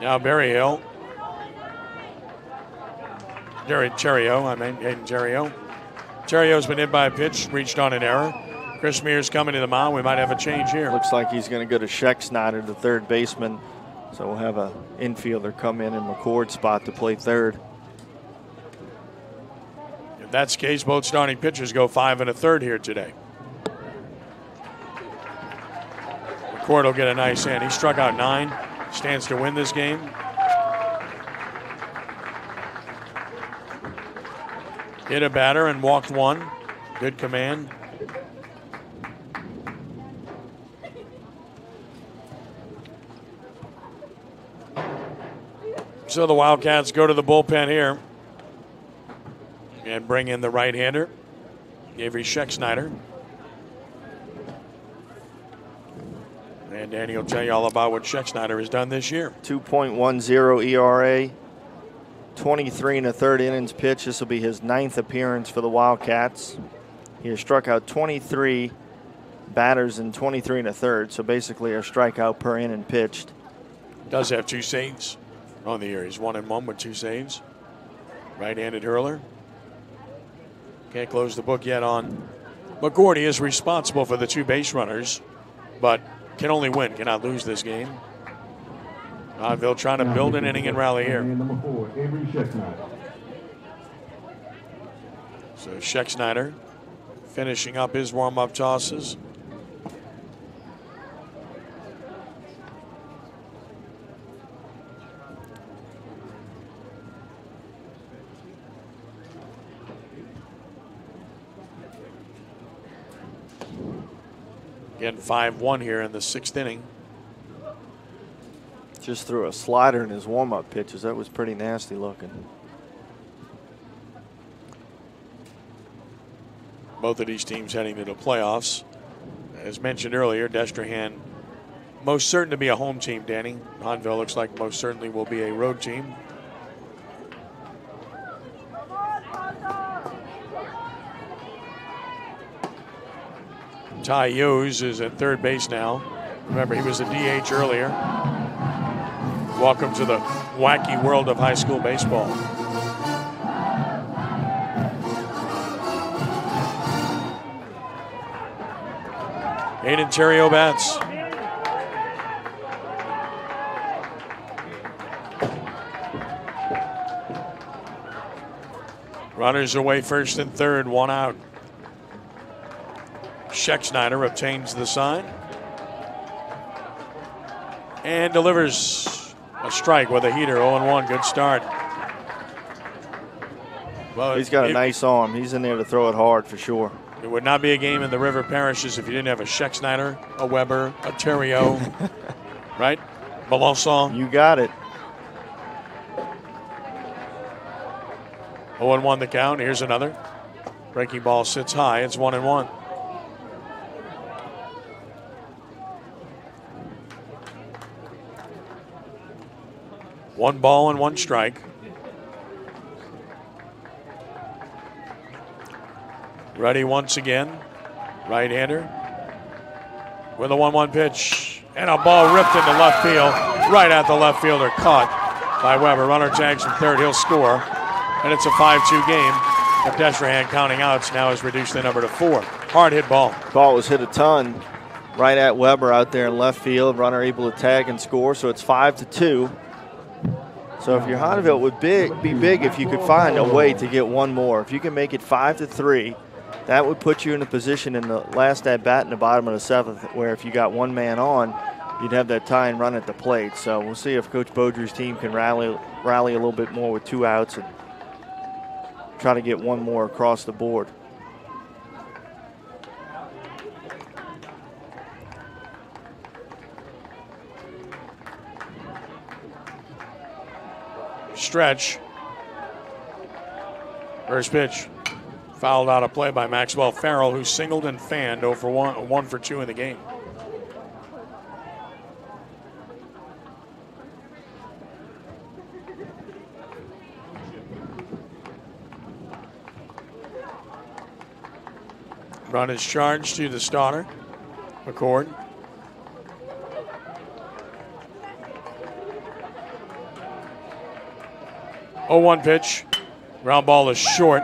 Now Berryhill. Hayden Terrio. Terrio's been hit by a pitch, reached on an error. Chris Mears coming to the mound. We might have a change here. Looks like he's going to go to Scheck-Snyder, the third baseman. So we'll have an infielder come in McCord's spot to play third. If that's the case, both starting pitchers go 5 1/3 here today. McCord will get a nice hand. He struck out 9. Stands to win this game. Hit a batter and walked 1. Good command. So the Wildcats go to the bullpen here and bring in the right-hander, Avery Scheck-Snyder. And Danny will tell you all about what Scheck-Snyder has done this year. 2.10 ERA. 23 1/3 innings pitched. This will be his 9th appearance for the Wildcats. He has struck out 23 batters in 23 1/3, so basically a strikeout per inning pitched. Does have 2 saves on the year. He's 1-1 with 2 saves. Right-handed hurler. Can't close the book yet on McCord. He is responsible for the 2 base runners, but can only win, cannot lose this game. Hahnville trying to build an inning and rally here. So Scheck-Snyder finishing up his warm-up tosses. Again, 5-1 here in the 6th inning. Just threw a slider in his warm-up pitches. That was pretty nasty looking. Both of these teams heading to the playoffs. As mentioned earlier, Destrehan most certain to be a home team, Danny. Hahnville looks like most certainly will be a road team. Ty Hughes is at third base now. Remember, he was a DH earlier. Welcome to the wacky world of high school baseball. Hayden Terrio bats. Runners away first and third, 1 out. Scheck-Snyder obtains the sign and delivers a strike with a heater. 0-1, good start. Well, he's got a nice arm. He's in there to throw it hard for sure. It would not be a game in the River Parishes if you didn't have a Scheck-Snyder, a Weber, a Terrio, right? Melanson. You got it. 0-1 the count. Here's another. Breaking ball sits high. It's 1-1. 1 ball and 1 strike. Ready once again. Right-hander with a 1-1 pitch. And a ball ripped into left field. Right at the left fielder. Caught by Weber. Runner tags from third. He'll score. And it's a 5-2 game. If Destrehan counting outs now has reduced the number to 4. Hard hit ball. Ball was hit a ton right at Weber out there in left field. Runner able to tag and score, so it's 5-2. So if you're Hahnville, it would be big if you could find a way to get one more. If you can make it 5-3, that would put you in a position in the last at bat in the bottom of the 7th, where if you got one man on, you'd have that tie and run at the plate. So we'll see if Coach Beaudry's team can rally a little bit more with 2 outs and try to get one more across the board. Stretch. First pitch. Fouled out of play by Maxwell Farrell, who singled and fanned 0 for 1 for 2 in the game. Run is charged to the starter, McCord. Oh, 1 pitch. Ground ball is short.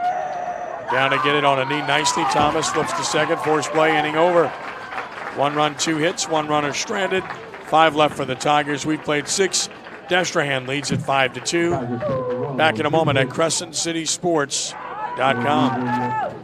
Down to get it on a knee nicely. Thomas flips to second. Force play, inning over. 1 run, 2 hits, 1 runner stranded. 5 left for the Tigers. We played 6. Destrehan leads at 5-2. Back in a moment at CrescentCitySports.com.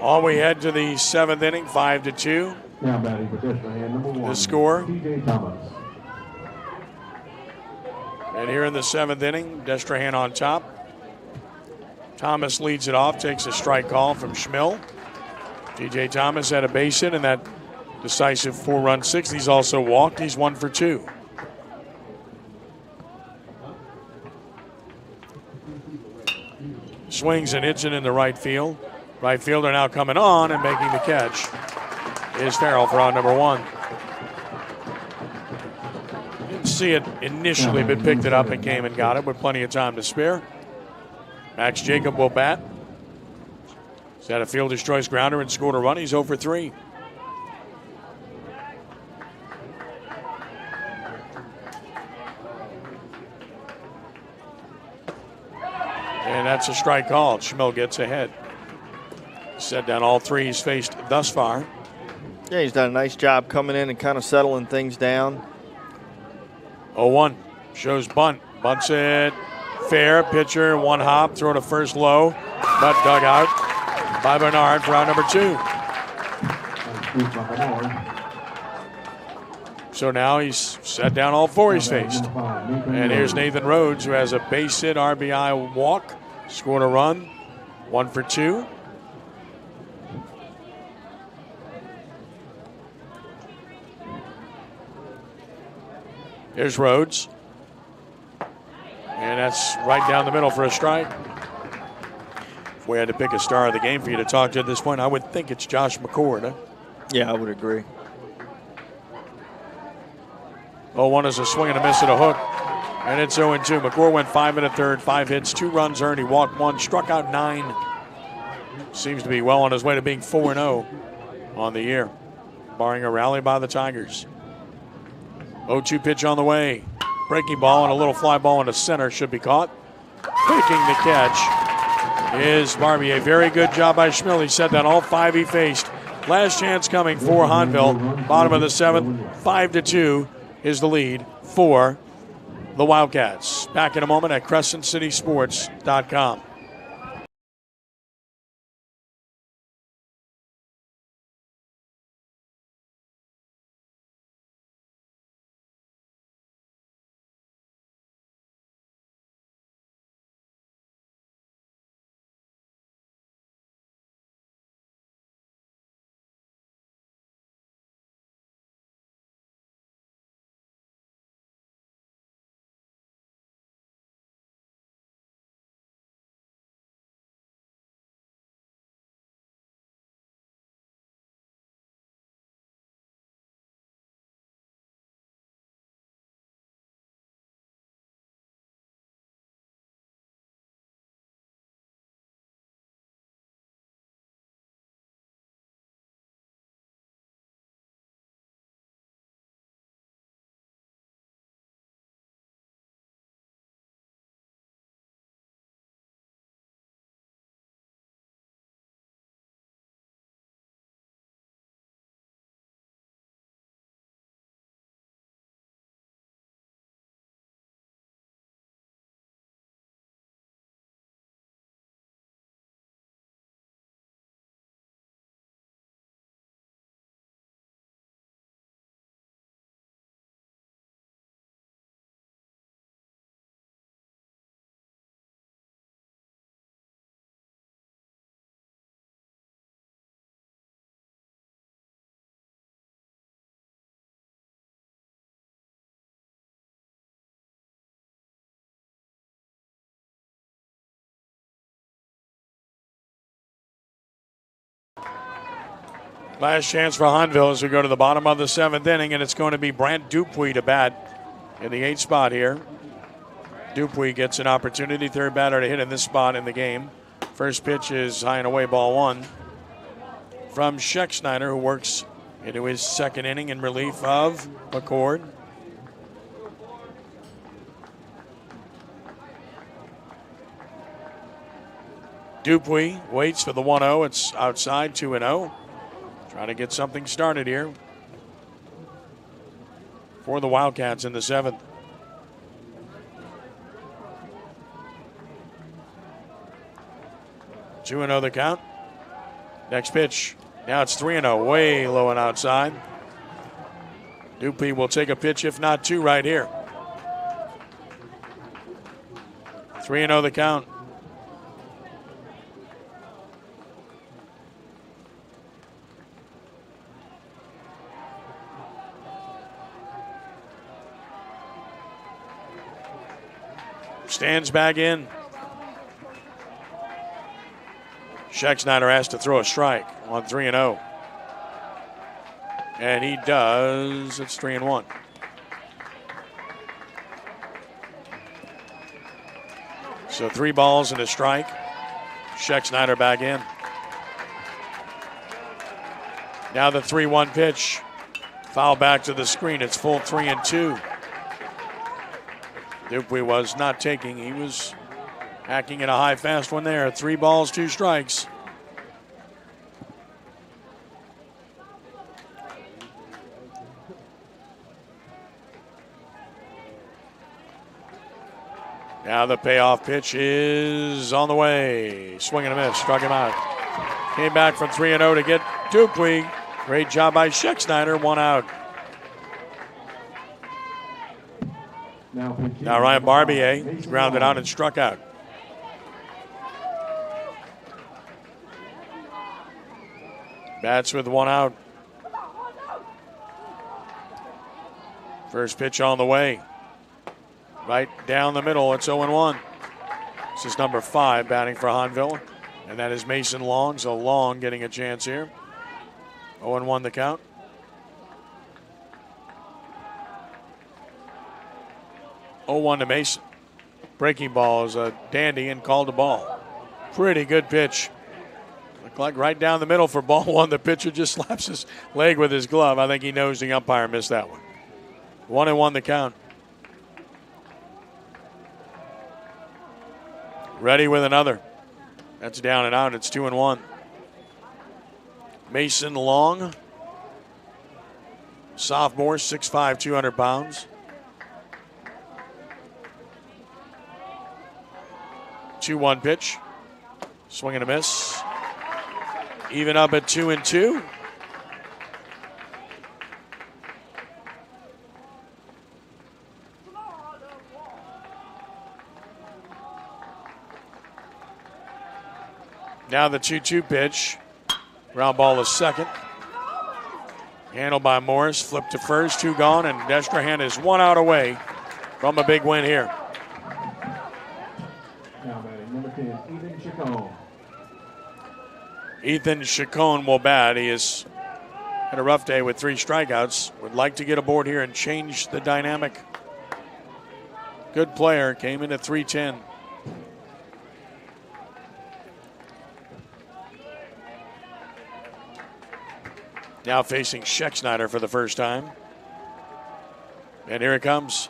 On we head to the 7th inning, 5-2. Now batting for Destrehan, number 1. The score. TJ Thomas. And here in the 7th inning, Destrehan on top. Thomas leads it off, takes a strike call from Schmill. TJ Thomas had a base hit in that decisive 4-run 6th. He's also walked. He's 1 for 2. Swings and hits it into right field. Right fielder now coming on and making the catch is Farrell for out number 1. Didn't see it initially, but picked it up and came and got it with plenty of time to spare. Max Jacob will bat. He's had a fielder's choice grounder and scored a run. He's 0 for 3. And that's a strike called. Schmill gets ahead. Set down all 3 he's faced thus far. Yeah, he's done a nice job coming in and kind of settling things down. 0-1. Shows bunt. Bunts it fair. Pitcher, 1 hop. Throw to first low. But dug out by Bernard for out number 2. So now he's set down all 4 he's faced. And here's Nathan Rhodes, who has a base hit, RBI walk. Scored a run. 1 for 2. Here's Rhodes. And that's right down the middle for a strike. If we had to pick a star of the game for you to talk to at this point, I would think it's Josh McCord. Huh? Yeah, I would agree. 0-1 is a swing and a miss at a hook. And it's 0-2. McCord went 5 1/3, 5 hits, 2 runs earned. He walked 1, struck out 9. Seems to be well on his way to being 4-0 on the year, barring a rally by the Tigers. 0-2 pitch on the way. Breaking ball and a little fly ball into center should be caught. Taking the catch is Barbier. Very good job by Schmill. He said that all 5 he faced. Last chance coming for Hahnville. Bottom of the 7th, 5-2 is the lead for the Wildcats. Back in a moment at CrescentCitySports.com. Last chance for Hahnville as we go to the bottom of the 7th inning, and it's going to be Brant Dupuis to bat in the 8th spot here. Dupuis gets an opportunity, third batter to hit in this spot in the game. First pitch is high and away, ball 1. From Schexnayder, who works into his 2nd inning in relief of McCord. Dupuis waits for the 1-0. It's outside, 2-0. Trying to get something started here for the Wildcats in the 7th. Two 2-0 the count. Next pitch. Now it's 3-0, way low and outside. Dupuis will take a pitch, if not 2, right here. 3-0 the count. Stands back in. Schexnayder has to throw a strike on 3-0. And he does. It's 3-1. So 3 balls and a strike. Schexnayder back in. Now the 3-1 pitch. Foul back to the screen. It's full 3-2. Dupuis was not taking. He was hacking at a high fast one there. 3 balls, 2 strikes. Now the payoff pitch is on the way. Swing and a miss. Struck him out. Came back from 3-0 to get Dupuis. Great job by Schexnayder. 1 out. Now Ryan Barbier grounded out and struck out. Bats with 1 out. First pitch on the way. Right down the middle. It's 0-1. This is number 5 batting for Hahnville. And that is Mason Long. So Long getting a chance here. 0-1 the count. Oh, 1 to Mason. Breaking ball is a dandy and called a ball. Pretty good pitch. Looked like right down the middle for ball 1. The pitcher just slaps his leg with his glove. I think he knows the umpire missed that one. 1-1 the count. Ready with another. That's down and out. It's 2-1. Mason Long, sophomore, 6'5", 200 pounds. 2-1 pitch. Swing and a miss. Even up at 2-2. Now the 2-2 pitch. Ground ball is second. Handled by Morris. Flip to first. 2 gone. And Destrehan is 1 out away from a big win here. Now batting number 10, Ethan Chacon. Ethan Chacon will bat. He has had a rough day with 3 strikeouts. Would like to get aboard here and change the dynamic. Good player. Came in at 310. Now facing Schexnayder for the first time. And here it comes.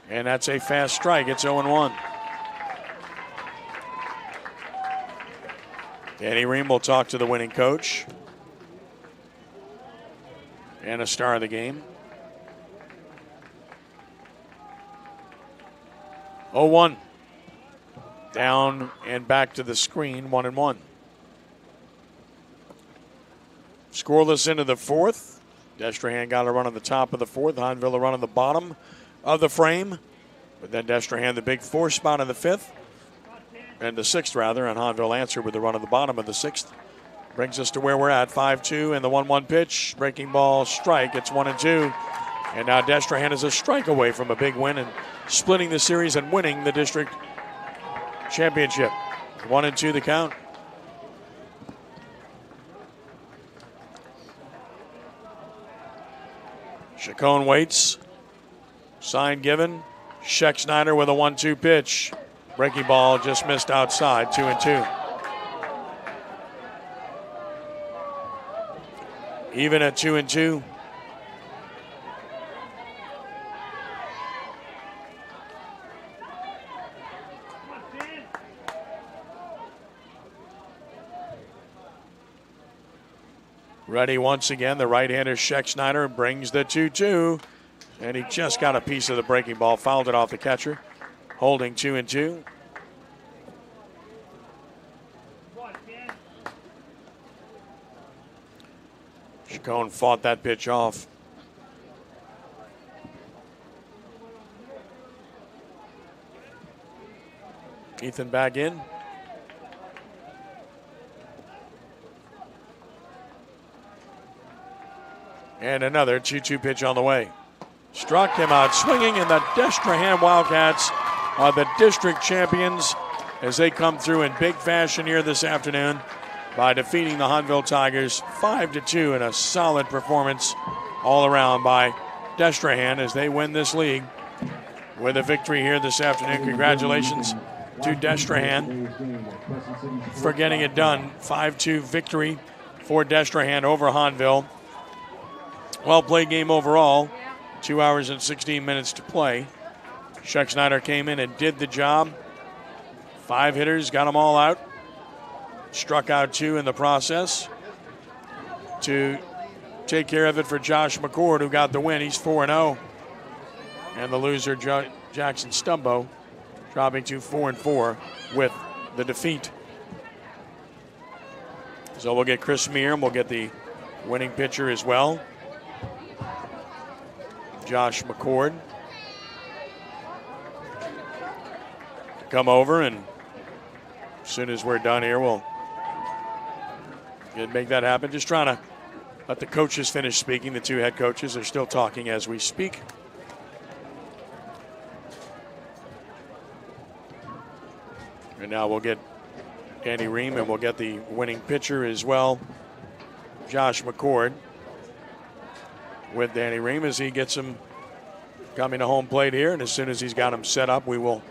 And that's a fast strike. It's 0-1. Danny Ream will talk to the winning coach. And a star of the game. 0-1. Down and back to the screen, 1-1. Scoreless into the 4th. Destrehan got a run on the top of the 4th. Hahnville a run on the bottom of the frame. But then Destrehan the big 4th spot in the 5th. And the 6th, rather. And Hahnville answered with a run on the bottom of the 6th. Brings us to where we're at. 5-2 and the 1-1 pitch. Breaking ball, strike. It's 1-2. And now Destrehan is a strike away from a big win and splitting the series and winning the district championship. 1-2 the count. Chacon waits. Sign given. Schexnayder with a 1-2 pitch. Breaking ball just missed outside. 2-2. Even at 2-2. Ready once again, the right-hander Schexnayder brings the 2-2. And he just got a piece of the breaking ball, fouled it off the catcher. Holding 2-2. Chacon fought that pitch off. Ethan back in. And another 2-2 pitch on the way. Struck him out swinging, and the Destrehan Wildcats are the district champions as they come through in big fashion here this afternoon by defeating the Hahnville Tigers 5-2 in a solid performance all around by Destrehan as they win this league with a victory here this afternoon. Congratulations to Destrehan for getting it done. 5-2 victory for Destrehan over Hahnville. Well played game overall. 2 hours and 16 minutes to play. Schexnayder came in and did the job. 5 hitters, got them all out. Struck out 2 in the process to take care of it for Josh McCord, who got the win. He's 4-0. And the loser, Jackson Stumbo, dropping to 4-4 with the defeat. So we'll get Chris Meir, and we'll get the winning pitcher as well, Josh McCord, come over, and as soon as we're done here, we'll make that happen. Just trying to let the coaches finish speaking. The 2 head coaches are still talking as we speak. And now we'll get Danny Ream, and we'll get the winning pitcher as well, Josh McCord, with Danny Ream as he gets him coming to home plate here. And as soon as he's got him set up, we will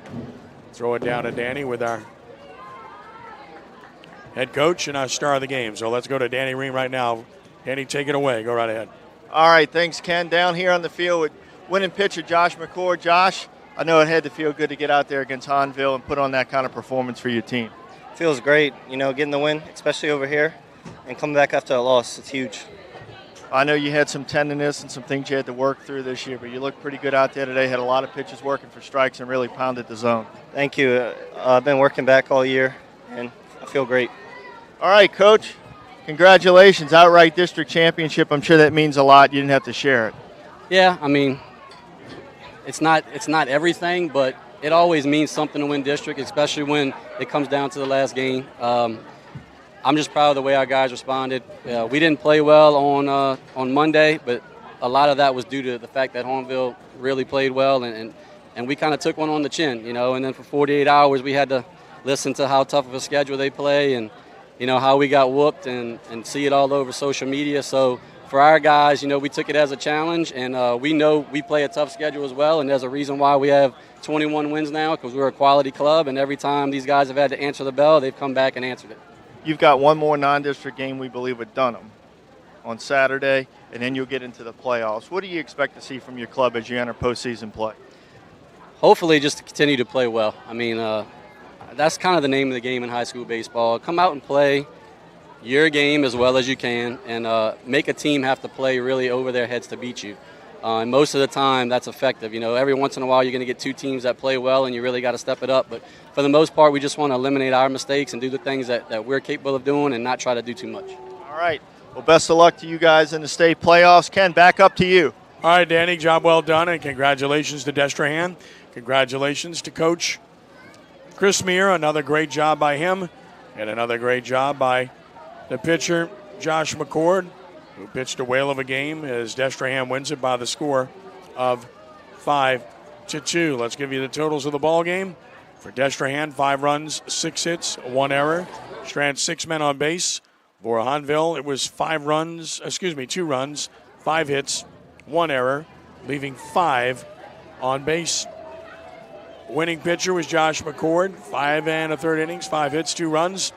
throw it down to Danny with our head coach and our star of the game. So let's go to Danny Ream right now. Danny, take it away. Go right ahead. All right, thanks, Ken. Down here on the field with winning pitcher Josh McCord. Josh, I know it had to feel good to get out there against Hahnville and put on that kind of performance for your team. Feels great, getting the win, especially over here, and coming back after a loss. It's huge. I know you had some tenderness and some things you had to work through this year, but you looked pretty good out there today. Had a lot of pitches working for strikes and really pounded the zone. Thank you. I've been working back all year, and I feel great. All right, Coach. Congratulations, outright district championship. I'm sure that means a lot. You didn't have to share it. Yeah, I mean, it's not everything, but it always means something to win district, especially when it comes down to the last game. I'm just proud of the way our guys responded. We didn't play well on Monday, but a lot of that was due to the fact that Hahnville really played well, and we kind of took one on the chin, And then for 48 hours, we had to listen to how tough of a schedule they play, and how we got whooped, and see it all over social media. So for our guys, we took it as a challenge, and we know we play a tough schedule as well, and there's a reason why we have 21 wins now, because we're a quality club, and every time these guys have had to answer the bell, they've come back and answered it. You've got one more non-district game, we believe, with Dunham on Saturday, and then you'll get into the playoffs. What do you expect to see from your club as you enter postseason play? Hopefully just to continue to play well. I mean, that's kind of the name of the game in high school baseball. Come out and play your game as well as you can, and make a team have to play really over their heads to beat you. And most of the time, that's effective. Every once in a while, you're going to get two teams that play well, and you really got to step it up. But for the most part, we just want to eliminate our mistakes and do the things that we're capable of doing and not try to do too much. All right. Well, best of luck to you guys in the state playoffs. Ken, back up to you. All right, Danny, job well done, and congratulations to Destrehan. Congratulations to Coach Chris Meir. Another great job by him, and another great job by the pitcher, Josh McCord, who pitched a whale of a game as Destrehan wins it by the score of 5-2. Let's give you the totals of the ball game. For Destrehan, 5 runs, 6 hits, 1 error. Strand 6 men on base. For Hahnville, it was 2 runs, 5 hits, 1 error, leaving 5 on base. Winning pitcher was Josh McCord, 5 1/3 innings, 5 hits, 2 runs.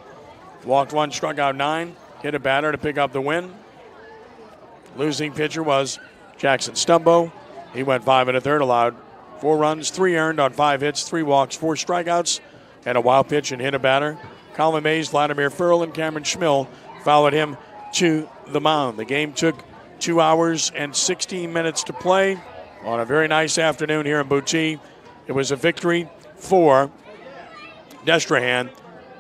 Walked 1, struck out 9, hit a batter to pick up the win. Losing pitcher was Jackson Stumbo. He went 5 1/3, allowed 4 runs, 3 earned on 5 hits, 3 walks, 4 strikeouts, and a wild pitch and hit a batter. Colin Mays, Vladimir Furl, and Cameron Schmill followed him to the mound. The game took 2 hours and 16 minutes to play on a very nice afternoon here in Boutte. It was a victory for Destrehan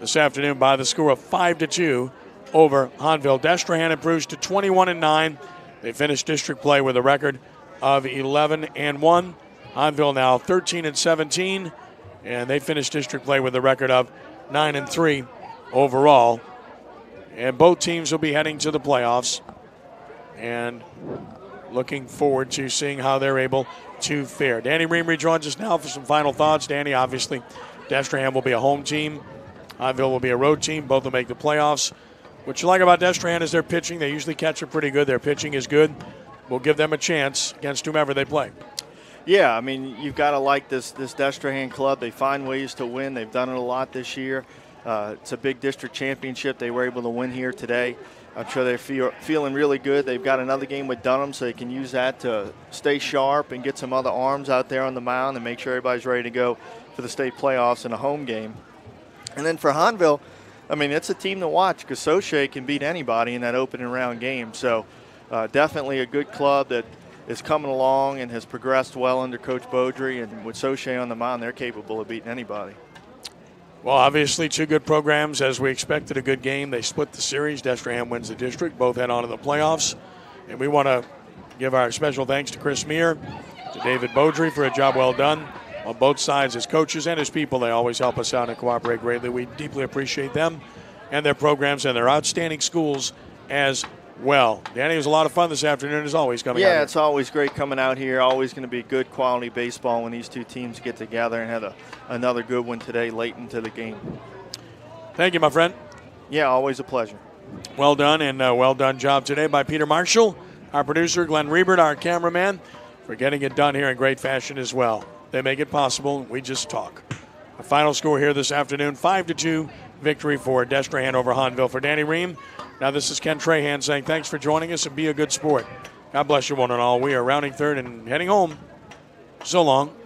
this afternoon by the score of 5-2 over Hahnville. Destrehan improves to 21-9. They finished district play with a record of 11-1. Hahnville now 13-17, and they finished district play with a record of 9-3 overall. And both teams will be heading to the playoffs, and looking forward to seeing how they're able to fare. Danny Ream rejoins us now for some final thoughts. Danny, obviously, Destrehan will be a home team. Hahnville will be a road team. Both will make the playoffs. What you like about Destrehan is their pitching. They usually catch it pretty good. Their pitching is good. We'll give them a chance against whomever they play. Yeah, I mean, you've got to like this Destrehan club. They find ways to win. They've done it a lot this year. It's a big district championship. They were able to win here today. I'm sure they're feeling really good. They've got another game with Dunham, so they can use that to stay sharp and get some other arms out there on the mound and make sure everybody's ready to go for the state playoffs in a home game. And then for Hahnville, I mean, it's a team to watch because Sauché can beat anybody in that opening round game. So definitely a good club that is coming along and has progressed well under Coach Beaudry. And with Sauché on the mound, they're capable of beating anybody. Well, obviously, 2 good programs. As we expected, a good game. They split the series. Destrehan wins the district. Both head on to the playoffs. And we want to give our special thanks to Chris Meir, to David Beaudry for a job well done on both sides as coaches and as people. They always help us out and cooperate greatly. We deeply appreciate them and their programs and their outstanding schools as well. Danny, it was a lot of fun this afternoon as always coming out here. Yeah, it's always great coming out here. Always going to be good quality baseball when these two teams get together, and had another good one today late into the game. Thank you, my friend. Yeah, always a pleasure. Well done, and well done job today by Peter Marshall, our producer, Glenn Riebert, our cameraman, for getting it done here in great fashion as well. They make it possible. We just talk. A final score here this afternoon, 5-2 victory for Destrehan over Hahnville. For Danny Ream, now this is Ken Trahan saying thanks for joining us and be a good sport. God bless you one and all. We are rounding third and heading home. So long.